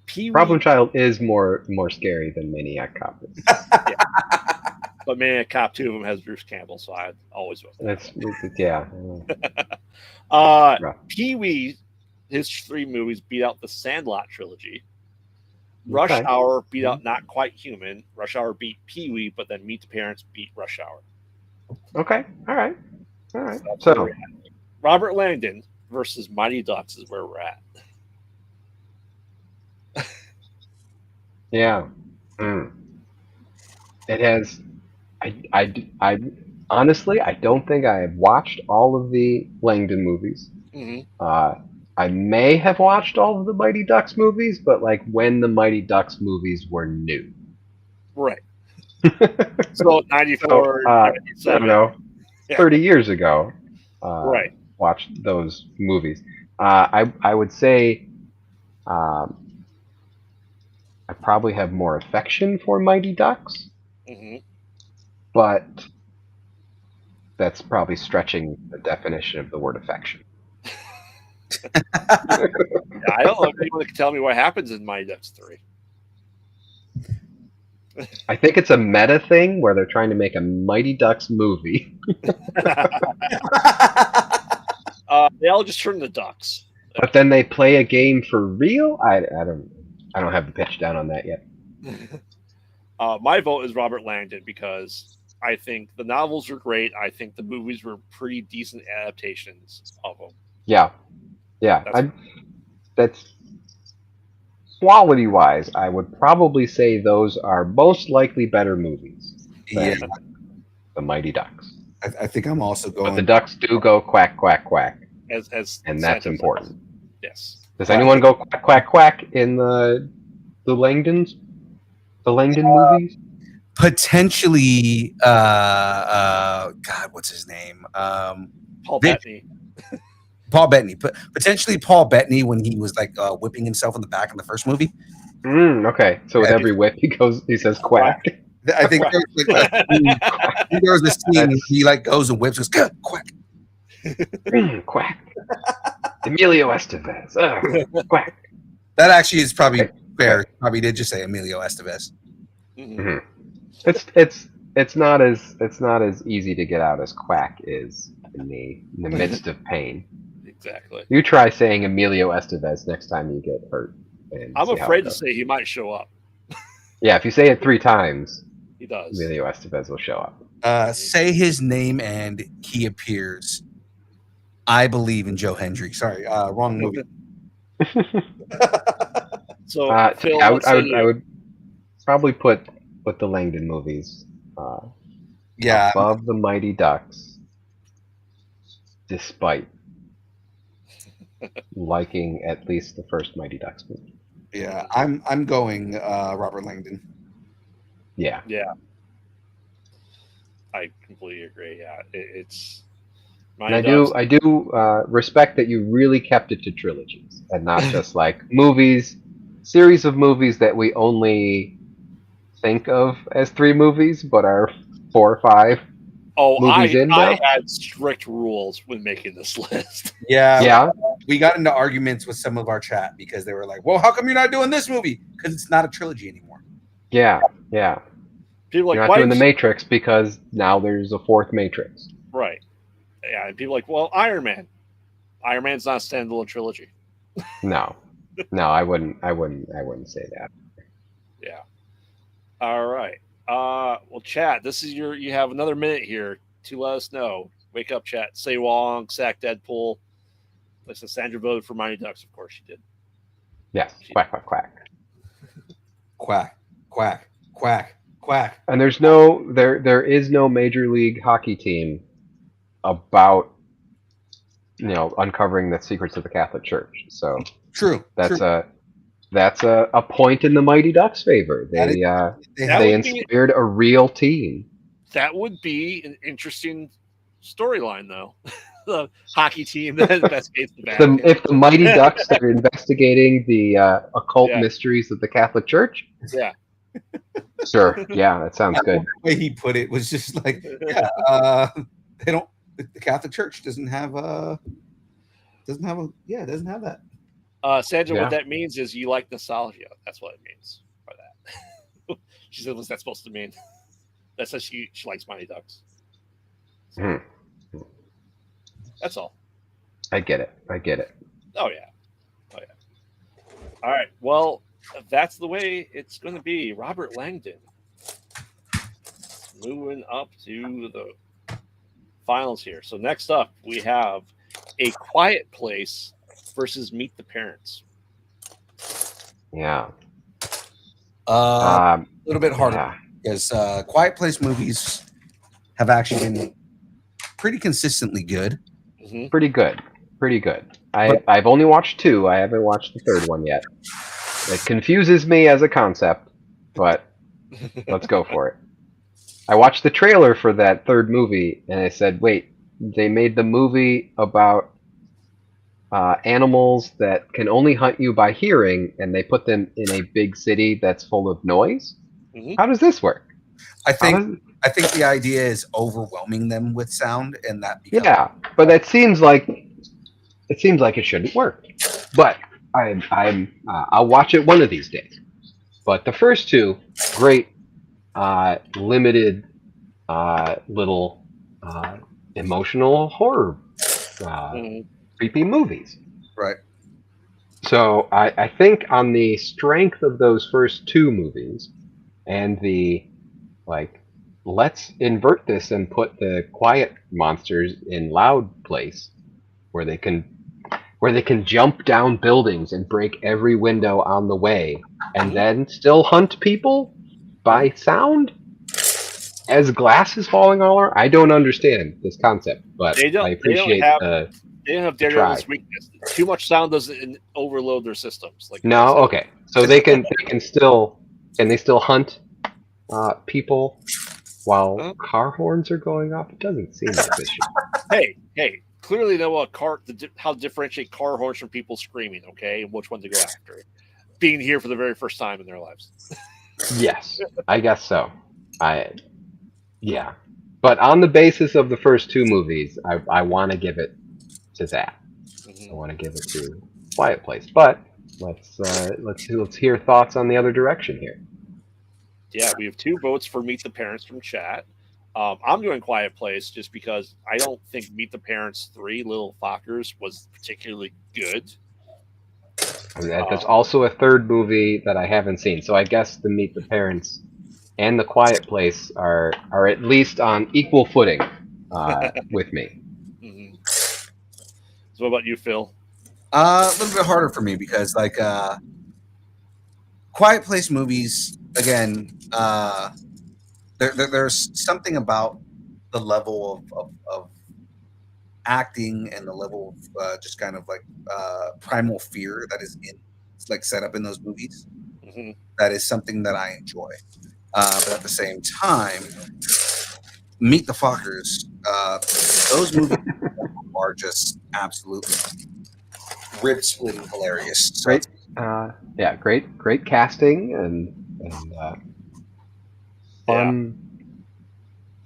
[SPEAKER 3] Pee-wee.
[SPEAKER 5] Problem Child is more scary than Maniac Cop is.
[SPEAKER 3] But Maniac Cop, two of them has Bruce Campbell, so I always vote.
[SPEAKER 5] Yeah.
[SPEAKER 3] Pee-wee, his three movies beat out the Sandlot trilogy. Rush Hour beat out Not Quite Human. Rush Hour beat Pee-wee, but then Meet the Parents beat Rush Hour.
[SPEAKER 5] Okay. All right. So
[SPEAKER 3] Robert Langdon versus Mighty Ducks is where we're at.
[SPEAKER 5] Yeah. It has. I honestly, I don't think I have watched all of the Langdon movies. I may have watched all of the Mighty Ducks movies, but like when the Mighty Ducks movies were new.
[SPEAKER 3] Right. So 94, 97.
[SPEAKER 5] I don't know, 30 years ago.
[SPEAKER 3] Right.
[SPEAKER 5] Watched those movies. I would say I probably have more affection for Mighty Ducks. But that's probably stretching the definition of the word affection.
[SPEAKER 3] I don't know if anyone can tell me what happens in Mighty Ducks 3.
[SPEAKER 5] I think it's a meta thing where they're trying to make a Mighty Ducks movie.
[SPEAKER 3] They all just turn to ducks.
[SPEAKER 5] But then they play a game for real? I don't have the pitch down on that yet.
[SPEAKER 3] My vote is Robert Langdon because I think the novels are great. I think the movies were pretty decent adaptations of them.
[SPEAKER 5] Yeah. That's quality-wise, I would probably say those are most likely better movies than the Mighty Ducks.
[SPEAKER 2] I think I'm also going.
[SPEAKER 5] But the ducks do go quack, quack, quack. And that's important.
[SPEAKER 3] Yes.
[SPEAKER 5] Does anyone go quack, quack, quack in the Langdons? The Langdon movies?
[SPEAKER 2] potentially, God, what's his name?
[SPEAKER 3] Paul Bettany.
[SPEAKER 2] Paul Bettany, but potentially Paul Bettany when he was like whipping himself in the back in the first movie.
[SPEAKER 5] Okay, so with every whip he says quack.
[SPEAKER 2] I think there was a scene where he like goes and whips, goes quack,
[SPEAKER 5] quack. Emilio Estevez, quack.
[SPEAKER 2] That actually is probably fair. Probably did just say Emilio Estevez.
[SPEAKER 5] Mm-hmm. It's not as easy to get out as quack is in the midst of pain.
[SPEAKER 3] Exactly.
[SPEAKER 5] You try saying Emilio Estevez next time you get hurt.
[SPEAKER 3] I'm afraid to say he might show up.
[SPEAKER 5] Yeah, if you say it 3 times,
[SPEAKER 3] he does.
[SPEAKER 5] Emilio Estevez will show up.
[SPEAKER 2] Say his name and he appears. I believe in Joe Hendry. Sorry, wrong movie.
[SPEAKER 3] So Phil,
[SPEAKER 5] I would probably put the Langdon movies above the Mighty Ducks, despite liking at least the first Mighty Ducks movie.
[SPEAKER 2] Yeah, I'm going Robert Langdon.
[SPEAKER 5] Yeah.
[SPEAKER 3] I completely agree. Yeah, it's.
[SPEAKER 5] And I do respect that you really kept it to trilogies and not just like series of movies that we only think of as 3 movies, but are 4 or 5 movies in now.
[SPEAKER 3] I had strict rules when making this list.
[SPEAKER 2] Yeah. We got into arguments with some of our chat because they were like, well, how come you're not doing this movie? Because it's not a trilogy anymore.
[SPEAKER 5] Yeah.
[SPEAKER 3] People
[SPEAKER 5] you're not doing The Matrix because now there's a 4th Matrix.
[SPEAKER 3] Right. Yeah, and people are like, well, Iron Man. Iron Man's not a standalone trilogy.
[SPEAKER 5] No, I wouldn't say that.
[SPEAKER 3] Yeah. All right. Well, chat. This is you have another minute here to let us know. Wake up, chat. Say Wong, Sack Deadpool. Listen, Sandra voted for Mighty Ducks. Of course she did.
[SPEAKER 5] Yes. Quack, quack, quack.
[SPEAKER 2] Quack, quack, quack, quack.
[SPEAKER 5] And there is no Major League Hockey team about uncovering the secrets of the Catholic Church. So
[SPEAKER 2] true.
[SPEAKER 5] That's a point in the Mighty Ducks' favor. They inspired a real team.
[SPEAKER 3] That would be an interesting storyline, though. The hockey team that investigates the Vatican.
[SPEAKER 5] If the Mighty Ducks are investigating the occult mysteries of the Catholic Church.
[SPEAKER 3] Yeah.
[SPEAKER 5] Sure. Yeah, that sounds good.
[SPEAKER 2] The way he put it was just like, they don't. The Catholic Church doesn't have that.
[SPEAKER 3] Sandra, what that means is you like nostalgia. That's what it means by that. She said, what's that supposed to mean? That says she likes Mighty Ducks. So, that's all.
[SPEAKER 5] I get it.
[SPEAKER 3] Oh, yeah. All right. Well, that's the way it's going to be. Robert Langdon. Moving up to the finals here. So next up, we have A Quiet Place versus Meet the Parents.
[SPEAKER 5] Yeah.
[SPEAKER 2] A little bit harder because Quiet Place movies have actually been pretty consistently good.
[SPEAKER 3] Mm-hmm.
[SPEAKER 5] Pretty good. I've only watched 2. I haven't watched the 3rd one yet. It confuses me as a concept, but let's go for it. I watched the trailer for that 3rd movie, and I said, wait, they made the movie about animals that can only hunt you by hearing, and they put them in a big city that's full of noise? Mm-hmm. How does this work?
[SPEAKER 2] I think the idea is overwhelming them with sound, and that becomes...
[SPEAKER 5] Yeah, but that seems like it shouldn't work. But I'll watch it one of these days. But the first 2, great, limited, little emotional horror, creepy movies.
[SPEAKER 2] Right.
[SPEAKER 5] So I think on the strength of those first 2 movies, and the let's invert this and put the quiet monsters in loud place, where they can jump down buildings and break every window on the way, and then still hunt people by sound as glass is falling all around. I don't understand this concept, but I appreciate
[SPEAKER 3] they don't have Daredevil's weakness. Too much sound doesn't overload their systems.
[SPEAKER 5] Okay. So they can still hunt people while car horns are going off. It doesn't seem efficient.
[SPEAKER 3] Hey, clearly know how to differentiate car horns from people screaming, okay, and which one to go after. Being here for the very first time in their lives.
[SPEAKER 5] Yes, I guess so. Yeah. But on the basis of the first two movies, I want to give it to that. I want to give it to Quiet Place. But let's hear thoughts on the other direction here.
[SPEAKER 3] Yeah, we have 2 votes for Meet the Parents from chat. I'm doing Quiet Place just because I don't think Meet the Parents 3 Little Fockers was particularly good.
[SPEAKER 5] That's also a third movie that I haven't seen. So I guess the Meet the Parents and the Quiet Place are at least on equal footing with me.
[SPEAKER 3] Mm-hmm. So what about you, Phil?
[SPEAKER 2] A little bit harder for me because like Quiet Place movies, again, there's something about the level of acting and the level of just kind of like primal fear that is set up in those movies.
[SPEAKER 3] Mm-hmm.
[SPEAKER 2] That is something that I enjoy. But at the same time, Meet the Fockers, those movies are just absolutely rib-splitting hilarious. So
[SPEAKER 5] Great, great casting and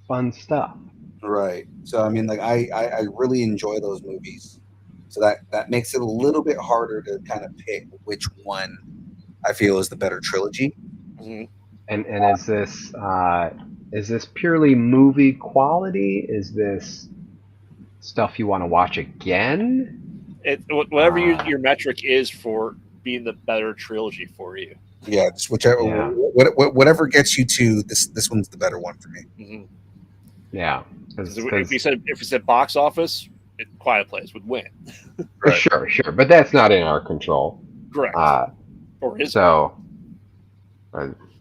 [SPEAKER 5] fun stuff.
[SPEAKER 2] Right. So I mean, like I really enjoy those movies. So that makes it a little bit harder to kind of pick which one I feel is the better trilogy.
[SPEAKER 3] Mm-hmm.
[SPEAKER 5] And is this purely movie quality? Is this stuff you want to watch again?
[SPEAKER 3] Whatever your metric is for being the better trilogy for you.
[SPEAKER 2] Yeah, just whatever gets you to this one's the better one for me.
[SPEAKER 3] Mm-hmm.
[SPEAKER 5] Yeah,
[SPEAKER 3] if we said box office, Quiet Place would win.
[SPEAKER 5] Right. Sure, but that's not in our control.
[SPEAKER 3] Correct. Or is
[SPEAKER 5] so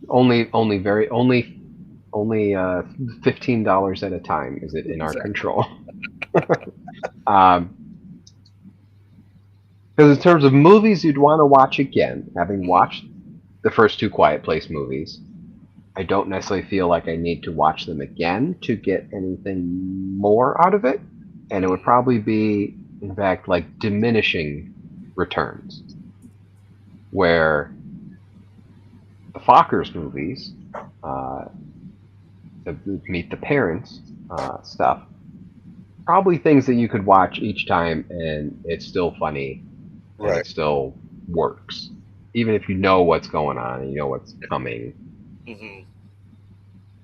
[SPEAKER 5] only $15 at a time is it in our control. Because in terms of movies you'd want to watch again, having watched the first 2 Quiet Place movies, I don't necessarily feel like I need to watch them again to get anything more out of it. And it would probably be, in fact, like diminishing returns. Where the Fockers movies, the Meet the Parents stuff, probably things that you could watch each time and it's still funny. And it still works. Even if you know what's going on and you know what's coming.
[SPEAKER 3] Mm-hmm.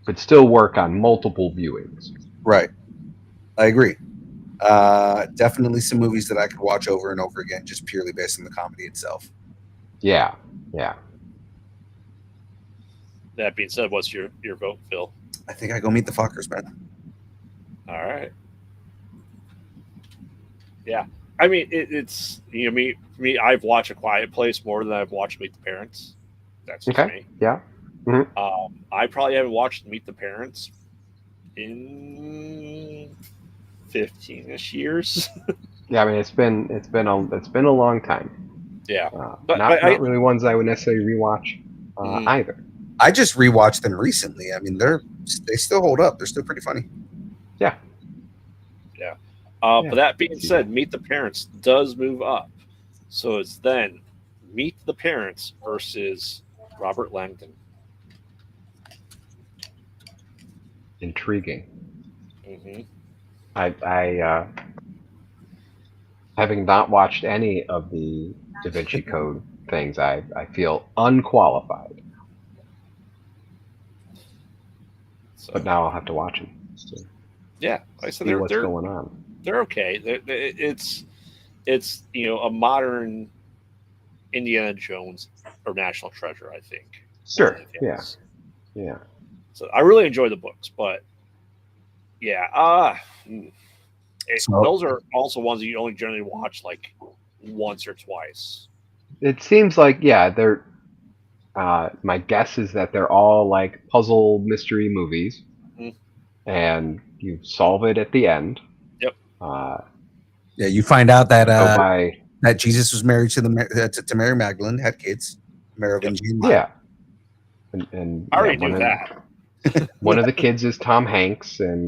[SPEAKER 5] But still work on multiple viewings.
[SPEAKER 2] Right. I agree. Definitely some movies that I could watch over and over again just purely based on the comedy itself.
[SPEAKER 5] Yeah.
[SPEAKER 3] That being said, what's your vote, Phil?
[SPEAKER 2] I think I go Meet the Fockers, man.
[SPEAKER 3] All right. Yeah. I mean, it's me. I've watched A Quiet Place more than I've watched Meet the Parents. That's just me.
[SPEAKER 5] Yeah. Mm-hmm.
[SPEAKER 3] I probably haven't watched Meet the Parents in 15-ish years.
[SPEAKER 5] Yeah, I mean it's been a long time.
[SPEAKER 3] Yeah,
[SPEAKER 5] but not really ones I would necessarily rewatch either.
[SPEAKER 2] I just rewatched them recently. I mean, they still hold up. They're still pretty funny.
[SPEAKER 5] Yeah.
[SPEAKER 3] But that being said, Meet the Parents does move up. So it's then Meet the Parents versus Robert Langdon.
[SPEAKER 5] Intriguing.
[SPEAKER 3] Mm-hmm.
[SPEAKER 5] I having not watched any of the Da Vinci Code things, I feel unqualified. So, but now I'll have to watch them. So
[SPEAKER 3] yeah, like I said,
[SPEAKER 5] see what's going on.
[SPEAKER 3] They're okay. It's a modern Indiana Jones or National Treasure, I think.
[SPEAKER 5] Sure. Yeah.
[SPEAKER 3] So I really enjoy the books, but those are also ones that you only generally watch like once or twice.
[SPEAKER 5] It seems like they're. My guess is that they're all like puzzle mystery movies, and you solve it at the end.
[SPEAKER 3] Yep.
[SPEAKER 2] You find out that that Jesus was married to Mary Magdalene, had kids, Mary of Engine.
[SPEAKER 5] Yeah. And
[SPEAKER 3] I already knew that.
[SPEAKER 5] One of the kids is Tom Hanks, and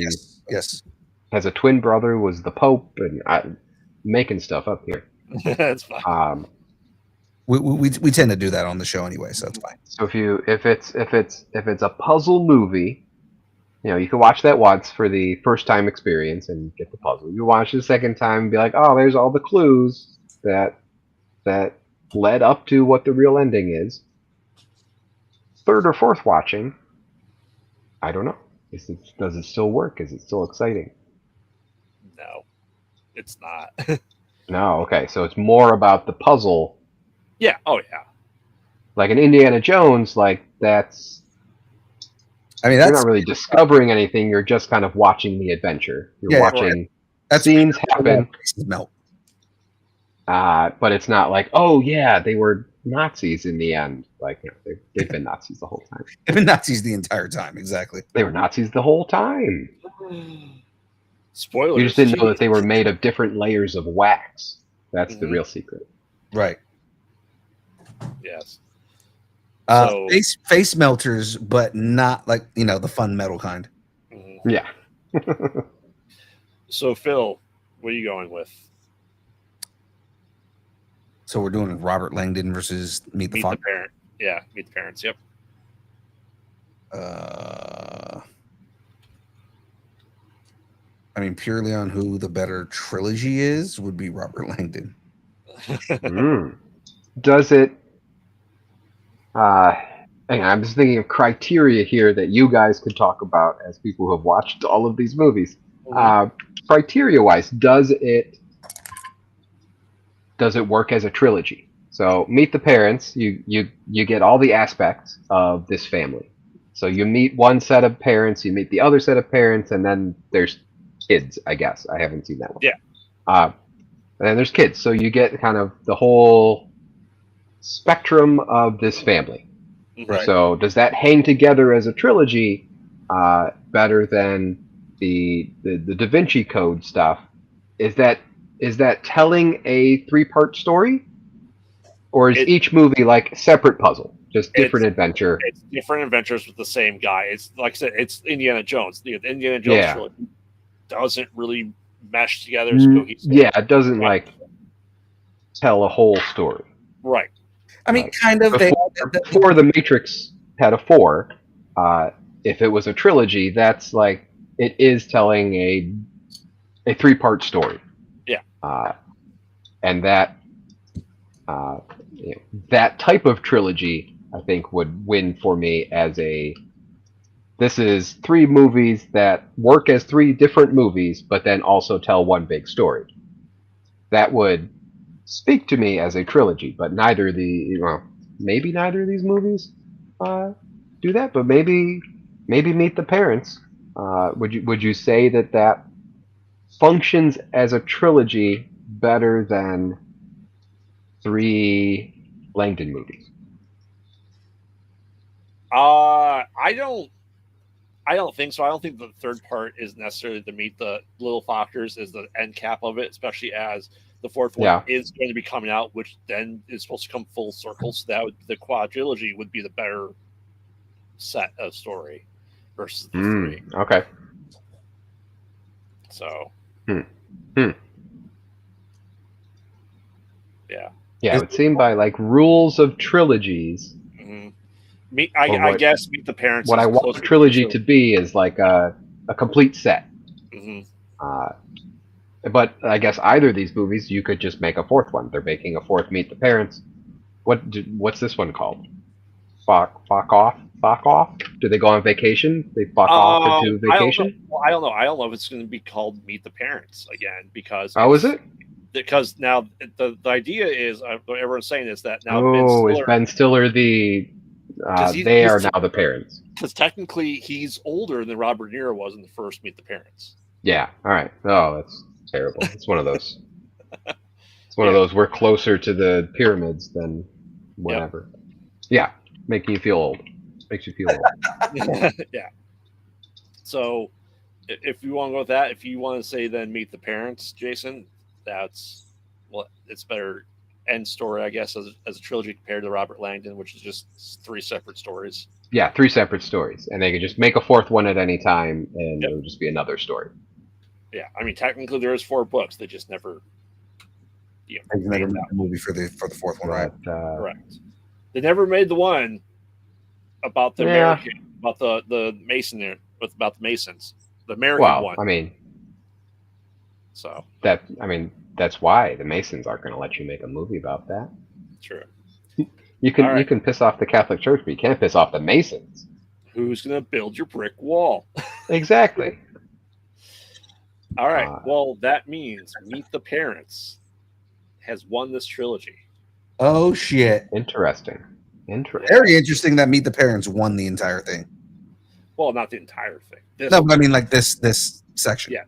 [SPEAKER 2] Yes.
[SPEAKER 5] has a twin brother who was the Pope, and making stuff up here.
[SPEAKER 3] That's fine.
[SPEAKER 2] We tend to do that on the show anyway, so it's fine.
[SPEAKER 5] So if it's a puzzle movie, you can watch that once for the first time experience and get the puzzle. You watch it the second time and be like, oh, there's all the clues that led up to what the real ending is. Third or fourth watching, I don't know. Does it still work? Is it still exciting?
[SPEAKER 3] No, it's not.
[SPEAKER 5] No, okay. So it's more about the puzzle.
[SPEAKER 3] Yeah. Oh yeah.
[SPEAKER 5] Like in Indiana Jones, like that's.
[SPEAKER 2] I mean,
[SPEAKER 5] You're not really discovering anything. You're just kind of watching the adventure. You're watching scenes happen.
[SPEAKER 2] Melt.
[SPEAKER 5] But it's not like, oh yeah, they were Nazis in the end. Like they've been Nazis the whole time.
[SPEAKER 2] They've been Nazis the entire time. Exactly.
[SPEAKER 5] They were Nazis the whole time.
[SPEAKER 3] Spoilers.
[SPEAKER 5] You just didn't know that they were made of different layers of wax. That's the real secret.
[SPEAKER 2] Right.
[SPEAKER 3] Yes.
[SPEAKER 2] Face melters, but not like the fun metal kind.
[SPEAKER 3] Mm-hmm.
[SPEAKER 5] Yeah.
[SPEAKER 3] So Phil, what are you going with?
[SPEAKER 2] So we're doing Robert Langdon versus Meet the
[SPEAKER 3] Parent. Yeah, Meet the Parents. Yep.
[SPEAKER 2] I mean, purely on who the better trilogy is, would be Robert Langdon.
[SPEAKER 5] Does it? I'm just thinking of criteria here that you guys could talk about as people who have watched all of these movies. Criteria-wise, does it work as a trilogy? So, Meet the Parents, you get all the aspects of this family. So you meet one set of parents, you meet the other set of parents, and then there's kids, I guess. I haven't seen that one.
[SPEAKER 3] Yeah.
[SPEAKER 5] And then there's kids. So you get kind of the whole spectrum of this family.
[SPEAKER 2] Right.
[SPEAKER 5] So does that hang together as a trilogy better than the Da Vinci Code stuff? Is that telling a 3-part story? Or is each movie like a separate puzzle? Just different adventure.
[SPEAKER 3] It's different adventures with the same guy. It's like I said, it's Indiana Jones. The Indiana Jones trilogy doesn't really mesh together as cohesive.
[SPEAKER 5] Yeah, it doesn't like tell a whole story.
[SPEAKER 3] Right.
[SPEAKER 2] I mean, kind of.
[SPEAKER 5] Before The Matrix had a 4, if it was a trilogy, that's like it is telling a 3-part story.
[SPEAKER 3] Yeah.
[SPEAKER 5] And that that type of trilogy, I think, would win for me as this is 3 movies that work as 3 different movies, but then also tell one big story. That would speak to me as a trilogy, but maybe neither of these movies do that, but maybe Meet the Parents. Would you say that functions as a trilogy better than 3 Langdon movies?
[SPEAKER 3] I don't think so. I don't think the third part is necessarily to meet the little Fockers is the end cap of it, especially as the fourth one is going to be coming out, which then is supposed to come full circle. So that the quadrilogy would be the better set of story versus the 3.
[SPEAKER 5] Okay.
[SPEAKER 3] So. Yeah.
[SPEAKER 5] Yeah, it would seem by like rules of trilogies.
[SPEAKER 3] I guess Meet the Parents.
[SPEAKER 5] What I want a trilogy to be is like a complete set. But I guess either of these movies, you could just make a 4th one. They're making a 4th Meet the Parents. What's this one called? Fuck off? Do they go on vacation? They fuck off to vacation?
[SPEAKER 3] I don't know. I don't know if it's going to be called Meet the Parents again because.
[SPEAKER 5] Oh, is it?
[SPEAKER 3] Because now the idea is what everyone's saying is that now
[SPEAKER 5] is Ben Stiller the they are now the parents,
[SPEAKER 3] because technically he's older than Robert De Niro was in the first Meet the Parents.
[SPEAKER 5] Yeah. All right. Oh, that's terrible. It's one of those. It's one of those. We're closer to the pyramids than whatever. Yep. Yeah, making you feel old. Makes you feel old.
[SPEAKER 3] Yeah. So, if you want to go with that, if you want to say then Meet the Parents, Jason, it's better end story, I guess, as a trilogy compared to Robert Langdon, which is just 3 separate stories.
[SPEAKER 5] yeah, 3 separate stories, and they could just make a 4th one at any time, and
[SPEAKER 3] Yep.
[SPEAKER 5] it would just be another story.
[SPEAKER 3] Yeah, I mean, technically there is 4 books. They just never,
[SPEAKER 2] They never
[SPEAKER 3] made
[SPEAKER 2] made
[SPEAKER 3] that
[SPEAKER 2] the movie for the 4th one, right?
[SPEAKER 5] But,
[SPEAKER 3] correct. They never made the one about the
[SPEAKER 5] Yeah.
[SPEAKER 3] American, about the Mason there, about the Masons, the American
[SPEAKER 5] well,
[SPEAKER 3] one.
[SPEAKER 5] I mean,
[SPEAKER 3] So
[SPEAKER 5] that's why the Masons aren't going to let you make a movie about that.
[SPEAKER 3] true.
[SPEAKER 5] You can
[SPEAKER 3] All right.
[SPEAKER 5] you can piss off the Catholic Church, but you can't piss off the Masons.
[SPEAKER 3] Who's gonna build your brick wall?
[SPEAKER 5] Exactly.
[SPEAKER 3] All right. Well, that means Meet the Parents has won this trilogy.
[SPEAKER 2] Oh shit!
[SPEAKER 5] Interesting.
[SPEAKER 2] Very interesting that Meet the Parents won the entire thing.
[SPEAKER 3] Well, not the entire thing. This
[SPEAKER 2] No, but I mean like this section.
[SPEAKER 3] Yeah.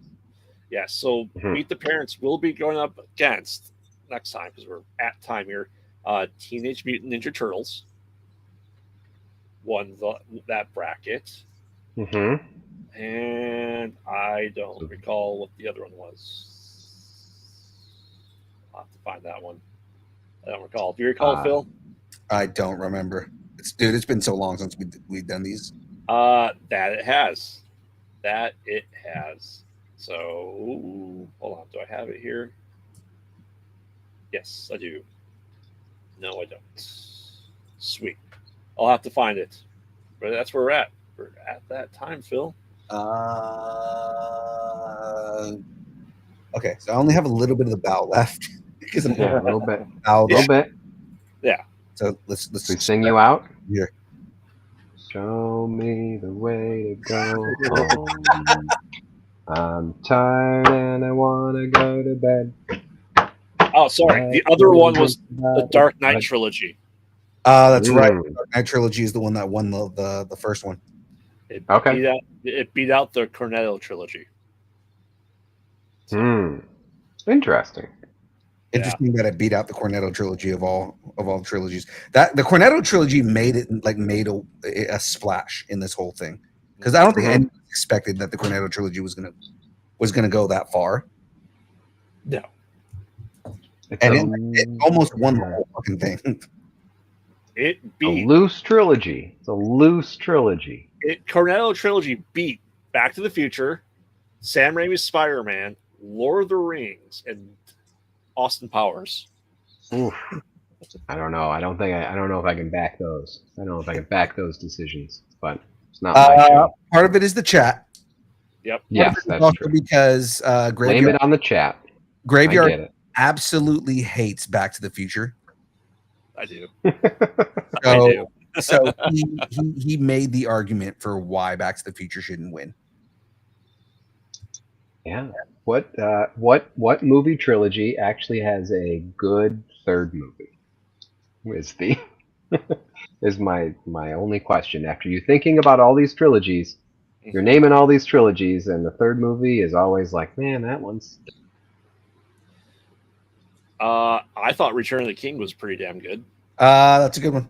[SPEAKER 3] Yeah. So
[SPEAKER 5] Mhm.
[SPEAKER 3] Meet the Parents will be going up against next time because we're at time here. Teenage Mutant Ninja Turtles won that bracket,
[SPEAKER 5] Mm-hmm.
[SPEAKER 3] and I don't recall what the other one was. I'll have to find that one. I don't recall. Do you recall, Phil?
[SPEAKER 2] I don't remember. It's been so long since we've done these.
[SPEAKER 3] That it has. So hold on. Do I have it here? Yes, I do. No, I don't. Sweet. I'll have to find it. But that's where we're at. We're at that time, Phil.
[SPEAKER 2] Okay, so I only have a little bit of the bow left because I'm
[SPEAKER 5] Yeah, a little bit.
[SPEAKER 2] bow.
[SPEAKER 5] A little bit.
[SPEAKER 3] Yeah.
[SPEAKER 2] So let's
[SPEAKER 5] We sing you out.
[SPEAKER 2] Here.
[SPEAKER 5] Show me the way to go home. I'm tired and I want to go to bed.
[SPEAKER 3] Oh, sorry. The other one was the Dark Knight trilogy.
[SPEAKER 2] That's right.
[SPEAKER 5] Ooh.
[SPEAKER 2] Dark Knight trilogy is the one that won the first one.
[SPEAKER 5] Okay.
[SPEAKER 3] It beat out the Cornetto trilogy.
[SPEAKER 5] Interesting.
[SPEAKER 2] Interesting that it beat out the Cornetto trilogy of all trilogies. That the Cornetto trilogy made a splash in this whole thing because I don't think anyone expected that the Cornetto trilogy was gonna go that far.
[SPEAKER 3] No.
[SPEAKER 2] It almost won the whole fucking thing.
[SPEAKER 3] It
[SPEAKER 5] a
[SPEAKER 3] beat
[SPEAKER 5] loose trilogy. It's a loose trilogy.
[SPEAKER 3] Cornetto trilogy beat Back to the Future, Sam Raimi's Spider-Man, Lord of the Rings, and Austin Powers.
[SPEAKER 5] Oof. I don't know. I don't know if I can back those. I don't know if I can back those decisions, but it's not my show.
[SPEAKER 2] Part of it is the chat.
[SPEAKER 3] Yep.
[SPEAKER 5] Yes, that's
[SPEAKER 2] also
[SPEAKER 5] true.
[SPEAKER 2] because
[SPEAKER 5] Blame
[SPEAKER 2] Graveyard
[SPEAKER 5] it on the chat. I
[SPEAKER 2] Graveyard
[SPEAKER 5] get it.
[SPEAKER 2] absolutely hates Back to the Future.
[SPEAKER 3] I do.
[SPEAKER 2] So, so he made the argument for why Back to the Future shouldn't win.
[SPEAKER 5] Yeah. What movie trilogy actually has a good third movie? Is my only question. After you thinking about all these trilogies, you're naming all these trilogies, and the third movie is always like, man, that one's.
[SPEAKER 3] I thought Return of the King was pretty damn good.
[SPEAKER 2] That's a good one.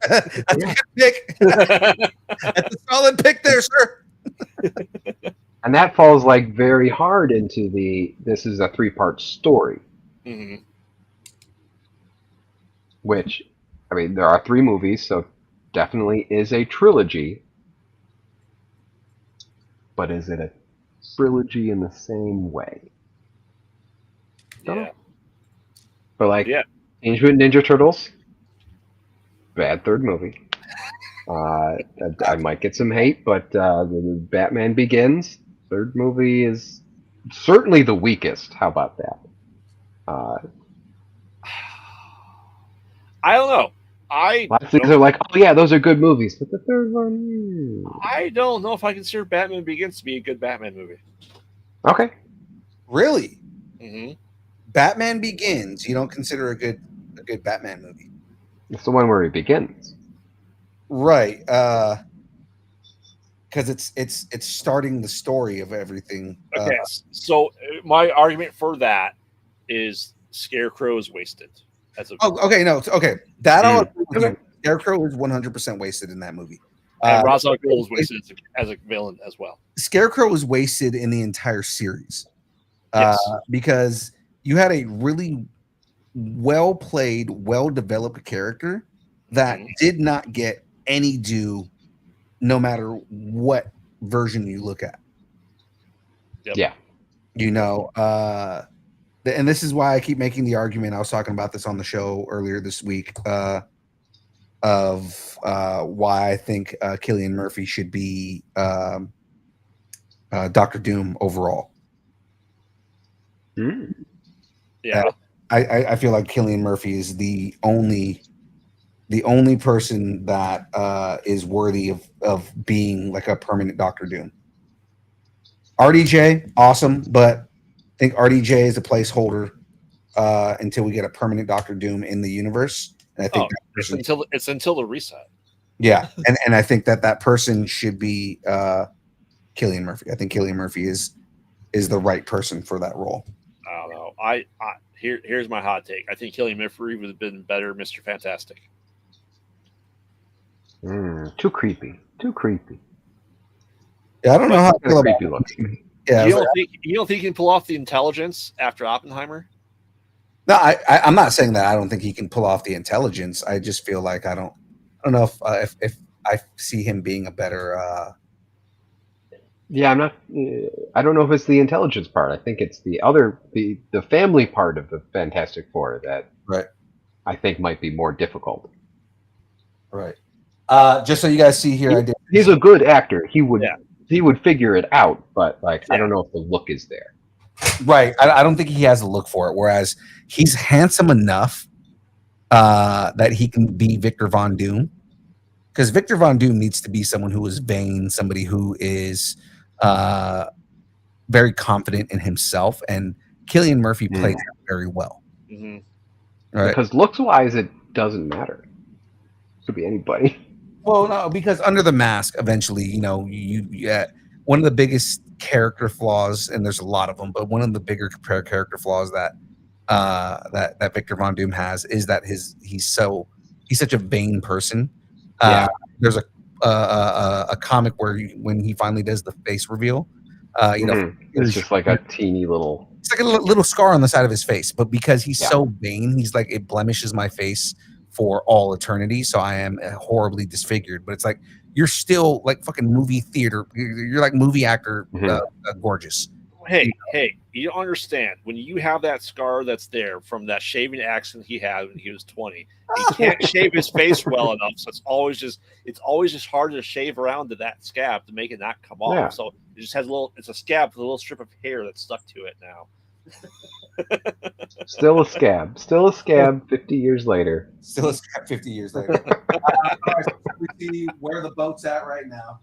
[SPEAKER 2] That's a good pick. That's a solid pick there, sir.
[SPEAKER 5] And that falls like very hard into this is a 3-part story.
[SPEAKER 3] Mm-hmm.
[SPEAKER 5] Which, I mean, there are 3 movies, so definitely is a trilogy. But is it a trilogy in the same way?
[SPEAKER 3] Yeah.
[SPEAKER 5] But like,
[SPEAKER 3] Yeah.
[SPEAKER 5] Teenage Mutant Ninja Turtles, bad third movie. I might get some hate, but the Batman Begins, third movie is certainly the weakest. How about that?
[SPEAKER 3] I don't know.
[SPEAKER 5] Lots of things are like, oh yeah, those are good movies, but the third one,
[SPEAKER 3] I don't know if I consider Batman Begins to be a good Batman movie.
[SPEAKER 5] okay.
[SPEAKER 2] Really?
[SPEAKER 3] Mm-hmm.
[SPEAKER 2] Batman Begins, you don't consider a good Batman movie?
[SPEAKER 5] It's the one where he begins.
[SPEAKER 2] Right. Because it's starting the story of everything.
[SPEAKER 3] Okay, so my argument for that is Scarecrow is wasted.
[SPEAKER 2] Okay, no, okay. That I'll agree with
[SPEAKER 5] Okay.
[SPEAKER 2] you. Scarecrow is 100% wasted in that movie.
[SPEAKER 3] And Ra's al Ghul is wasted as a villain as well.
[SPEAKER 2] Scarecrow was wasted in the entire series.
[SPEAKER 3] Yes.
[SPEAKER 2] Because you had a really well played, well developed character that did not get any due no matter what version you look at.
[SPEAKER 3] Yep.
[SPEAKER 5] Yeah.
[SPEAKER 2] You know, and this is why I keep making the argument. I was talking about this on the show earlier this week of why I think Cillian Murphy should be Doctor Doom overall.
[SPEAKER 5] Mm.
[SPEAKER 3] Yeah.
[SPEAKER 2] I feel like Cillian Murphy is the only person that is worthy of being like a permanent Doctor Doom. RDJ, awesome, but I think RDJ is a placeholder until we get a permanent Doctor Doom in the universe. And I think
[SPEAKER 3] it's until the reset.
[SPEAKER 2] Yeah, and I think that person should be Cillian Murphy. I think Cillian Murphy is the right person for that role.
[SPEAKER 3] I don't know. Here's my hot take. I think Cillian Murphy would have been better, Mr. Fantastic.
[SPEAKER 5] Too creepy.
[SPEAKER 2] Yeah, I don't know how I feel about
[SPEAKER 5] creepy looks to me.
[SPEAKER 2] Yeah,
[SPEAKER 3] you don't think he can pull off the intelligence after Oppenheimer?
[SPEAKER 2] No, I'm not saying that I don't think he can pull off the intelligence. I just feel like I don't know if I see him being a better.
[SPEAKER 5] Yeah, I'm not. I don't know if it's the intelligence part. I think it's the other, the family part of the Fantastic Four that
[SPEAKER 2] Right.
[SPEAKER 5] I think might be more difficult.
[SPEAKER 2] Right. Just so you guys see here,
[SPEAKER 5] He's a good actor. He would figure it out, but I don't know if the look is there.
[SPEAKER 2] Right. I don't think he has a look for it. Whereas he's handsome enough that he can be Victor Von Doom. Because Victor Von Doom needs to be someone who is vain, somebody who is very confident in himself, and Cillian Murphy plays that very well.
[SPEAKER 3] Mm-hmm.
[SPEAKER 2] Right?
[SPEAKER 5] Because looks-wise, it doesn't matter. It could be anybody.
[SPEAKER 2] Well, no, because under the mask, eventually, you one of the biggest character flaws, and there's a lot of them, but one of the bigger character flaws that that Victor Von Doom has is that he's such a vain person. There's a comic where when he finally does the face reveal,
[SPEAKER 5] it's just like a teeny little.
[SPEAKER 2] It's like a little scar on the side of his face, but because he's so vain, he's like, it blemishes my face for all eternity. So I am horribly disfigured. But it's like you're still like fucking movie theater. You're like movie actor, gorgeous.
[SPEAKER 3] Hey, you don't understand. When you have that scar that's there from that shaving accident he had when he was 20, he can't shave his face well enough. So it's always just hard to shave around to that scab to make it not come off.
[SPEAKER 5] Yeah.
[SPEAKER 3] So it just has it's a scab with a little strip of hair that's stuck to it now.
[SPEAKER 5] Still a scab. 50 years later.
[SPEAKER 2] Still a scab 50 years later. We see where the boat's at right now.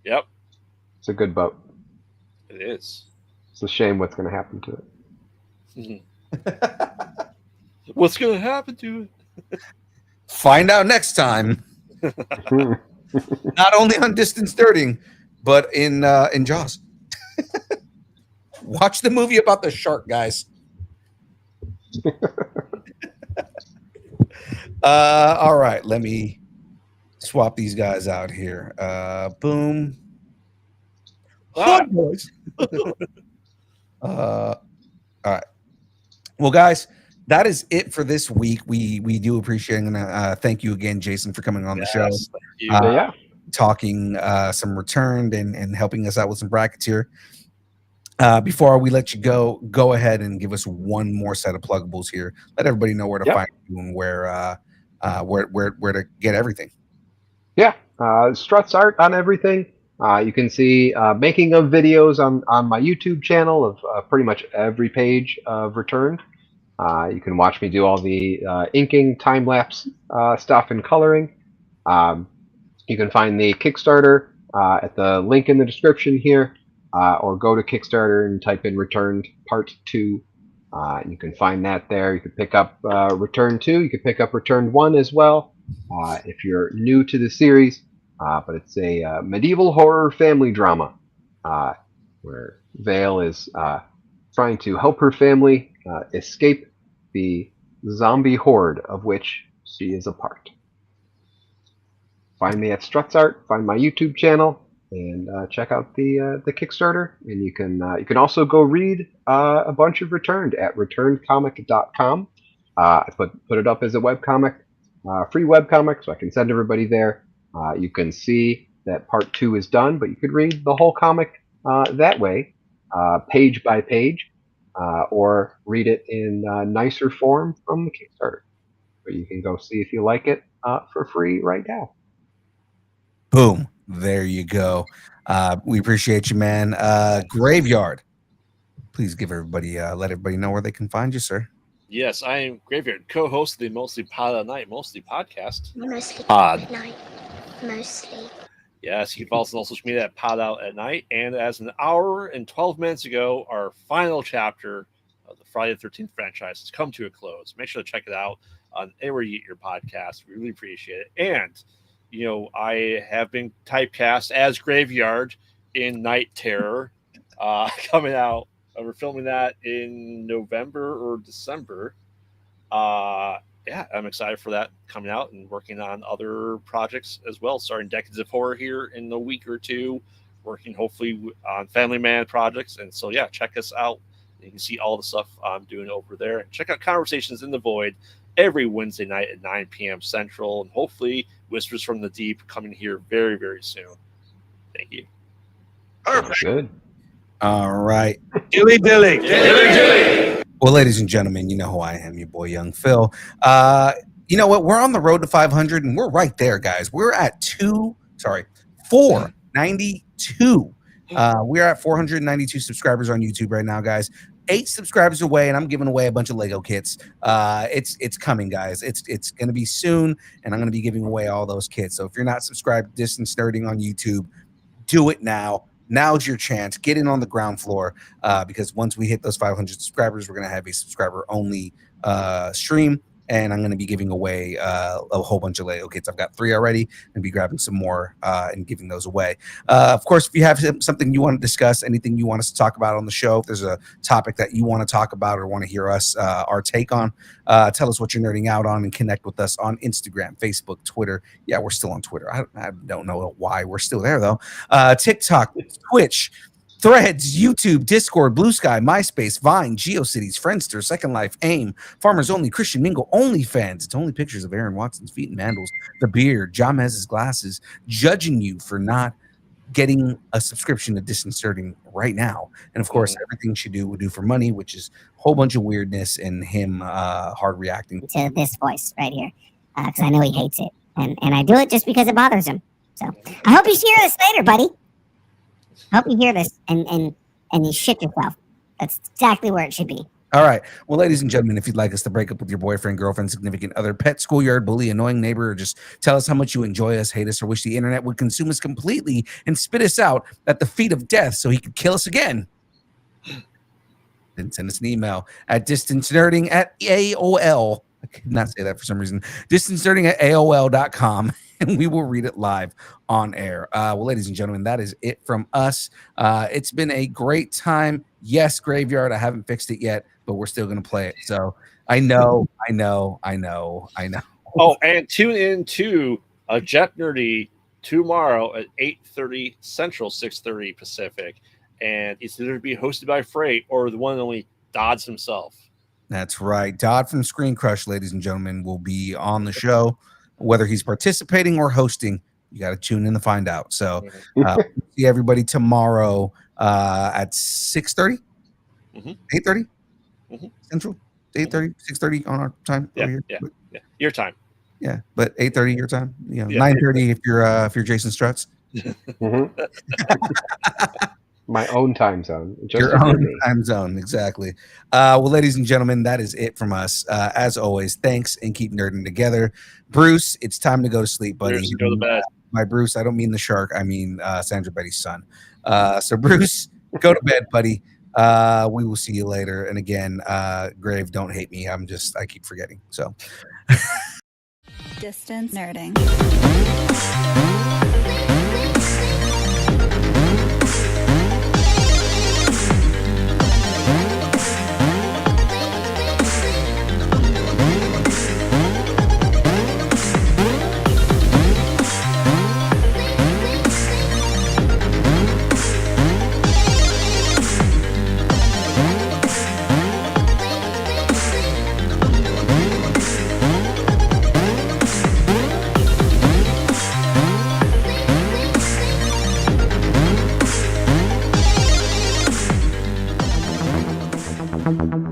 [SPEAKER 3] Yep.
[SPEAKER 5] It's a good boat.
[SPEAKER 3] It is.
[SPEAKER 5] It's a shame what's going to happen to it.
[SPEAKER 3] Mm-hmm. What's going to happen to it?
[SPEAKER 2] Find out next time. Not only on Distance Dirting, but in Jaws. Watch the movie about the shark, guys. All right, let me swap these guys out here. Boom. Hi, boys. All right. Well, guys, that is it for this week. We do appreciate it. And thank you again, Jason, for coming on the show. Talking some returned and helping us out with some brackets here. Before we let you go ahead and give us one more set of pluggables here. Let everybody know where to find you and where to get everything. Yeah,
[SPEAKER 5] Strutz art on everything. You can see making of videos on my YouTube channel of pretty much every page of Returned. You can watch me do all the inking, time-lapse stuff and coloring. You can find the Kickstarter at the link in the description here, or go to Kickstarter and type in Returned Part 2. You can find that there. You can pick up Return 2. You can pick up Returned 1 as well if you're new to the series. But it's a medieval horror family drama where Vale is trying to help her family escape the zombie horde of which she is a part. Find me at Strutz Art, find my YouTube channel, and check out the Kickstarter. And you can also go read a bunch of Returned at returnedcomic.com. I put it up as a webcomic, free webcomic, so I can send everybody there. You can see that part 2 is done, but you could read the whole comic that way, page by page, or read it in nicer form from the Kickstarter. But you can go see if you like it for free right now.
[SPEAKER 2] Boom. There you go. We appreciate you, man. Graveyard. Please give everybody, let everybody know where they can find you, sir.
[SPEAKER 3] Yes, I am Graveyard, co-host of the Mostly Pod at Night, Mostly podcast.
[SPEAKER 1] Mostly
[SPEAKER 3] Pod.
[SPEAKER 1] at night. Mostly.
[SPEAKER 3] Yes, you can follow us on social media at Pod Out at Night. And as an hour and 12 minutes ago, our final chapter of the Friday the 13th franchise has come to a close. Make sure to check it out on anywhere you get your podcast. We really appreciate it. And, you know, I have been typecast as Graveyard in Night Terror coming out. We're filming that in November or December. Yeah, I'm excited for that coming out and working on other projects as well. Starting Decades of Horror here in a week or two, working hopefully on Family Man projects. And so, yeah, check us out. You can see all the stuff I'm doing over there. And check out Conversations in the Void every Wednesday night at 9 p.m. Central. And hopefully Whispers from the Deep coming here very, very soon. Thank you.
[SPEAKER 5] Perfect. Good.
[SPEAKER 2] All right.
[SPEAKER 3] Dilly dilly. Dilly dilly.
[SPEAKER 2] Well, ladies and gentlemen, you know who I am, your boy, Young Phil. You know what? We're on the road to 500, and we're right there, guys. We're at 492. We're at 492 subscribers on YouTube right now, guys. 8 subscribers away, and I'm giving away a bunch of Lego kits. It's coming, guys. It's going to be soon, and I'm going to be giving away all those kits. So if you're not subscribed to Distance Nerding on YouTube, do it now. Now's your chance. Get in on the ground floor because once we hit those 500 subscribers, we're going to have a subscriber-only stream, and I'm going to be giving away a whole bunch of Lego kits. I've got 3 already, and be grabbing some more and giving those away. Of course, if you have something you want to discuss, anything you want us to talk about on the show, if there's a topic that you want to talk about or want to hear us, our take on, tell us what you're nerding out on and connect with us on Instagram, Facebook, Twitter. Yeah, we're still on Twitter. I don't know why we're still there, though. TikTok, Twitch, Threads, YouTube, Discord, Blue Sky, MySpace, Vine, GeoCities, Friendster, Second Life, AIM, Farmers Only, Christian Mingle, OnlyFans. It's only pictures of Aaron Watson's feet and mandals, the beard, Jamez's glasses, judging you for not getting a subscription to Distance Nerding right now. And of course, everything she would do for money, which is a whole bunch of weirdness and him hard reacting
[SPEAKER 1] to this voice right here because I know he hates it. And I do it just because it bothers him. So I hope you hear this later, buddy. I hope you hear this and you shit yourself. That's exactly where it should be.
[SPEAKER 2] All right. Well, ladies and gentlemen, if you'd like us to break up with your boyfriend, girlfriend, significant other, pet, schoolyard bully, annoying neighbor, or just tell us how much you enjoy us, hate us, or wish the internet would consume us completely and spit us out at the feet of death so he could kill us again, then send us an email at distancenerding@AOL. I could not say that for some reason. distancenerding@AOL.com. And we will read it live on air. Well, ladies and gentlemen, that is it from us. It's been a great time. Yes, Graveyard, I haven't fixed it yet, but we're still going to play it. So I know.
[SPEAKER 3] Oh, and tune in to Jet Nerdy tomorrow at 8:30 Central, 6:30 Pacific. And it's either to be hosted by Freight or the one and only Dodds himself.
[SPEAKER 2] That's right. Dodd from Screen Crush, ladies and gentlemen, will be on the show. Whether he's participating or hosting, you got to tune in to find out. So see everybody tomorrow at 6:30, 8:30 Central, 8:30, 6:30 on our time.
[SPEAKER 3] Yeah, your time.
[SPEAKER 2] Yeah, but 8:30 your time. 9:30 if you're Jason Strutz.
[SPEAKER 5] My own time zone.
[SPEAKER 2] Your own time zone, exactly. Well, ladies and gentlemen, that is it from us. As always, thanks and keep nerding together. Bruce, it's time to go to sleep, buddy.
[SPEAKER 3] Go to bed.
[SPEAKER 2] By Bruce, I don't mean the shark. I mean Sandra Betty's son. So, Bruce, go to bed, buddy. We will see you later. And again, Grave, don't hate me. I keep forgetting. So,
[SPEAKER 4] Distance Nerding.
[SPEAKER 2] Bye.